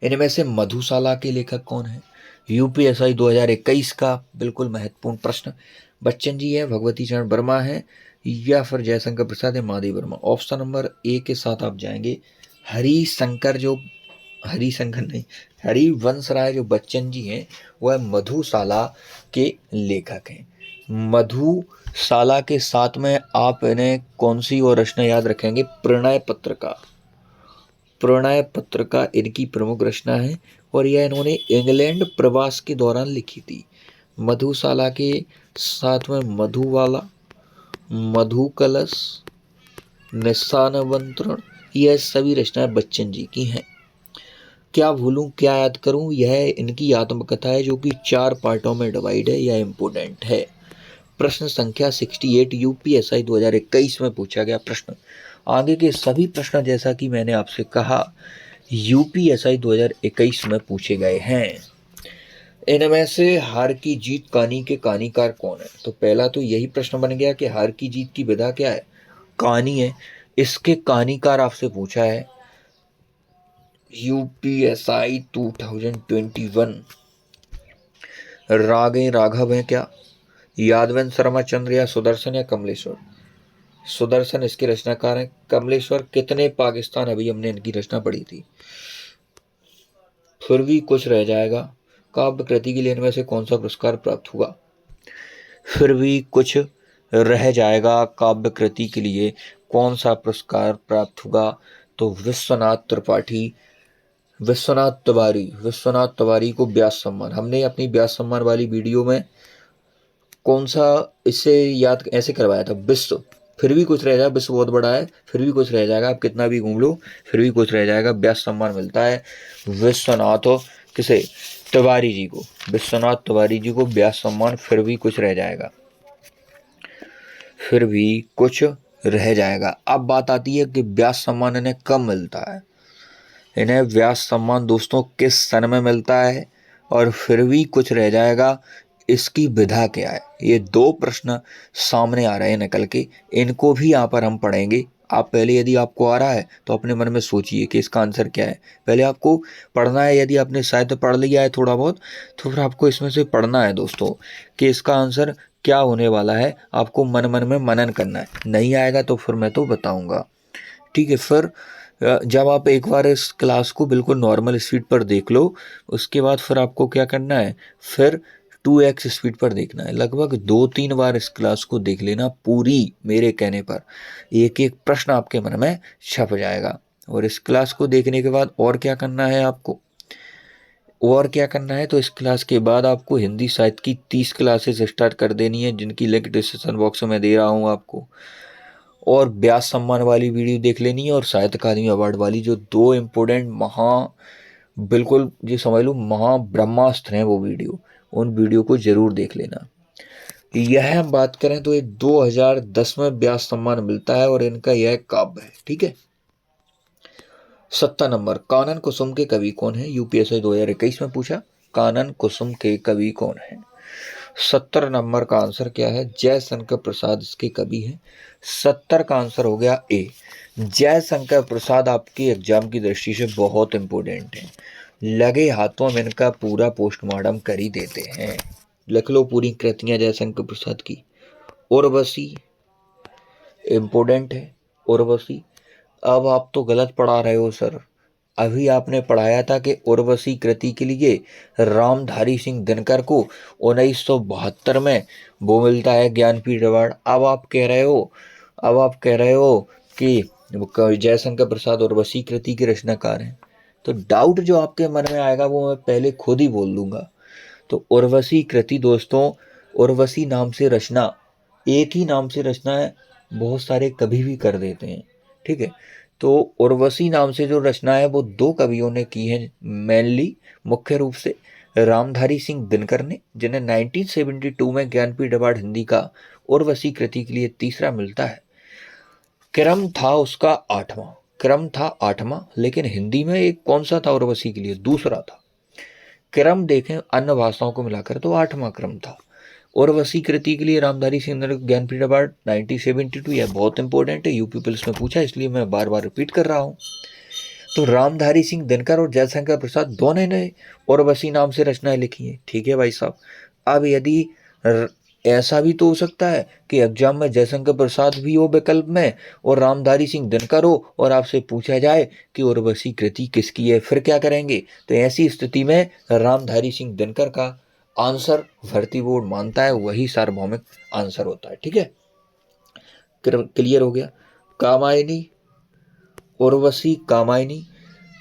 इनमें से मधुशाला के लेखक कौन है? यूपीएसआई 2021 का बिल्कुल महत्वपूर्ण प्रश्न। बच्चन जी है, भगवती चरण वर्मा है, या फिर जयशंकर प्रसाद है, Mahadev Verma. Option number A के साथ आप जाएंगे। हरिवंश राय जो बच्चन जी हैं वह मधुशाला के लेखक हैं। मधुशाला के साथ में आप इन्हें कौन सी और रचना याद रखेंगे? प्रणय पत्रिका। प्रणय पत्रिका इनकी प्रमुख रचना है और यह इन्होंने इंग्लैंड प्रवास के दौरान लिखी थी। मधुशाला के साथ में मधुवाला, मधु कलश, निशानवंतरण, यह सभी रचनाएं बच्चन जी की हैं। क्या भूलूं क्या याद करूं, यह इनकी आत्मकथा है जो कि 4 पार्टों में डिवाइड है। यह इंपोर्टेंट है। प्रश्न संख्या 68 यूपीएसआई 2021 में पूछा गया प्रश्न। आगे के सभी प्रश्न जैसा कि मैंने आपसे कहा यूपीएसआई 2021 में पूछे गए हैं। इनमें से हार की जीत कहानी के कहानीकार कौन है? तो पहला तो यही प्रश्न बन गया कि हार की जीत की विधा क्या है? कहानी है। इसके कहानीकार आपसे पूछा है यूपीएसआई 2021। राघव है क्या, यादवेंद्र शर्मा चंद्र, या सुदर्शन, या कमलेश्वर? सुदर्शन इसके रचनाकार हैं। कमलेश्वर कितने पाकिस्तान, अभी हमने इनकी रचना पढ़ी थी, फिर भी कुछ रह जाएगा। काव्य कृति के लिए इनमें से कौन सा पुरस्कार प्राप्त हुआ? फिर भी कुछ रह जाएगा काव्य कृति के लिए कौन सा पुरस्कार प्राप्त हुआ? तो विश्वनाथ तिवारी को व्यास सम्मान। हमने अपनी व्यास सम्मान वाली वीडियो में कौन सा इससे याद ऐसे करवाया था, विश्व। फिर भी कुछ रह जाएगा, विश्व बहुत बड़ा है, फिर भी कुछ रह जाएगा, आप कितना भी घूम लो फिर भी कुछ रह जाएगा। व्यास सम्मान मिलता है विश्वनाथ किसे? तिवारी जी को। विश्वनाथ तिवारी जी को व्यास सम्मान, फिर भी कुछ रह जाएगा, फिर भी कुछ रह जाएगा। अब बात आती है कि व्यास सम्मान इन्हें कब मिलता है। इन्हें व्यास सम्मान दोस्तों किस सन में मिलता है, और फिर भी कुछ रह जाएगा, इसकी विधा क्या है? ये दो प्रश्न सामने आ रहे हैं निकल के, इनको भी यहाँ पर हम पढ़ेंगे। आप पहले, यदि आपको आ रहा है तो अपने मन में सोचिए कि इसका आंसर क्या है। पहले आपको पढ़ना है, यदि आपने साहित्य पढ़ लिया है थोड़ा बहुत, तो फिर आपको इसमें से पढ़ना है दोस्तों कि इसका आंसर क्या होने वाला है। आपको मन मन में मनन करना है, नहीं आएगा तो फिर मैं तो बताऊँगा, ठीक है। फिर जब आप एक बार इस क्लास को बिल्कुल नॉर्मल स्पीड पर देख लो, उसके बाद फिर आपको क्या करना है, फिर 2x स्पीड पर देखना है। लगभग 2-3 बार इस क्लास को देख लेना पूरी, मेरे कहने पर एक एक प्रश्न आपके मन में छप जाएगा। और इस क्लास को देखने के बाद और क्या करना है आपको, और क्या करना है, तो इस क्लास के बाद आपको हिंदी साहित्य की 30 क्लासेस स्टार्ट कर देनी है, जिनकी लिंक डिस्क्रिप्शन बॉक्स में दे रहा हूँ आपको। और व्यास सम्मान वाली वीडियो देख लेनी है, और साहित्य अकादमी अवार्ड वाली, जो दो इम्पोर्टेंट बिल्कुल ये समझ लो महाब्रह्मास्त्र हैं वो वीडियो, उन वीडियो को जरूर देख लेना। यह हम बात करें तो ये 2010 में व्यास सम्मान मिलता है, और इनका यह काव्य है, ठीक है। 70 नंबर, कानन कुसुम के कवि कौन है? यूपीएससी 2021 में पूछा, कानन कुसुम के कवि कौन है? 70 नंबर का आंसर क्या है? जयशंकर प्रसाद इसके कवि हैं। 70 का आंसर हो गया ए। जयशंकर प्रसाद आपके एग्जाम की दृष्टि से बहुत इंपॉर्टेंट है, लगे हाथों में इनका पूरा पोस्टमार्टम कर ही देते हैं। लिख लो पूरी कृतियां जयशंकर प्रसाद की। उर्वशी इंपॉर्टेंट है, उर्वशी। अब आप तो गलत पढ़ा रहे हो सर, अभी आपने पढ़ाया था कि उर्वशी कृति के लिए रामधारी सिंह दिनकर को 1972 में वो मिलता है ज्ञानपीठ अवार्ड। अब आप कह रहे हो कि जयशंकर प्रसाद उर्वशी कृति के रचनाकार हैं, तो डाउट जो आपके मन में आएगा वो मैं पहले खुद ही बोल दूंगा। तो उर्वशी कृति दोस्तों, उर्वशी नाम से रचना, एक ही नाम से रचना है, बहुत सारे कवि भी कर देते हैं, ठीक है। तो उर्वशी नाम से जो रचना है वो दो कवियों ने की है, मेनली मुख्य रूप से रामधारी सिंह दिनकर ने, जिन्हें 1972 में ज्ञानपीठ अवार्ड हिंदी का उर्वशी कृति के लिए तीसरा मिलता है। क्रम था उसका 8वां, लेकिन हिंदी में एक कौन सा था उर्वशी के लिए? दूसरा था। क्रम देखें अन्य भाषाओं को मिलाकर तो 8वां क्रम था। उर्वशी कृति के लिए रामधारी सिंह दिनकर ज्ञानपीठ अवार्ड 1972, यह बहुत इंपॉर्टेंट है, यूपी पुलिस में पूछा, इसलिए मैं बार बार रिपीट कर रहा हूँ। तो रामधारी सिंह दिनकर और जयशंकर प्रसाद दोनों ने उर्वशी नाम से रचनाएं लिखी हैं, ठीक है भाई साहब। अब यदि ऐसा भी तो हो सकता है कि एग्जाम में जयशंकर प्रसाद भी हो विकल्प में और रामधारी सिंह दिनकर हो, और आपसे पूछा जाए कि उर्वशी कृति किसकी है, फिर क्या करेंगे? तो ऐसी स्थिति में रामधारी सिंह दिनकर का आंसर भर्ती बोर्ड मानता है, वही सार्वभौमिक आंसर होता है, ठीक है। क्लियर हो गया। कामायनी, उर्वशी कामायनी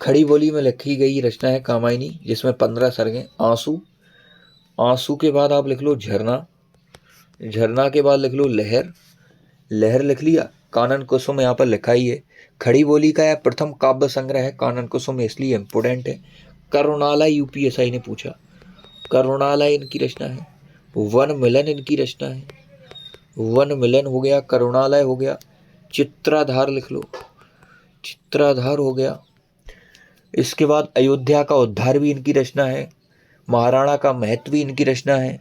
खड़ी बोली में लिखी गई रचना है कामायनी, जिसमें 15 सर्ग हैं। आंसू के बाद आप लिख लो झरना के बाद लिख लो लहर लिख लिया। कानन कुसुम यहाँ पर लिखा ही है। खड़ी बोली का यह प्रथम काव्य संग्रह है कानन कुसुम, इसलिए इंपोर्टेंट है। करुणालय यूपीएससी ने पूछा, करुणालय इनकी रचना है। वन मिलन इनकी रचना है, वन मिलन हो गया, करुणालय हो गया। चित्राधार लिख लो, चित्राधार हो गया। इसके बाद अयोध्या का उद्धार भी इनकी रचना है, महाराणा का महत्व भी इनकी रचना है,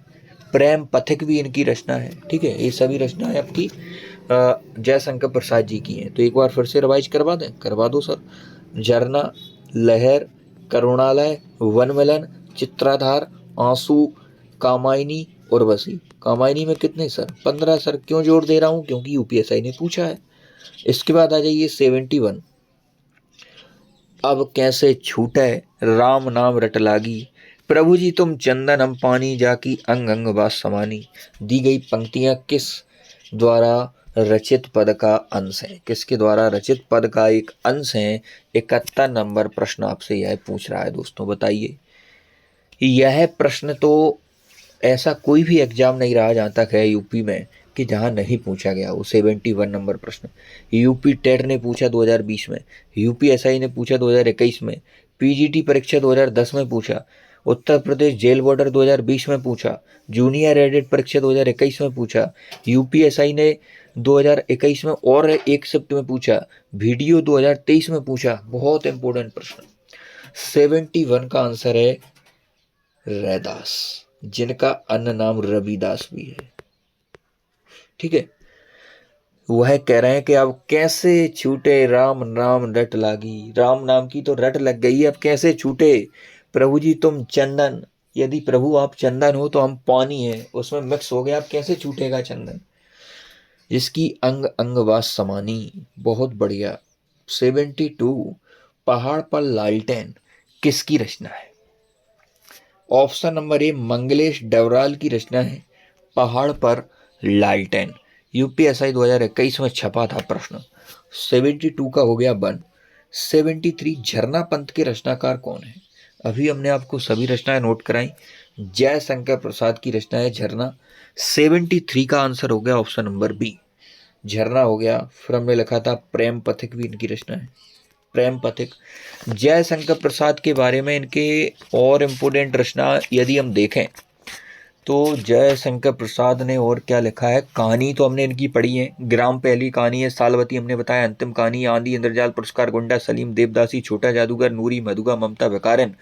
प्रेम पथिक भी इनकी रचना है, ठीक है। ये सभी रचनाएं आपकी जयशंकर प्रसाद जी की हैं। तो एक बार फिर से रिवाइज करवा दें? करवा दो सर। झरना, लहर, करुणालय, वनमिलन, चित्राधार, आंसू, कामायनी, उर्वशी। कामायनी में कितने सर? 15 सर। क्यों जोड़ दे रहा हूँ? क्योंकि यूपीएससी ने पूछा है। इसके बाद आ जाइए 71। अब कैसे छूटे राम नाम रट लागी, प्रभु जी तुम चंदन हम पानी, जाकी अंग अंग बात समानी। दी गई पंक्तियां किस द्वारा रचित पद का अंश है? किसके द्वारा रचित पद का एक अंश है? 71 नंबर प्रश्न आपसे यह पूछ रहा है दोस्तों, बताइए। यह प्रश्न तो ऐसा कोई भी एग्जाम नहीं रहा जहाँ तक है यूपी में कि जहाँ नहीं पूछा गया वो 71 नंबर प्रश्न। यूपी टेट ने पूछा 2020 में, यूपी एसआई ने पूछा 2021 में, पीजीटी परीक्षा 2010 में पूछा, उत्तर प्रदेश जेल बॉर्डर 2020 में पूछा, जूनियर एडेड परीक्षा 2021 में पूछा, यूपी एसआई ने 2021 में और एक शिफ्ट में पूछा, वीडियो 2023 में पूछा। बहुत इंपॉर्टेंट प्रश्न। 71 का आंसर है रैदास, जिनका अन्य नाम रविदास भी है। ठीक है, वह कह रहे हैं कि अब कैसे छूटे राम नाम रट लागी। राम नाम की तो रट लग गई है, अब कैसे छूटे। प्रभु जी तुम चंदन, यदि प्रभु आप चंदन हो तो हम पानी है, उसमें मिक्स हो गया, अब कैसे छूटेगा चंदन। जिसकी अंग अंग वास समानी। बहुत बढ़िया। 72 पहाड़ पर लालटेन किसकी रचना है? ऑप्शन नंबर ए मंगलेश डवराल की रचना है पहाड़ पर लालटेन। यूपीएसआई 2021 में छपा था प्रश्न। 72 का हो गया बन। 73 झरना पंथ के रचनाकार कौन है? अभी हमने आपको सभी रचनाएं नोट कराई। जय शंकर प्रसाद की रचना है झरना। 73 का आंसर हो गया ऑप्शन नंबर बी, झरना हो गया। फिर हमने लिखा था प्रेम पथिक भी इनकी रचना है, प्रेम पथिक। जय शंकर प्रसाद के बारे में इनके और इम्पोर्टेंट रचना यदि हम देखें तो जय शंकर प्रसाद ने और क्या लिखा है। कहानी तो हमने इनकी पढ़ी है, ग्राम पहली कहानी है, सालवती हमने बताया, अंतिम कहानी, आंधी, इंद्रजाल पुरस्कार, गुंडा, सलीम, देवदासी, छोटा जादूगर, नूरी, मधुगा, ममता, भिखारिन,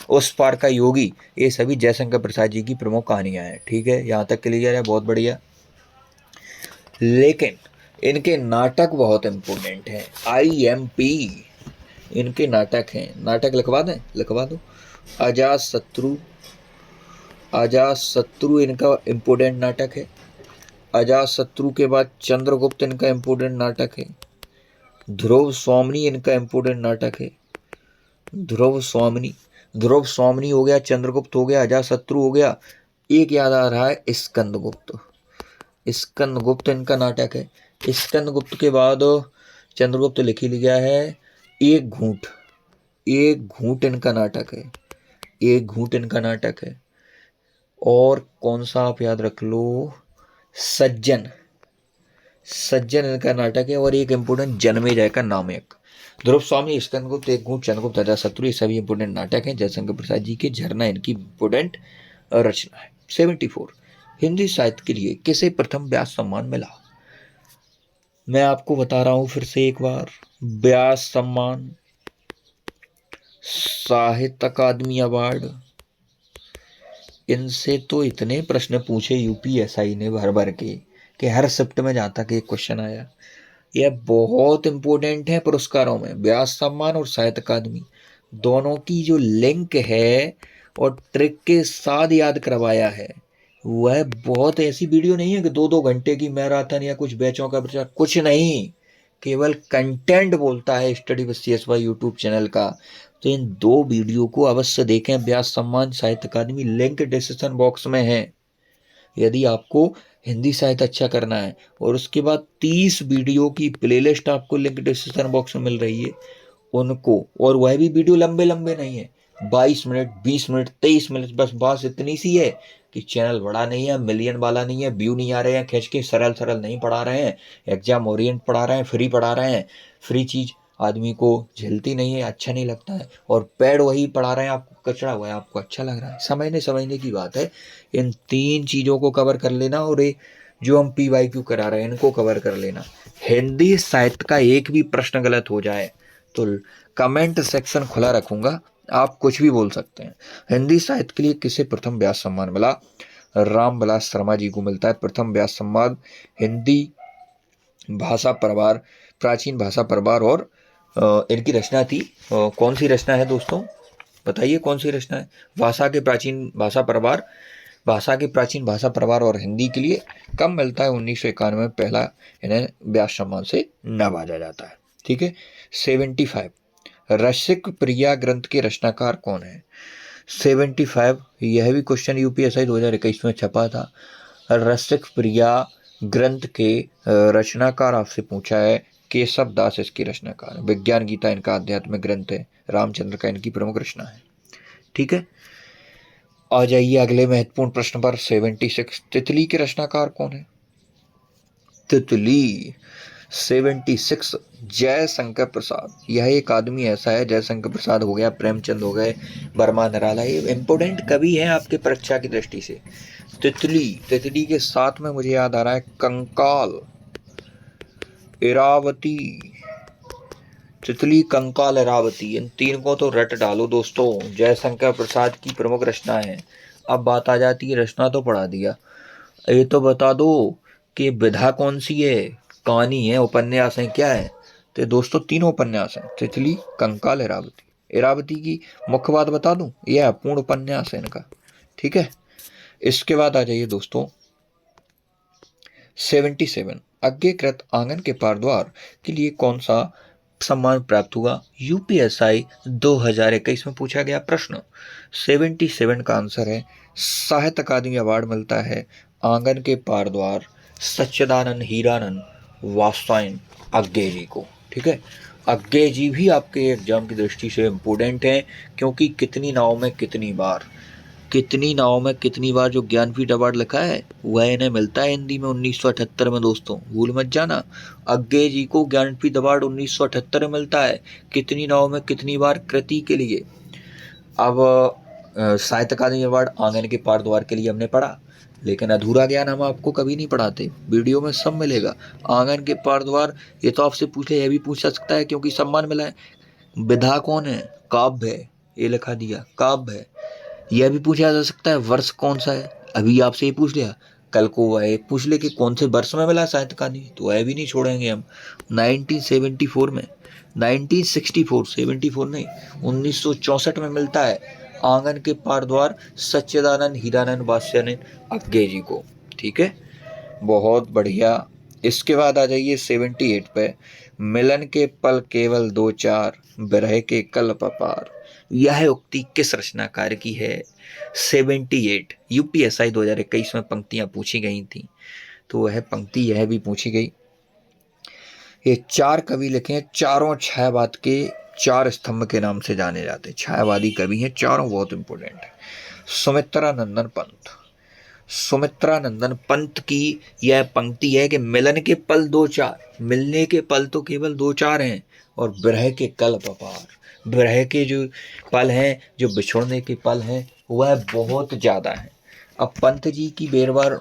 उस पार का योगी, ये सभी जयशंकर प्रसाद जी की प्रमुख कहानियां हैं। ठीक है, यहाँ तक क्लियर है, बहुत बढ़िया। लेकिन इनके नाटक बहुत इंपॉर्टेंट हैं। IMP इनके नाटक हैं। नाटक लिखवा दें? लिखवा दो। अजात शत्रु, अजात शत्रु इनका इम्पोर्टेंट नाटक है। अजात शत्रु के बाद चंद्रगुप्त इनका इम्पोर्टेंट नाटक है। ध्रुव स्वामिनी इनका इम्पोर्टेंट नाटक है। ध्रुव स्वामिनी, ध्रुव स्वामिनी हो गया, चंद्रगुप्त हो गया, अजात शत्रु हो गया। एक याद आ रहा है, स्कंदगुप्त। स्कंदगुप्त इनका नाटक है। स्कंदगुप्त के बाद चंद्रगुप्त लिख ही लिया है। एक घूंट, एक घूंट इनका नाटक है। एक घूंट इनका नाटक है। और कौन सा आप याद रख लो, सज्जन, सज्जन इनका नाटक है। और एक इंपोर्टेंट जन्मेजय का नामक। ध्रुव स्वामी, स्कंदगुप्त, एक घूंट, चंद्रगुप्त, अजातशत्रु, ये सभी इंपोर्टेंट नाटक हैं। जयशंकर प्रसाद जी के झरना इनकी इंपोर्टेंट रचना है। 74 हिंदी साहित्य के लिए किसे प्रथम व्यास सम्मान मिला? मैं आपको बता रहा हूं फिर से एक बार। व्यास सम्मान, साहित्य अकादमी अवार्ड, इनसे तो इतने प्रश्न पूछे यूपीएसआई ने भर भर के कि हर शिफ्ट में जहाँ तक एक क्वेश्चन आया। यह बहुत इंपॉर्टेंट है पुरस्कारों में। व्यास सम्मान और साहित्य अकादमी दोनों की जो लिंक है और ट्रिक के साथ याद करवाया है, वह बहुत ऐसी वीडियो नहीं है कि 2-2 घंटे की मैराथन या कुछ बैचों का प्रचार, कुछ नहीं, केवल कंटेंट बोलता है study with CSY YouTube channel का। तो इन 2 वीडियो को अवश्य देखें। व्यास सम्मान, साहित्य अकादमी, लिंक डिस्क्रिप्शन बॉक्स में है यदि आपको हिंदी साहित्य अच्छा करना है। और उसके बाद 30 वीडियो की प्लेलिस्ट आपको लिंक डिस्क्रिप्शन बॉक्स में मिल रही है उनको। और वह भी वीडियो लंबे लंबे नहीं है, 22 मिनट, 20 मिनट, 23 मिनट। बस बात इतनी सी है कि चैनल बड़ा नहीं है, मिलियन वाला नहीं है, व्यू नहीं आ रहे हैं खींच के, सरल सरल नहीं पढ़ा रहे हैं, एग्जाम ओरिएंट पढ़ा रहे हैं, फ्री पढ़ा रहे हैं। फ्री चीज़ आदमी को झेलती नहीं है, अच्छा नहीं लगता है। और पेड वही पढ़ा रहे हैं आपको, कचरा हुआ है, आपको अच्छा लग रहा है। समझने समझने की बात है। इन 3 चीज़ों को कवर कर लेना। और ये जो हम PYQ करा रहे हैं इनको कवर कर लेना। हिंदी साहित्य का एक भी प्रश्न गलत हो जाए तो कमेंट सेक्शन खुला रखूंगा, आप कुछ भी बोल सकते हैं। हिंदी साहित्य के लिए किसे प्रथम व्यास सम्मान मिला? रामविलास शर्मा जी को मिलता है प्रथम व्यास सम्मान। हिंदी भाषा प्रभार, प्राचीन भाषा प्रभार। और इनकी रचना थी, कौन सी रचना है दोस्तों, बताइए कौन सी रचना है? भाषा के प्राचीन भाषा प्रभार, भाषा के प्राचीन भाषा प्रभार। और हिंदी के लिए कब मिलता है? 1991 में पहला इन्हें व्यास सम्मान से नवाजा जाता है। ठीक है। 75 रसिक प्रिया ग्रंथ के रचनाकार कौन है? 75, यह भी क्वेश्चन यूपीएसआई 2021 में छपा था। रसिक प्रिया ग्रंथ के रचनाकार आपसे पूछा है। केशव दास इसकी रचनाकार। विज्ञान गीता इनका आध्यात्मिक ग्रंथ है। रामचंद्र का इनकी प्रमुख रचना है। ठीक है, आ जाइए अगले महत्वपूर्ण प्रश्न पर। 76, तितली के रचनाकार कौन है? तितली 76, जयशंकर प्रसाद। यह एक आदमी ऐसा है, जयशंकर प्रसाद हो गया, प्रेमचंद हो गए, वर्मा निराला, ये इंपोर्टेंट कवि हैं आपके परीक्षा की दृष्टि से। तितली के साथ में मुझे याद आ रहा है कंकाल, इरावती। तितली, कंकाल, इरावती, इन तीन को तो रट डालो दोस्तों। जयशंकर प्रसाद की प्रमुख रचना है। अब बात आ जाती है, रचना तो पढ़ा दिया, ये तो बता दो कि विधा कौन सी है, कहानी है, उपन्यास है, क्या है? तो दोस्तों तीनों उपन्यास हैं, तितली, कंकाल, इरावती। इरावती की मुख्य बात बता दूं, यह पूर्ण उपन्यास है इनका। ठीक है, इसके बाद आ जाइए दोस्तों 77, अज्ञेकृत आंगन के पार द्वार के लिए कौन सा सम्मान प्राप्त हुआ? यूपीएसआई 2021 में पूछा गया प्रश्न। 77 का आंसर है साहित्य अकादमी अवार्ड मिलता है आंगन के पार द्वार सच्चिदानंद हीरानंद वात्स्यायन अज्ञे जी को। ठीक है, अज्ञे जी भी आपके एग्जाम की दृष्टि से इम्पोर्टेंट हैं, क्योंकि कितनी नाव में कितनी बार जो ज्ञानपीठ अवार्ड लिखा है वह इन्हें मिलता है हिंदी में 1978 में। दोस्तों भूल मत जाना, अज्ञे जी को ज्ञानपीठ अवार्ड 1978 में मिलता है, कितनी नाव में कितनी बार कृति के लिए। अब साहित्य अकादमी अवार्ड आंगन के पार द्वार के लिए हमने पढ़ा, लेकिन अधूरा ज्ञान हम आपको कभी नहीं पढ़ाते, वीडियो में सब मिलेगा। आंगन के पार द्वार ये तो आपसे पूछे, यह भी पूछ सकता है क्योंकि सम्मान मिला है। विधा कौन है? काव्य है, ये लिखा दिया काव्य है। यह भी पूछा जा सकता है वर्ष कौन सा है, अभी आपसे ये पूछ लिया, कल को वह पूछ ले कि कौन से वर्ष में मिला साहित्य अकादमी, तो वह भी नहीं छोड़ेंगे हम। 1974 में, 1964, 74 नहीं, 1964 में मिलता है आंगन के पार द्वार सच्चिदानंद हीरानंद वात्स्यायन अज्ञे जी को। ठीक है, बहुत बढ़िया। इसके बाद आ जाइए 78 पे, मिलन के पल केवल दो चार, विरह के कल्प अपार। यह उक्ति किस रचनाकार की है? 78, यूपीएसआई 2021 में पंक्तियां पूछी गई थी, तो वह पंक्ति यह भी पूछी गई। ये चार कवि लिखे हैं, चारों छायावाद के चार स्तंभ के नाम से जाने जाते हैं, छायावादी कवि हैं चारों, बहुत इंपॉर्टेंट है। सुमित्रा नंदन पंत की यह पंक्ति है कि मिलन के पल दो चार, मिलने के पल तो केवल दो चार हैं, और विरह के कल्प अपार, विरह के जो पल हैं, जो बिछुड़ने के पल हैं, वह बहुत ज़्यादा है। अब पंत जी की बार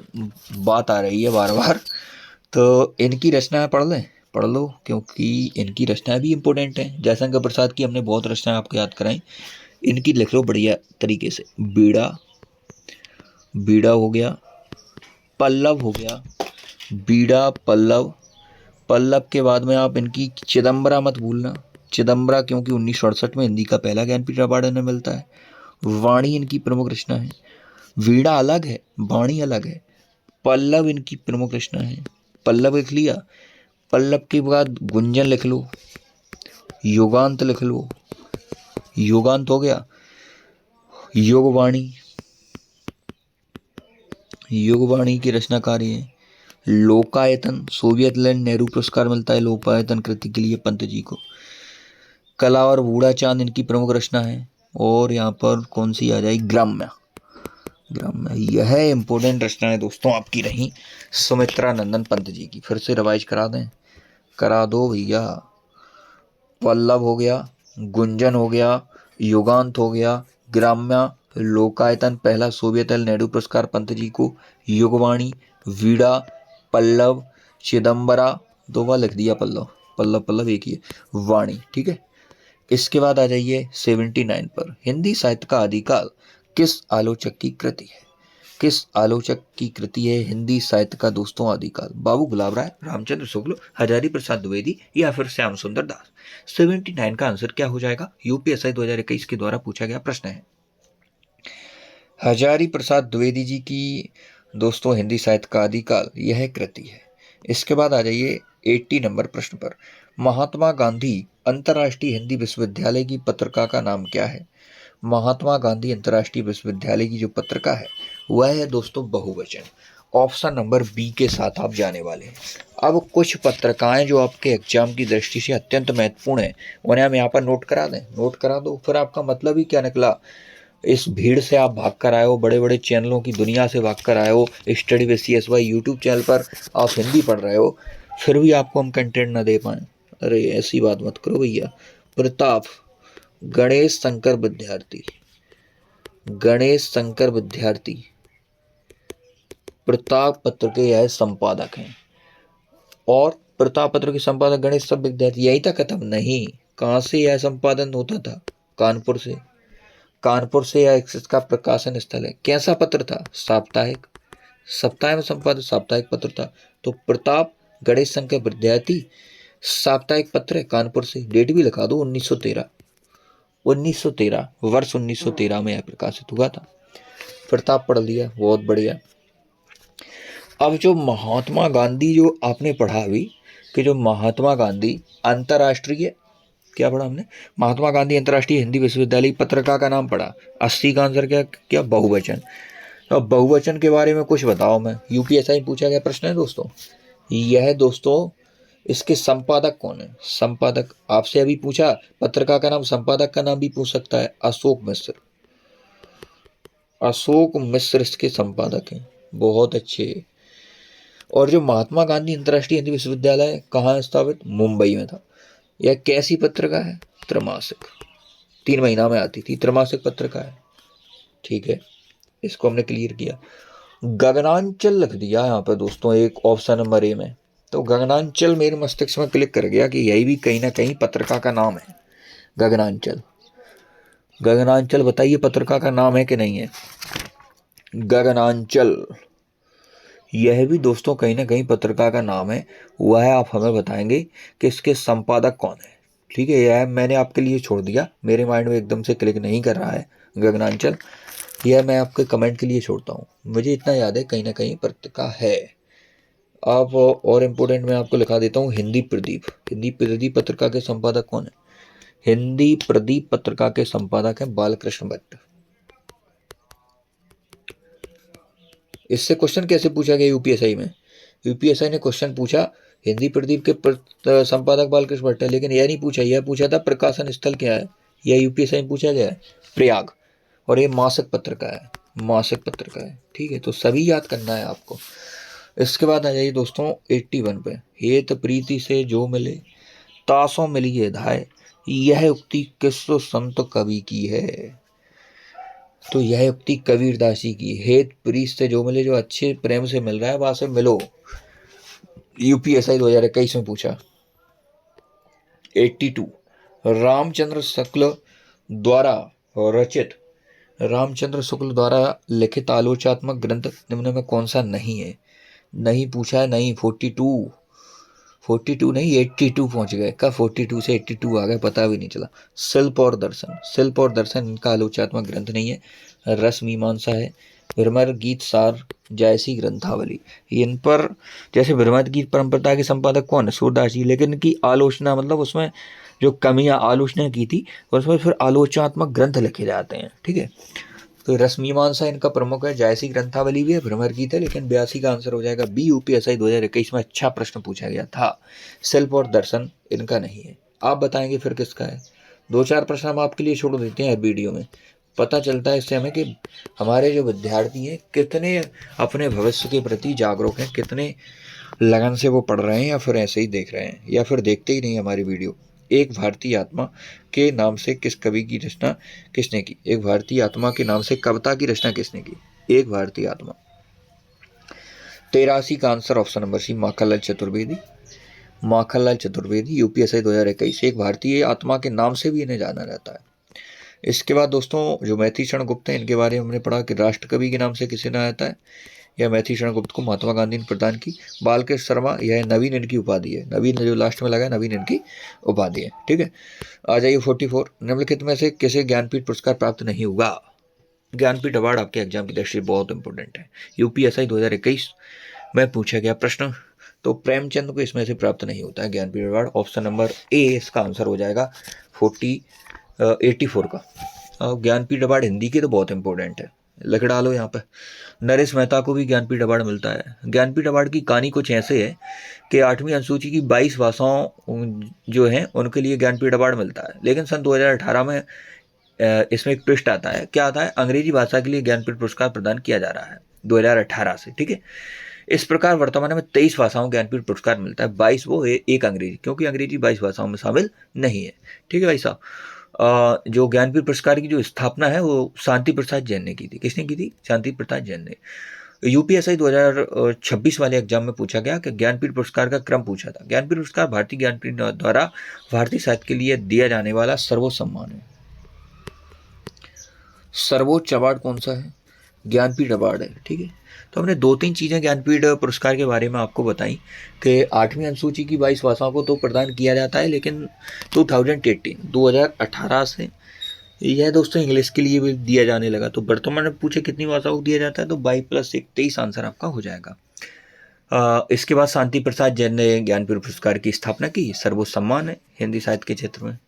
बात आ रही है बार बार, तो इनकी रचना पढ़ लो, क्योंकि इनकी रचना भी इम्पोर्टेंट है। जयशंकर प्रसाद की हमने बहुत रचनाएं आपको याद कराई, इनकी लिख लो बढ़िया तरीके से। बीड़ा हो गया, पल्लव हो गया, बीड़ा पल्लव, पल्लव के बाद में आप इनकी चिदम्बरा मत भूलना, चिदम्बरा क्योंकि 1968 में हिंदी का पहला ज्ञानपीठ अवार्ड इन्हें मिलता है। वाणी इनकी प्रमुख रचना है, वीणा अलग है, वाणी अलग है। पल्लव इनकी प्रमुख रचना है, पल्लव लिख लिया, पल्लव के बाद गुंजन लिख लो, युगांत लिख लो, युगांत हो गया, युगवाणी की रचनाकारी है। लोकायतन, सोवियत लैंड नेहरू पुरस्कार मिलता है लोकायतन कृति के लिए पंत जी को। कला और बूढ़ा चांद इनकी प्रमुख रचना है। और यहाँ पर कौन सी आ जाएगी? ग्राम्य। यह इंपोर्टेंट रचना है दोस्तों आपकी रही सुमित्रा नंदन पंत जी की। फिर से रिवाइज करा दो भैया। पल्लव हो गया, गुंजन हो गया, युगांत हो गया, ग्राम्य, लोकायतन पहला सोवियत नेहरू पुरस्कार पंत जी को, युगवाणी, वीणा, पल्लव, चिदम्बरा, दो बार लिख दिया पल्लव एक ही है, वाणी। ठीक है, इसके बाद आ जाइए 79 पर। हिंदी साहित्य का आदिकाल किस आलोचक की कृति है? हिंदी साहित्य का दोस्तों आदिकाल? बाबू गुलाब राय, रामचंद्र शुक्ल, हजारी प्रसाद द्विवेदी या फिर श्याम सुंदर दास? 79 का आंसर क्या हो जाएगा? यूपीएसआई 2021 के द्वारा पूछा गया प्रश्न है। हजारी प्रसाद द्विवेदी जी की दोस्तों हिंदी साहित्य का आदिकाल यह कृति है। इसके बाद आ जाइए 80 नंबर प्रश्न पर। महात्मा गांधी अंतर्राष्ट्रीय हिंदी विश्वविद्यालय की पत्रिका का नाम क्या है? महात्मा गांधी अंतर्राष्ट्रीय विश्वविद्यालय की जो पत्रिका है वह है दोस्तों बहुवचन। ऑप्शन नंबर बी के साथ आप जाने वाले हैं। अब कुछ पत्रिकाएं जो आपके एग्जाम की दृष्टि से अत्यंत महत्वपूर्ण है उन्हें हम यहाँ पर नोट करा दें, नोट करा दो, फिर आपका मतलब ही क्या निकला। इस भीड़ से आप भाग कर आए हो, बड़े बड़े चैनलों की दुनिया से भाग कर आए हो, study with CSY YouTube channel पर आप हिंदी पढ़ रहे हो, फिर भी आपको हम कंटेंट ना दे पाए। अरे ऐसी बात मत करो भैया। प्रताप गणेश शंकर विद्यार्थी, गणेश शंकर विद्यार्थी प्रताप पत्र के यह संपादक हैं। और प्रताप पत्र के संपादक गणेश सब विद्यार्थी, यही था खत्म? नहीं। कहाँ से यह संपादन होता था? कानपुर से। कानपुर से यह इसका प्रकाशन स्थल है। कैसा पत्र था? साप्ताहिक। सप्ताह में संपादित साप्ताहिक पत्र था। तो प्रताप गणेश शंकर विद्यार्थी साप्ताहिक पत्र है, कानपुर से। डेट भी लिखा दो 1913, 1913 वर्ष 1913 में यह प्रकाशित हुआ था। प्रताप पढ़ लिया, बहुत बढ़िया। अब जो महात्मा गांधी जो आपने पढ़ा अभी कि जो महात्मा गांधी अंतर्राष्ट्रीय, क्या पढ़ा हमने? महात्मा गांधी अंतर्राष्ट्रीय हिंदी विश्वविद्यालय पत्रिका का नाम पढ़ा। 80 का आंसर क्या क्या? बहुवचन। तो अब बहुवचन के बारे में कुछ बताओ। मैं यूपीएसआई पूछा गया प्रश्न है दोस्तों। यह दोस्तों इसके संपादक कौन है? संपादक आपसे अभी पूछा पत्रिका का नाम, संपादक का नाम भी पूछ सकता है। अशोक मिश्र, अशोक मिश्र इसके संपादक हैं। बहुत अच्छे। और जो महात्मा गांधी अंतर्राष्ट्रीय हिंदी विश्वविद्यालय कहाँ है स्थापित? मुंबई में था। यह कैसी पत्रिका है? त्रैमासिक, 3 महीना में आती थी, त्रैमासिक पत्रिका है। ठीक है, इसको हमने क्लियर किया। गगनांचल लिख दिया यहाँ पे दोस्तों एक ऑप्शन नंबर ए में। तो गगनांचल मेरे मस्तिष्क में क्लिक कर गया कि यही भी कहीं ना कहीं पत्रिका का नाम है। गगनांचल, गगनांचल बताइए पत्रिका का नाम है कि नहीं है? गगनांचल यह भी दोस्तों कहीं ना कहीं पत्रिका का नाम है। वह आप हमें बताएंगे कि इसके संपादक कौन है। ठीक है, यह मैंने आपके लिए छोड़ दिया, मेरे माइंड में एकदम से क्लिक नहीं कर रहा है गगनांचल। यह मैं आपके कमेंट के लिए छोड़ता हूँ। मुझे इतना याद है कहीं ना कहीं पत्रिका है। अब और इम्पोर्टेंट मैं आपको लिखा देता हूँ हिंदी प्रदीप। हिंदी प्रदीप पत्रिका के संपादक कौन है? हिंदी प्रदीप पत्रिका के संपादक हैं बालकृष्ण भट्ट। इससे क्वेश्चन कैसे पूछा गया यूपीएसआई में? यूपीएसआई ने क्वेश्चन पूछा हिंदी प्रदीप के संपादक बालकृष्ण भट्ट है, लेकिन यह नहीं पूछा, यह पूछा था प्रकाशन स्थल क्या है। यह यूपीएसआई में पूछा गया है, प्रयाग। और ये मासिक पत्रिका है, मासिक पत्रिका है। ठीक है, तो सभी याद करना है आपको। इसके बाद आ जाइए दोस्तों 81 पे। हेत प्रीति से जो मिले तासों मिली ये धाय, यह उक्ति किस संत कवि की है? तो यह उक्ति कबीरदास जी की। हेत प्रीत से जो मिले, जो अच्छे प्रेम से मिल रहा है वहां से मिलो। यूपीएसआई 2021 में पूछा। 82 रामचंद्र शुक्ल द्वारा रचित, रामचंद्र शुक्ल द्वारा लिखित आलोचनात्मक ग्रंथ निम्न में कौन सा नहीं है? नहीं पूछा है, नहीं। 42 नहीं 82 पहुंच गए। का 42 से 82 आ गए, पता भी नहीं चला। शिल्प और दर्शन, शिल्प और दर्शन इनका आलोचनात्मक ग्रंथ नहीं है। रस मीमांसा है। भ्रमर गीत सार जैसी ग्रंथावली, इन पर जैसे भ्रमर गीत परंपरा के संपादक कौन है? सूरदास जी। लेकिन इनकी आलोचना मतलब उसमें जो कमियां आलोचना की थी उसमें फिर आलोचनात्मक ग्रंथ लिखे जाते हैं। ठीक है, तो रसमीमांसा इनका प्रमुख है। जायसी ग्रंथावली भी है, भ्रमर गीत है। लेकिन 82 का आंसर हो जाएगा बी। यूपीएसआई 2021 में अच्छा प्रश्न पूछा गया था। शिल्प और दर्शन इनका नहीं है। आप बताएंगे फिर किसका है? 2-4 प्रश्न हम आपके लिए छोड़ देते हैं वीडियो में। पता चलता है इससे हमें कि हमारे जो विद्यार्थी हैं कितने अपने भविष्य के प्रति जागरूक हैं, कितने लगन से वो पढ़ रहे हैं, या फिर ऐसे ही देख रहे हैं, या फिर देखते ही नहीं हमारी वीडियो। एक भारतीय आत्मा के नाम से किस कवि की रचना किसने की? एक भारतीय आत्मा के नाम से कविता की रचना किसने की? एक भारतीय आत्मा। 83 का answer option number C, Makhanlal Chaturvedi. Makhanlal Chaturvedi UPSI 2021। एक भारतीय आत्मा के नाम से भी इन्हें जाना जाता है। इसके बाद दोस्तों जो मैथिली शरण गुप्त हैं इनके बारे में हमने पढ़ा कि राष्ट्रकवि के नाम से किसे ना आता है? यह मैथिली शरण गुप्त को महात्मा गांधी ने प्रदान की। बालकृष्ण शर्मा, यह नवीन इनकी उपाधि है। नवीन जो लास्ट में लगा है, नवीन इनकी उपाधि है। ठीक है, आ जाइए 44। निम्नलिखित में से किसे ज्ञानपीठ पुरस्कार प्राप्त नहीं हुआ? ज्ञानपीठ अवार्ड आपके एग्जाम की दृष्टि से बहुत इंपॉर्टेंट है। यूपीएसआई 2021 में पूछा गया प्रश्न। तो प्रेमचंद को इसमें से प्राप्त नहीं होता है Jnanpith award. Option number A इसका आंसर हो जाएगा 84 का। ज्ञानपीठ अवार्ड हिंदी के तो बहुत इंपॉर्टेंट है, लिख डालो यहाँ पे। नरेश मेहता को भी ज्ञानपीठ अवार्ड मिलता है। ज्ञानपीठ अवार्ड की कहानी कुछ ऐसे है कि 8वीं अनुसूची की 22 भाषाओं जो हैं उनके लिए ज्ञानपीठ अवार्ड मिलता है, लेकिन सन 2018 में इसमें एक ट्विस्ट आता है। क्या आता है? अंग्रेजी भाषा के लिए ज्ञानपीठ पुरस्कार प्रदान किया जा रहा है 2018 से, ठीक है। इस प्रकार वर्तमान में 23 भाषाओं ज्ञानपीठ पुरस्कार मिलता है, 22 वो है, एक अंग्रेजी, क्योंकि अंग्रेजी 22 भाषाओं में शामिल नहीं है, ठीक है भाई साहब। जो ज्ञानपीठ पुरस्कार की जो स्थापना है वो शांति प्रसाद जैन ने की थी। किसने की थी? शांति प्रसाद जैन ने। यूपीएससी 2026 वाले एग्जाम में पूछा गया कि ज्ञानपीठ पुरस्कार का क्रम पूछा था। ज्ञानपीठ पुरस्कार भारतीय ज्ञानपीठ द्वारा भारतीय साहित्य के लिए दिया जाने वाला सर्वोच्च सम्मान है। सर्वोच्च अवार्ड कौन सा है? ज्ञानपीठ अवार्ड है, ठीक है। तो हमने 2-3 चीज़ें ज्ञानपीठ पुरस्कार के बारे में आपको बताई कि 8वीं अनुसूची की 22 भाषाओं को तो प्रदान किया जाता है, लेकिन 2018 से यह दोस्तों इंग्लिश के लिए भी दिया जाने लगा। तो वर्तमान में पूछे कितनी भाषाओं को दिया जाता है, तो 22+1 23 आंसर आपका हो जाएगा। इसके बाद शांति प्रसाद जैन ने ज्ञानपीठ पुरस्कार की स्थापना की, सर्वोच्च सम्मान है हिंदी साहित्य के क्षेत्र में।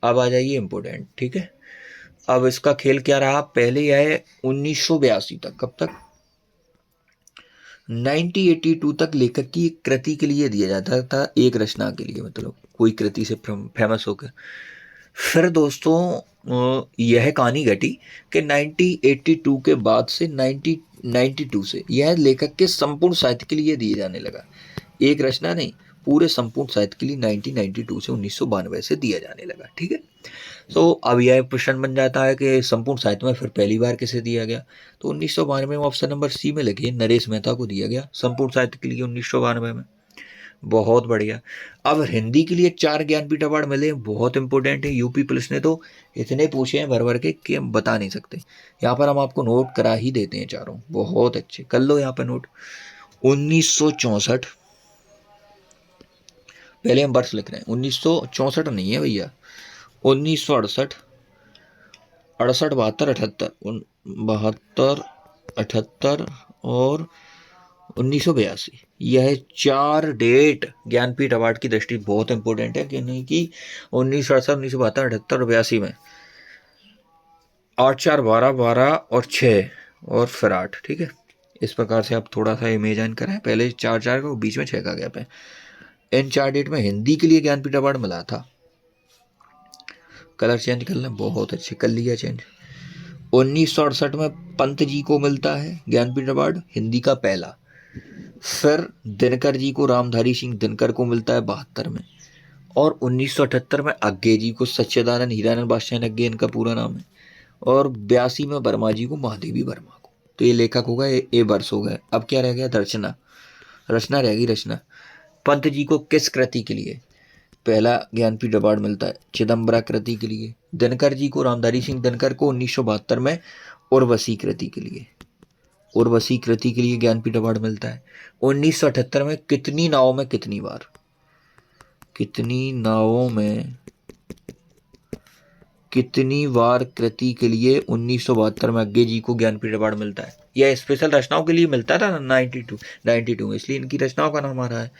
अब आ जाइए इम्पोर्टेंट, ठीक है। अब इसका खेल क्या रहा? पहले यह है 1982 तक, कब तक? 1982 तक लेखक की एक कृति के लिए दिया जाता था, एक रचना के लिए, मतलब कोई कृति से फेमस होकर। फिर दोस्तों यह कहानी घटी कि 1982 के बाद से 1992 से यह लेखक के संपूर्ण साहित्य के लिए दिए जाने लगा, एक रचना नहीं, पूरे संपूर्ण साहित्य के लिए 1992 से 1992 से दिया जाने लगा, ठीक है। तो अब यह प्रश्न बन जाता है कि संपूर्ण साहित्य में फिर पहली बार किसे दिया गया? तो 1992 में ऑप्शन नंबर सी में लगे, नरेश मेहता को दिया गया संपूर्ण साहित्य के लिए 1992 में। बहुत बढ़िया। अब हिंदी के लिए 4 ज्ञानपीठ अवार्ड मिले, बहुत इंपॉर्टेंट है। यूपी पुलिस ने तो इतने पूछे हैं भर भर के कि हम बता नहीं सकते। यहाँ पर हम आपको नोट करा ही देते हैं चारों, बहुत अच्छे, कर लो यहाँ पर नोट। 1964, पहले हम वर्ष लिख रहे हैं, 1964 नहीं है भैया, 1968, 68, 72, 78, 72, 78 और 1982, यह 4 डेट ज्ञानपीठ अवार्ड की दृष्टि बहुत इंपॉर्टेंट है कि नहीं कि 1968, 1972, 78 और 82 में 8, 4, 12, 12 और 6 और फिर 8, ठीक है। इस प्रकार से आप थोड़ा सा इमेजिन करें, पहले 4, 4 का, बीच में 6 का गैप है। इन 4 डेट में हिंदी के लिए ज्ञानपीठ अवार्ड मिला था। कलर चेंज कर लें, बहुत अच्छे, कर लिया चेंज। 1968 में पंत जी को मिलता है ज्ञानपीठ अवार्ड, हिंदी का पहला। फिर दिनकर जी को, रामधारी सिंह दिनकर को मिलता है 72 में। और 1978 में अज्ञे जी को, सच्चिदानंद हीरानंद बादशाह अज्ञे इनका पूरा नाम है। और 82 में वर्मा जी को, महादेवी वर्मा को। तो ये लेखक होगा, ये वर्ष हो गए। अब क्या रह गया? रचना, रचना रहेगी रचना। पंत जी को किस कृति के लिए पहला ज्ञानपीठ अवार्ड मिलता है? चिदम्बरा कृति के लिए। दिनकर जी को, रामधारी सिंह दिनकर को 1972 में उर्वशी कृति के लिए, उर्वशी कृति के लिए ज्ञानपीठ अवार्ड मिलता है। 1978 में कितनी नावों में कितनी बार, कितनी नावों में कितनी बार कृति के लिए 1972 में अज्ञे जी को ज्ञानपीठ अवार्ड मिलता है। यह स्पेशल रचनाओं के लिए मिलता था 92 में, इसलिए इनकी रचनाओं का नाम आ रहा है।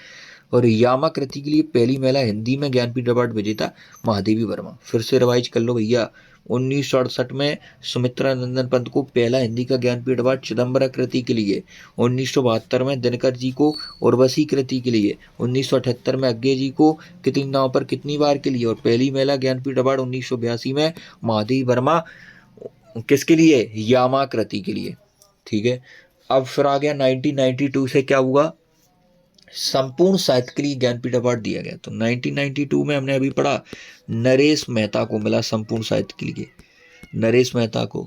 और यामा कृति के लिए पहली महिला हिंदी में ज्ञानपीठ अवार्ड विजेता महादेवी वर्मा। फिर से रिवाइज कर लो भैया। 1968 में सुमित्रा नंदन पंत को पहला हिंदी का ज्ञानपीठ अवार्ड चिदम्बरा कृति के लिए। 1972 में दिनकर जी को उर्वशी कृति के लिए। 1978 में अज्ञे जी को कितनी नाव पर कितनी बार के लिए। और पहली महिला ज्ञानपीठ अवार्ड 1982 में महादेवी वर्मा, किसके लिए? यामा कृति के लिए, ठीक है। अब फिर आ गया 1992 से क्या हुआ? संपूर्ण साहित्य के लिए ज्ञानपीठ अवार्ड दिया गया। तो 1992 में हमने अभी पढ़ा, नरेश मेहता को मिला संपूर्ण साहित्य के लिए, नरेश मेहता को।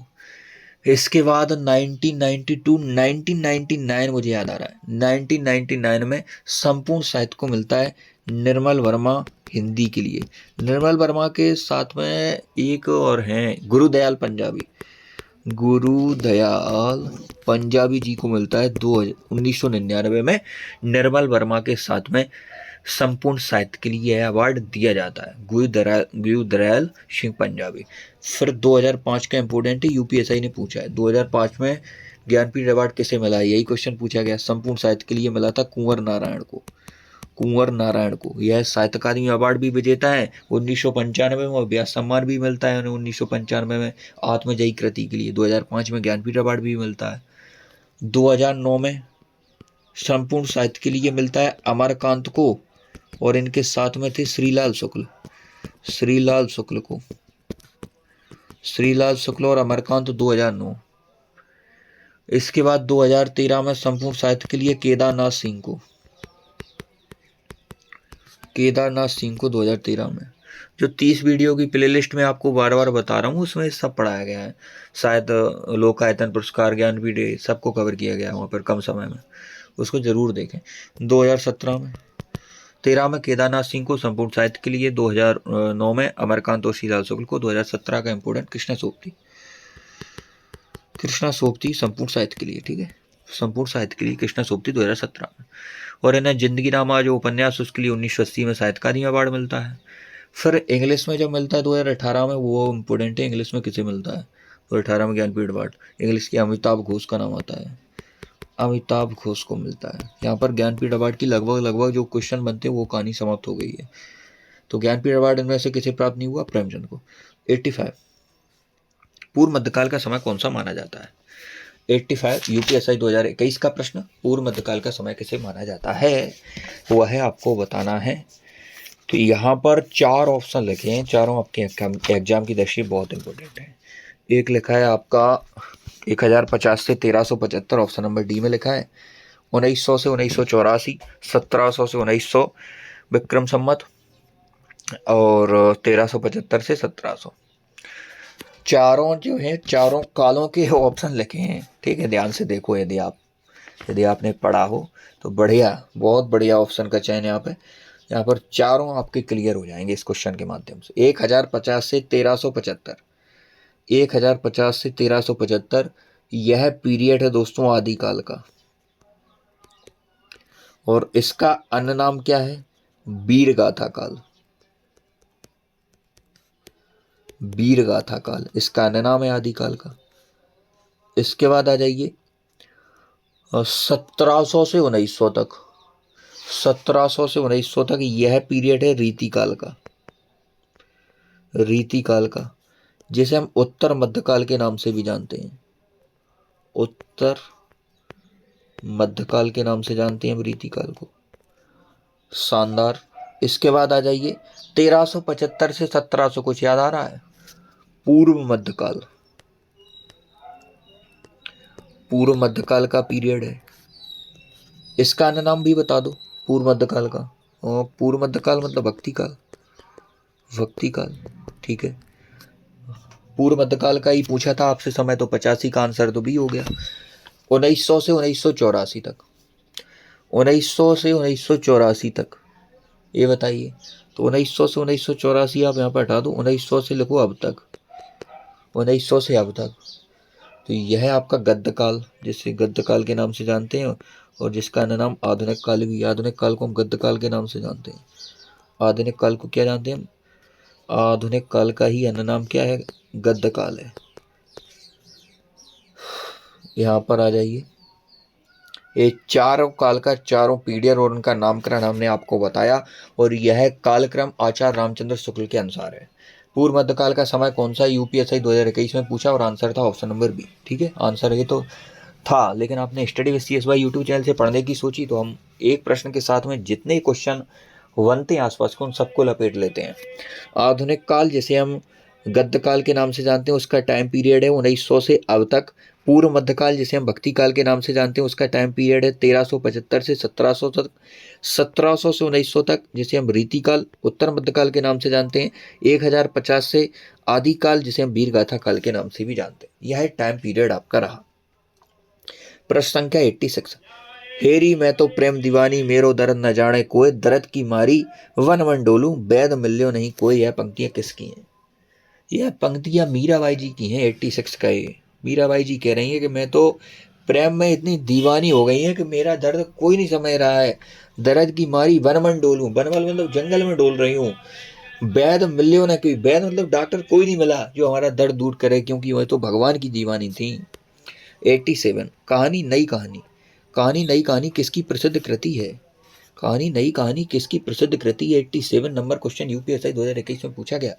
इसके बाद 1999 मुझे याद आ रहा है, 1999 में संपूर्ण साहित्य को मिलता है निर्मल वर्मा हिंदी के लिए। निर्मल वर्मा के साथ में एक और हैं, गुरुदयाल पंजाबी, गुरुदयाल पंजाबी जी को मिलता है 1999 में निर्मल वर्मा के साथ में संपूर्ण साहित्य के लिए यह अवार्ड दिया जाता है, गुरुदयाल सिंह पंजाबी। फिर 2005 का इंपॉर्टेंट है, यूपीएससी ने पूछा है 2005 में ज्ञानपीठ अवार्ड किसे मिला है, यही क्वेश्चन पूछा गया। संपूर्ण साहित्य के लिए मिला था कुंवर नारायण को। कुंवर नारायण को। यह साहित्य अकादमी अवार्ड भी विजेता है 1995 में, और व्यास सम्मान भी मिलता है उन्हें 1995 में आत्मजयी कृति के लिए। 2005 में ज्ञानपीठ अवार्ड भी मिलता है। 2009 में संपूर्ण साहित्य के लिए मिलता है अमरकांत को, और इनके साथ में थे श्रीलाल शुक्ल और अमरकांत 2009। इसके बाद 2013 में संपूर्ण साहित्य के लिए केदारनाथ सिंह को 2013 में। जो 30 वीडियो की प्लेलिस्ट में आपको बार बार बता रहा हूँ उसमें सब पढ़ाया गया है। शायद लोकायतन पुरस्कार, ज्ञानपीठ, सबको कवर किया गया है वहाँ पर कम समय में, उसको जरूर देखें। 2013 में केदारनाथ सिंह को संपूर्ण साहित्य के लिए, 2009 में अमरकांत और श्रीलाल शुक्ल को, 2017 का इंपोर्टेंट कृष्णा सोबती संपूर्ण साहित्य के लिए, ठीक है, संपूर्ण साहित्य के लिए कृष्णा सोबती 2017 में। और इन्हें जिंदगी नामा जो उपन्यास, उसके लिए 1980 में साहित्य अकादमी अवार्ड मिलता है। फिर इंग्लिश में जब मिलता है 2018 में, वो इम्पोर्टेंट है, इंग्लिश में किसे मिलता है 2018 में ज्ञानपीठ अवार्ड, इंग्लिश की अमिताभ घोष का नाम आता है, अमिताभ घोष को मिलता है। यहाँ पर ज्ञानपीठ अवार्ड की लगभग जो क्वेश्चन बनते हैं वो कहानी समाप्त हो गई है। तो ज्ञानपीठ अवार्ड इनमें से किसे प्राप्त नहीं हुआ, प्रेमचंद को। 85 पूर्व मध्यकाल का समय कौन सा माना जाता है। 85 यूपीएसआई 2021 का प्रश्न, पूर्व मध्यकाल का समय किसे माना जाता है, वह है आपको बताना है। तो यहाँ पर 4 ऑप्शन लिखे हैं, चारों आपके एग्जाम की दृष्टि बहुत इंपॉर्टेंट है। एक लिखा है आपका 1050 से 1375, ऑप्शन नंबर डी में लिखा है। 1900 से 1984, 1700 से 1900 विक्रम संवत, और 1375 से 1700। चारों जो है, चारों कालों के ऑप्शन लिखे हैं, ठीक है, ध्यान से देखो। यदि आपने पढ़ा हो तो बढ़िया, बहुत बढ़िया ऑप्शन का चयन यहाँ पर चारों आपके क्लियर हो जाएंगे इस क्वेश्चन के माध्यम से। 1050 से 1375, 1050 से 1375 यह पीरियड है दोस्तों आदिकाल का, और इसका अन्य नाम क्या है, वीरगाथा काल, इसका अन्य नाम है आदिकाल का। इसके बाद आ जाइए 1700 से 1900 तक, 1700 से 1900 तक यह पीरियड है रीतिकाल का, जिसे हम उत्तर मध्यकाल के नाम से भी जानते हैं, उत्तर मध्यकाल के नाम से जानते हैं हम रीतिकाल को। शानदार। इसके बाद आ जाइए 1375 से 1700, कुछ याद आ रहा है, पूर्व मध्यकाल का पीरियड है। इसका अन्य नाम भी बता दो पूर्व मध्यकाल का। और पूर्व मध्यकाल मतलब भक्ति काल, ठीक है। पूर्व मध्यकाल का ही पूछा था आपसे समय, तो 85 का आंसर तो भी हो गया। 1900 से 1984 तक, 1900 से 1984 तक ये बताइए। तो 1900 से 1984 आप यहाँ पर हटा दो, 1900 से लिखो अब तक, 1900 से अब तक। तो यह है आपका गद्यकाल, जिसे गद्यकाल के नाम से जानते हैं, और जिसका अन्य नाम आधुनिक काल भी। आधुनिक काल को हम गद्यकाल के नाम से जानते हैं। आधुनिक काल को क्या जानते हैं हम, आधुनिक काल का ही अन्य नाम क्या है, गद्यकाल है। यहाँ पर आ जाइए, ये चारों काल का चारों पीरियड और उनका नामकरण हमने आपको बताया, और यह कालक्रम आचार्य रामचंद्र शुक्ल के अनुसार है। पूर्व मध्यकाल का समय कौन सा, यूपीएसआई 2021 में पूछा, और आंसर था ऑप्शन नंबर बी, ठीक है। आंसर ये तो था, लेकिन आपने study with CSY YouTube channel से पढ़ने की सोची, तो हम एक प्रश्न के साथ में जितने क्वेश्चन बनते हैं आसपास को, उन सबको लपेट लेते हैं। आधुनिक काल जिसे हम गद्यकाल के नाम से जानते हैं, उसका टाइम पीरियड है 1900 से अब तक। पूर्व मध्यकाल जिसे हम भक्ति काल के नाम से जानते हैं, उसका टाइम पीरियड है 1375 से 1700 तक। 1700 से 1900 तक जिसे हम रीतिकाल, उत्तर मध्यकाल के नाम से जानते हैं। 1050 से आदिकाल जिसे हम वीरगाथा काल के नाम से भी जानते हैं। यह टाइम पीरियड आपका रहा। प्रश्न संख्या 86, हेरी मैं तो प्रेम दीवानी, मेरो दर्द न जाने कोई, दर्द की मारी वन वन डोलूं, बैद मिल्यो नहीं कोई। यह पंक्तियां किसकी हैं, यह पंक्तियां मीराबाई जी की हैं। 86 का ये मीराबाई जी कह रही हैं कि मैं तो प्रेम में इतनी दीवानी हो गई है कि मेरा दर्द कोई नहीं समझ रहा है। दर्द की मारी वन वन डोलूं, वनमल मतलब जंगल में डोल रही हूँ। वैद मिल्यो ना कोई, वैद मतलब डॉक्टर कोई नहीं मिला जो हमारा दर्द दूर करे, क्योंकि वह तो भगवान की दीवानी थी। 87, कहानी नई कहानी किसकी प्रसिद्ध कृति है। कहानी नई कहानी किसकी प्रसिद्ध कृति है? 87 नंबर क्वेश्चन यूपीएससी 2021 में पूछा गया।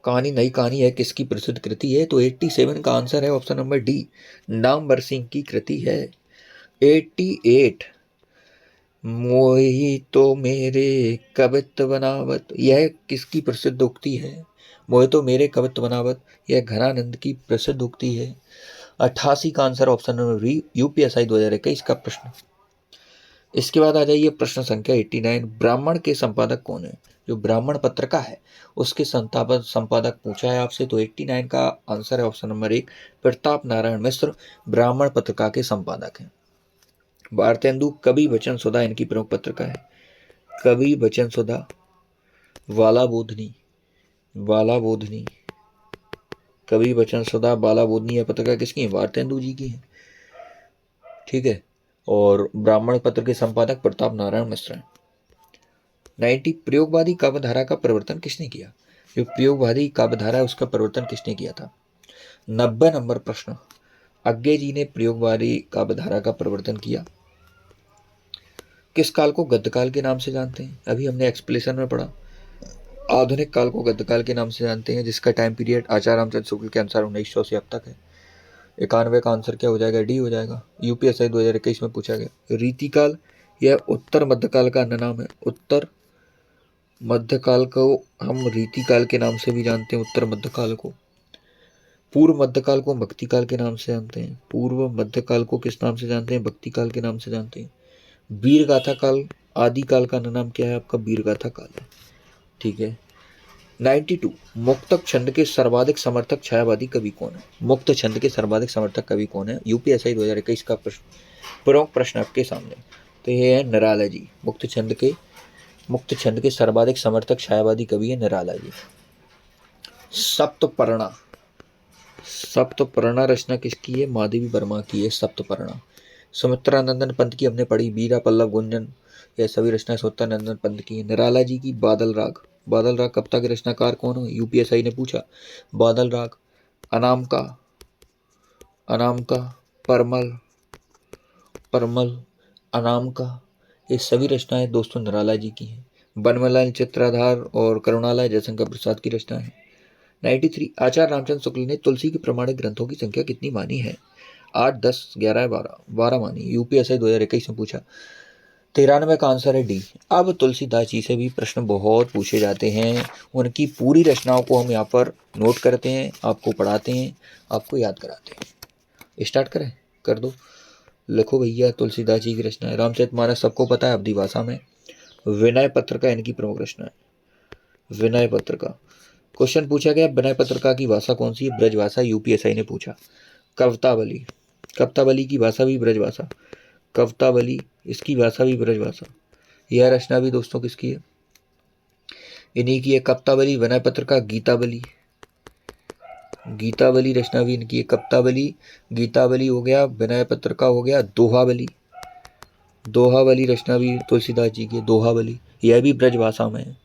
कहानी नई कहानी है किसकी प्रसिद्ध कृति है? तो 87 का आंसर है option number D, Namvar Singh की कृति है। 88 मोही तो मेरे कवित्व बनावत, यह किसकी प्रसिद्ध उक्ति है? मोहे तो मेरे कवित्व बनावत, यह घनानंद की प्रसिद्ध उक्ति है। 88 का answer option number B, UPSC 2021 का प्रश्न। इसके बाद आ जाइए प्रश्न संख्या 89, ब्राह्मण के संपादक कौन है? जो ब्राह्मण पत्रिका है उसके संपादक पूछा है आपसे, तो 89 का आंसर है ऑप्शन नंबर 1, प्रताप नारायण मिश्र ब्राह्मण पत्रिका के संपादक हैं। भारतेंदु कवि वचन सुधा इनकी प्रमुख पत्रिका है। कवि वचन सुधा, वाला बोधनी, वाला बोधनी, कवि वचन सुधा, बाला बोधनी, यह पत्रिका किसकी है? भारतेंदु जी की है। ठीक है, और ब्राह्मण पत्र के संपादक प्रताप नारायण मिश्र हैं। 90, प्रयोगवादी काव्यधारा का प्रवर्तन किसने किया? जो प्रयोगवादी काव्यधारा है उसका प्रवर्तन किसने किया था? 90 नंबर प्रश्न, अज्ञे जी ने प्रयोगवादी काव्यधारा का प्रवर्तन किया। किस काल को गद्यकाल के नाम से जानते हैं? अभी हमने एक्सप्लेनेशन में पढ़ा। आधुनिक काल को गद्यकाल के नाम से जानते हैं, जिसका टाइम पीरियड आचार्य रामचंद्र शुक्ल के अनुसार 1900 से अब तक है। 91 का आंसर क्या हो जाएगा? डी हो जाएगा। यूपीएससी 2021 में पूछा गया। रीतिकाल, यह उत्तर मध्यकाल का अन्य नाम है। उत्तर मध्यकाल को हम रीतिकाल के नाम से भी जानते हैं, उत्तर मध्यकाल को। पूर्व मध्यकाल को भक्तिकाल के नाम से जानते हैं। पूर्व मध्यकाल को किस नाम से जानते हैं? भक्तिकाल के नाम से जानते हैं। वीर गाथा काल, आदिकाल का नाम क्या है आपका? वीर गाथा काल है। ठीक है। 92, मुक्तक छंद के सर्वाधिक समर्थक छायावादी कवि कौन है? मुक्त छंद के सर्वाधिक समर्थक कवि कौन है? यूपीएससी 2021 का प्रमुख प्रश्न आपके सामने। तो ये है निराला जी। मुक्त छंद के सर्वाधिक समर्थक छायावादी कवि है निराला जी। सप्तपर्णा, सप्तपर्णा रचना किसकी है? महादेवी वर्मा की है सप्तपर्णा। सुमित्रानंदन पंत की हमने पढ़ी, बीरा पल्लव गुंजन, यह सभी रचनाएं सुमित्रानंदन पंत की है। निराला जी की बादल राग, बादल राग कविता के रचनाकार कौन है? यूपीएससी ने पूछा। बादल राग, अनामका, अनामका, परमल, परमल, अनामका, ये सभी रचनाएं दोस्तों निराला जी की हैं। बनमलाल चित्राधार और करुणालय जयशंकर प्रसाद की रचना है। 93, आचार्य रामचंद्र शुक्ल ने तुलसी के प्रमाणिक ग्रंथों की संख्या कितनी मानी है? 8, 10, 11, 12 मानी। यूपीएससी 2021 में पूछा। 93 का आंसर है डी। अब तुलसीदास जी से भी प्रश्न बहुत पूछे जाते हैं, उनकी पूरी रचनाओं को हम यहाँ पर नोट करते हैं, आपको पढ़ाते हैं, आपको याद कराते हैं। स्टार्ट करें? कर दो, लिखो भैया। तुलसीदास जी की रचना है। रामचरितमानस सबको पता है, अवधी भाषा में। विनय पत्रिका इनकी प्रमुख रचना है। विनय पत्रिका, क्वेश्चन पूछा गया विनय पत्रिका की भाषा कौन सी है? ब्रज भाषा, यूपीएससी ने पूछा। कवितावली, कवितावली की भाषा भी ब्रज भाषा। कवितावली, इसकी भाषा भी ब्रज भाषा। यह रचना भी दोस्तों किसकी है? इन्हीं की है। कवितावली, विनय पत्रिका, गीतावली, गीतावली रचना भी इनकी है। कवितावली, गीतावली हो गया, विनय पत्रिका हो गया, दोहावली, दोहावली रचना भी तुलसीदास जी की। दोहावली यह भी ब्रज भाषा में है।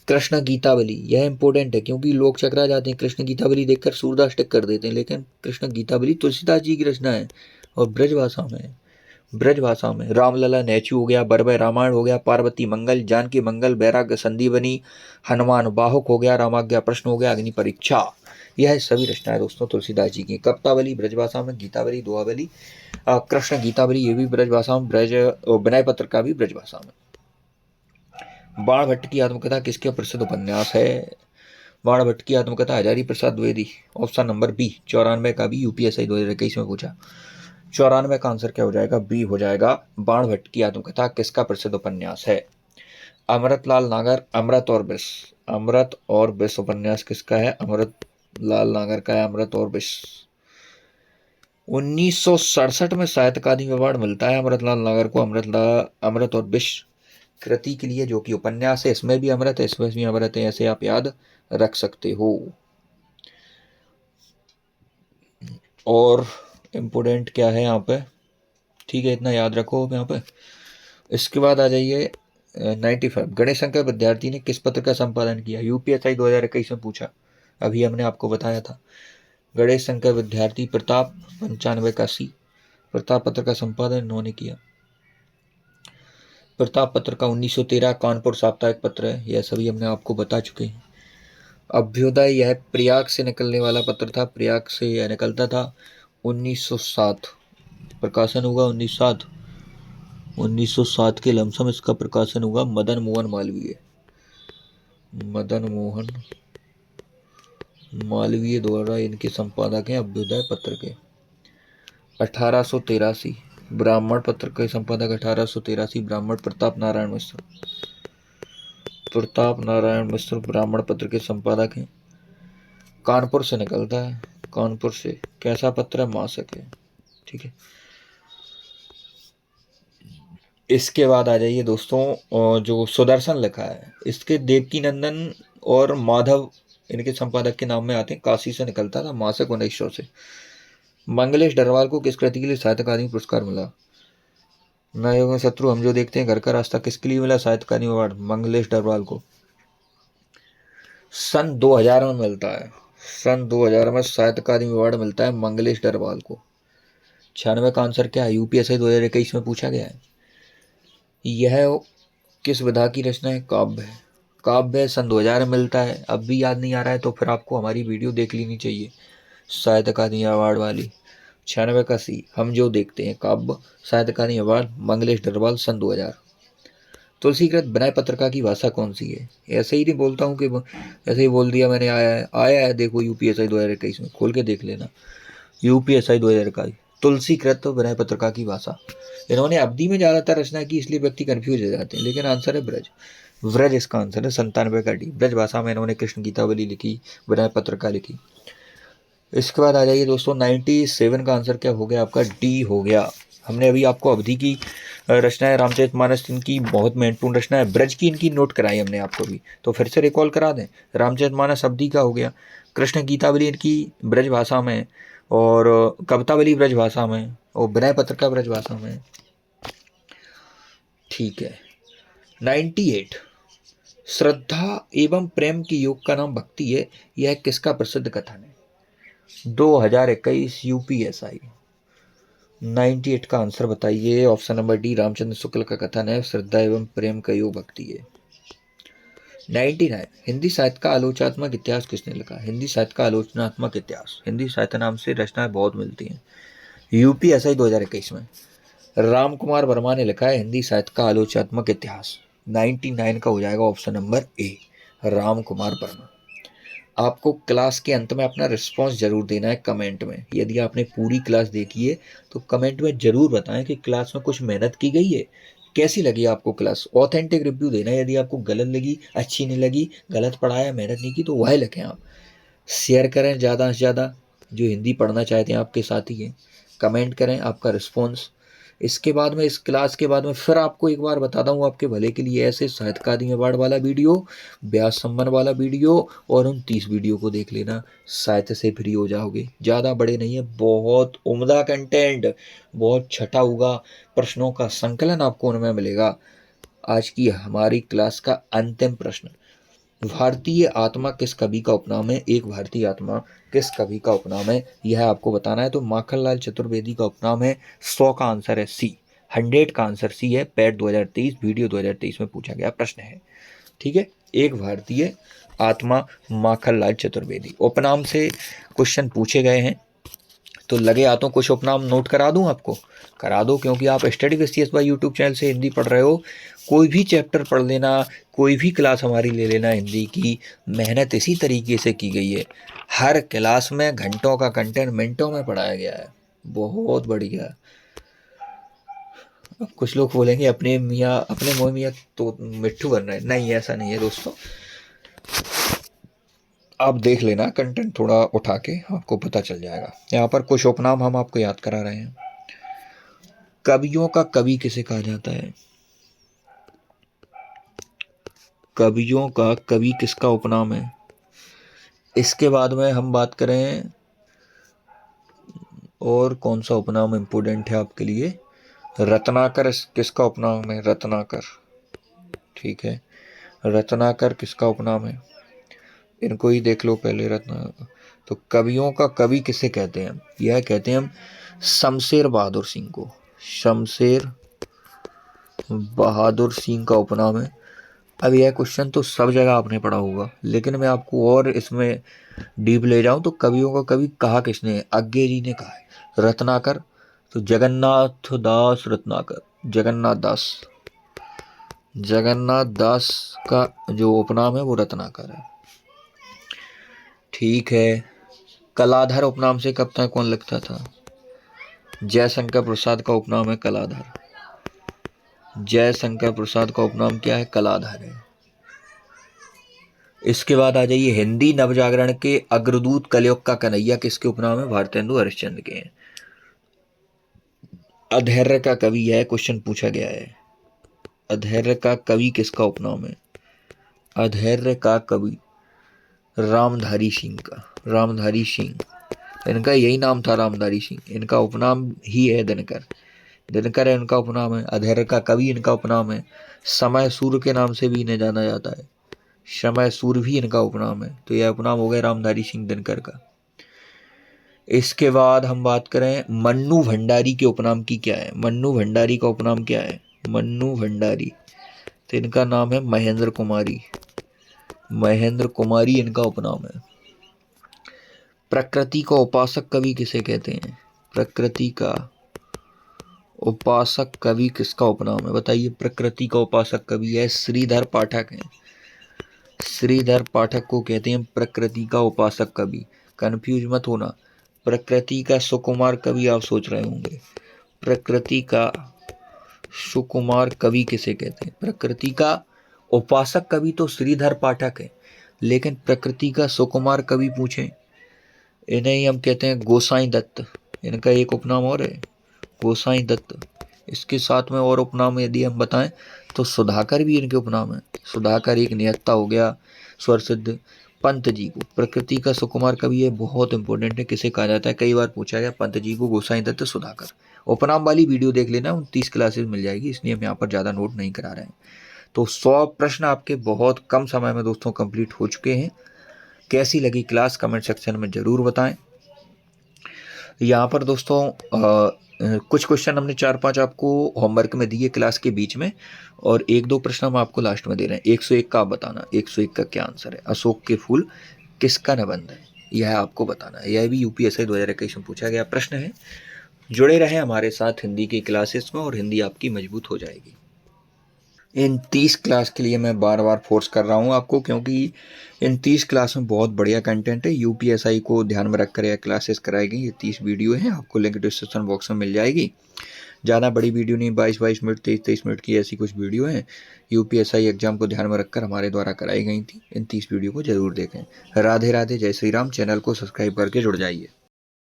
कृष्ण गीतावली, यह इंपॉर्टेंट है क्योंकि लोग चकरा जाते हैं, कृष्ण गीतावली देखकर सूरदास टिक कर देते हैं, लेकिन कृष्ण गीतावली तुलसीदास जी की रचना है और ब्रज भाषा में है। ब्रज भाषा में रामलला नेचू हो गया, बरबय रामायण हो गया, पार्वती मंगल, जानकी मंगल, वैराग्य संदीवनी, हनुमान बाहुक हो गया, रामाज्ञा प्रश्न हो गया, अग्नि परीक्षा, यह सभी रचनाएं दोस्तों तुलसीदास जी की। कवितावली ब्रज भाषा में, गीतावली दोहावली, कृष्ण गीतावली ये भी ब्रज भाषा में, ब्रज विनय पत्रिका भी ब्रज भाषा में। बाण भट्ट की आत्मकथा किसके प्रसिद्ध उपन्यास है? बाण भट्ट की आत्मकथा Hazari Prasad Dwivedi, option number B. 94 का भी यूपीएससी 2021 में पूछा। 94 का आंसर क्या हो जाएगा? बी हो जाएगा। बाण भट्ट की आत्मकथा किसका प्रसिद्ध उपन्यास है? अमृतलाल नागर, अमृत और विष, अमृत और विष उपन्यास किसका है? अमृतलाल नागर का है अमृत और विष। 1967 में साहित्य अकादमी अवार्ड मिलता है अमृतलाल नागर को अमृत और विष कृति के लिए, जो कि उपन्यास है। इसमें भी अमृत है, इसमें भी अमृत है, ऐसे आप याद रख सकते हो। और इम्पोर्टेंट क्या है यहाँ पे? ठीक है, इतना याद रखो यहाँ पे। इसके बाद आ जाइए 95, गणेश शंकर विद्यार्थी ने किस पत्र का संपादन किया? यूपीएससी 2021 में पूछा, अभी हमने आपको बताया था। गणेश शंकर विद्यार्थी प्रताप 95 का सी, प्रताप पत्र का संपादन इन्होंने किया। प्रताप पत्र का 1913 कानपुर साप्ताहिक पत्र है, यह सभी हमने आपको बता चुके हैं। अभ्युदय यह प्रयाग से निकलने वाला पत्र था, प्रयाग से यह निकलता था। 1907 प्रकाशन हुआ, 1907 के लमसम इसका प्रकाशन हुआ। मदन मोहन मालवीय द्वारा इनके संपादक हैं अभ्युदय पत्र के। 1883 ब्राह्मण पत्र के संपादक 1883 ब्राह्मण प्रताप नारायण मिश्र ब्राह्मण पत्र के संपादक हैं। कानपुर से निकलता है, कानपुर से। कैसा पत्र है? मासिक है। ठीक है, इसके बाद आ जाइए दोस्तों, जो सुदर्शन लिखा है इसके देवकी नंदन और माधव इनके संपादक के नाम में आते हैं। काशी से निकलता था, मासिक 1900 से। मंगलेश डरवाल को किस कृति के लिए साहित्य अकादमी पुरस्कार मिला? नवयुग में शत्रु हम जो देखते हैं, घर का रास्ता किसके लिए मिला साहित्य अकादमी अवार्ड? मंगलेश डरवाल को। सन 2000 में मिलता है, सन 2000 में साहित्य अकादमी अवार्ड मिलता है मंगलेश डरवाल को। 96 का आंसर क्या है? यूपीएससी 2021 में पूछा गया है। यह किस विधा की रचना है? काव्य है। काव्य सन 2000 में मिलता है। अब भी याद नहीं आ रहा है तो फिर आपको हमारी वीडियो देख लेनी चाहिए, साहित्य अकादमी अवार्ड वाली। 96 का सी हम जो देखते हैं काव्य, साहित्य अकादमी अवार्ड मंगलेश डरवाल सन 2000। तुलसीकृत विनय पत्रिका की भाषा कौन सी है? ऐसे ही नहीं बोलता हूँ कि ऐसे ही बोल दिया मैंने, आया है देखो यूपीएससी 2021 में, खोल के देख लेना। यूपीएससी 2021 तुलसीकृत विनय पत्रिका की भाषा। इन्होंने अवधि में ज़्यादातर रचना की, इसलिए व्यक्ति कंफ्यूज हो जाते हैं, लेकिन आंसर है ब्रज। व्रज इसका आंसर है। 97 का डी। ब्रज भाषा में इन्होंने कृष्ण गीतावली लिखी, विनय पत्रिका लिखी। इसके बाद आ जाइए दोस्तों, 97 का आंसर क्या हो गया आपका? डी हो गया। हमने अभी आपको अवधि की रचना है रामचरितमानस इनकी बहुत महत्वपूर्ण रचना है। ब्रज की इनकी नोट कराई हमने आपको भी, तो फिर से रिकॉल करा दें। रामचरितमानस अवधि का हो गया, कृष्ण गीतावली इनकी ब्रज भाषा में, और कवितावली ब्रज भाषा में, और विनय पत्रिका ब्रज भाषा में। ठीक है। 98 श्रद्धा एवं प्रेम के योग का नाम भक्ति है, यह किसका प्रसिद्ध कथन है? 2021 यूपीएसआई। 98 का आंसर बताइए। Option number D Ramchandra Shukla का कथन है, श्रद्धा एवं प्रेम का योग भक्ति है। 99 हिंदी साहित्य का आलोचनात्मक इतिहास किसने लिखा? हिंदी साहित्य का आलोचनात्मक इतिहास, हिंदी साहित्य नाम से रचनाएं बहुत मिलती हैं। यूपीएसआई 2021 में राम कुमार वर्मा ने लिखा है हिंदी साहित्य का आलोचनात्मक इतिहास। 99 का हो जाएगा option number A, Ram Kumar Verma. आपको क्लास के अंत में अपना रिस्पॉन्स जरूर देना है कमेंट में। यदि आपने पूरी क्लास देखी है तो कमेंट में जरूर बताएं कि क्लास में कुछ मेहनत की गई है, कैसी लगी आपको क्लास। ऑथेंटिक रिव्यू देना है। यदि आपको गलत लगी, अच्छी नहीं लगी, गलत पढ़ाया, मेहनत नहीं की, तो वह लिखें आप। शेयर करें ज़्यादा से ज़्यादा, जो हिंदी पढ़ना चाहते हैं आपके साथी हैं। कमेंट करें आपका रिस्पॉन्स। इसके बाद में, इस क्लास के बाद में फिर आपको एक बार बता दूँ आपके भले के लिए, ऐसे साहित्य अकादमी अवार्ड वाला वीडियो, व्यास सम्मान वाला वीडियो और उन 30 वीडियो को देख लेना, साहित्य से फ्री हो जाओगे। ज़्यादा बड़े नहीं है, बहुत उम्दा कंटेंट, बहुत छटा हुआ प्रश्नों का संकलन आपको उनमें मिलेगा। आज की हमारी क्लास का अंतिम प्रश्न, भारतीय आत्मा किस कवि का उपनाम है? एक भारतीय आत्मा किस कवि का उपनाम है, यह आपको बताना है। तो माखनलाल चतुर्वेदी का उपनाम है। 100 का आंसर है सी, 100 का आंसर सी है। पैट 2023 वीडियो 2023 में पूछा गया प्रश्न है। ठीक है, एक भारतीय आत्मा माखनलाल चतुर्वेदी। उपनाम से क्वेश्चन पूछे गए हैं, तो लगे हाथों कुछ उपनाम नोट करा दूं आपको? करा दो, क्योंकि आप study with CS by YouTube channel से हिंदी पढ़ रहे हो। कोई भी चैप्टर पढ़ लेना, कोई भी क्लास हमारी ले लेना, हिंदी की मेहनत इसी तरीके से की गई है। हर क्लास में घंटों का कंटेंट मिनटों में पढ़ाया गया है, बहुत बढ़िया। अब कुछ लोग बोलेंगे अपने मुँह मियाँ तो मिट्ठू बन रहे हैं, नहीं ऐसा नहीं है दोस्तों। आप देख लेना कंटेंट थोड़ा उठा के, आपको पता चल जाएगा। यहाँ पर कुछ उपनाम हम आपको याद करा रहे हैं। कवियों का कवि किसे कहा जाता है? कवियों का कवि किसका उपनाम है? इसके बाद में हम बात करें और कौन सा उपनाम इम्पोर्टेंट है आपके लिए। रत्नाकर किसका उपनाम है? रत्नाकर। ठीक है, रत्नाकर किसका उपनाम है? इनको ही देख लो पहले। रत्नाकर तो कवियों का कवि किसे कहते हैं? यह कहते हैं हम शमशेर बहादुर सिंह को। शमशेर बहादुर सिंह का उपनाम है। अब यह क्वेश्चन तो सब जगह आपने पढ़ा होगा, लेकिन मैं आपको और इसमें डीप ले जाऊं तो कवियों का कवि कहा किसने है? अग्गे जी ने कहा है। रत्नाकर, तो जगन्नाथ दास रत्नाकर, जगन्नाथ दास। जगन्नाथ दास का जो उपनाम है वो रत्नाकर है। ठीक है। कलाधर उपनाम से कप्तान कौन लगता था? जयशंकर प्रसाद का उपनाम है कलाधर। जयशंकर प्रसाद का उपनाम क्या है? कलाधर है। इसके बाद आ जाइए, हिंदी नवजागरण के अग्रदूत कलयुग का कन्हैया किसके उपनाम है? भारतेंदु हरिश्चंद्र के हैं। अधैर्य का कवि है, क्वेश्चन पूछा गया है। अधैर्य का कवि किसका उपनाम है? अधैर्य का कवि रामधारी सिंह का। रामधारी सिंह, इनका यही नाम था रामधारी सिंह, इनका उपनाम ही है दिनकर। दिनकर है इनका उपनाम है। अधैर्य का कवि इनका उपनाम है। समय सूर्य के नाम से भी इन्हें जाना जाता है। समय सूर्य भी इनका उपनाम है। तो यह उपनाम हो गया रामधारी सिंह दिनकर का। इसके बाद हम बात करें मन्नू भंडारी के उपनाम की क्या है? मन्नू भंडारी का उपनाम क्या है? मन्नू भंडारी, तो इनका नाम है महेंद्र कुमारी। महेंद्र कुमारी इनका उपनाम है। प्रकृति का उपासक कवि किसे कहते हैं? प्रकृति का उपासक कवि किसका उपनाम है? बताइए। प्रकृति का उपासक कवि है श्रीधर पाठक है। श्रीधर पाठक को कहते हैं प्रकृति का उपासक कवि। कंफ्यूज मत होना। प्रकृति का सुकुमार कवि आप सोच रहे होंगे। प्रकृति का सुकुमार कवि किसे कहते हैं? प्रकृति का उपासक कवि तो श्रीधर पाठक है, लेकिन प्रकृति का सुकुमार कवि पूछें, इन्हें ही हम कहते हैं गोसाई दत्त। इनका एक उपनाम और है, गोसाई दत्त। इसके साथ में और उपनाम यदि हम बताएं तो सुधाकर भी इनके उपनाम है। सुधाकर एक निहत्था हो गया स्वर सिद्ध। पंत जी को प्रकृति का सुकुमार कवि है, बहुत इंपॉर्टेंट है, किसे कहा जाता है? कई बार पूछा गया। पंत जी को, गोसाई दत्त, सुधाकर। उपनाम वाली वीडियो देख लेना, 29 क्लासेस मिल जाएगी, इसलिए हम यहाँ पर ज़्यादा नोट नहीं करा रहे हैं। तो 100 प्रश्न आपके बहुत कम समय में दोस्तों कंप्लीट हो चुके हैं। कैसी लगी क्लास कमेंट सेक्शन में ज़रूर बताएं। यहाँ पर दोस्तों कुछ क्वेश्चन हमने 4-5 आपको होमवर्क में दिए क्लास के बीच में, और 1-2 प्रश्न हम आपको लास्ट में दे रहे हैं। 101 का आप बताना, 101 का क्या आंसर है? अशोक के फूल किसका निबंध है, यह आपको बताना है। यह भी यूपीएससी 2021 में पूछा गया प्रश्न है। जुड़े रहें हमारे साथ हिंदी की क्लासेस में, और हिंदी आपकी मजबूत हो जाएगी। इन 30 क्लास के लिए मैं बार बार फोर्स कर रहा हूँ आपको, क्योंकि इन 30 क्लास में बहुत बढ़िया कंटेंट है। यूपीएसआई को ध्यान में रखकर यह क्लासेस कराई गई। ये 30 वीडियो हैं, आपको लिंक डिस्क्रिप्शन बॉक्स में मिल जाएगी। ज़्यादा बड़ी वीडियो नहीं, 22-22 मिनट, 23-23 मिनट की ऐसी कुछ वीडियो हैं, यूपीएसआई एग्जाम को ध्यान में रखकर हमारे द्वारा कराई गई थी। इन 30 वीडियो को जरूर देखें। राधे राधे, जय श्री राम। चैनल को सब्सक्राइब करके जुड़ जाइए।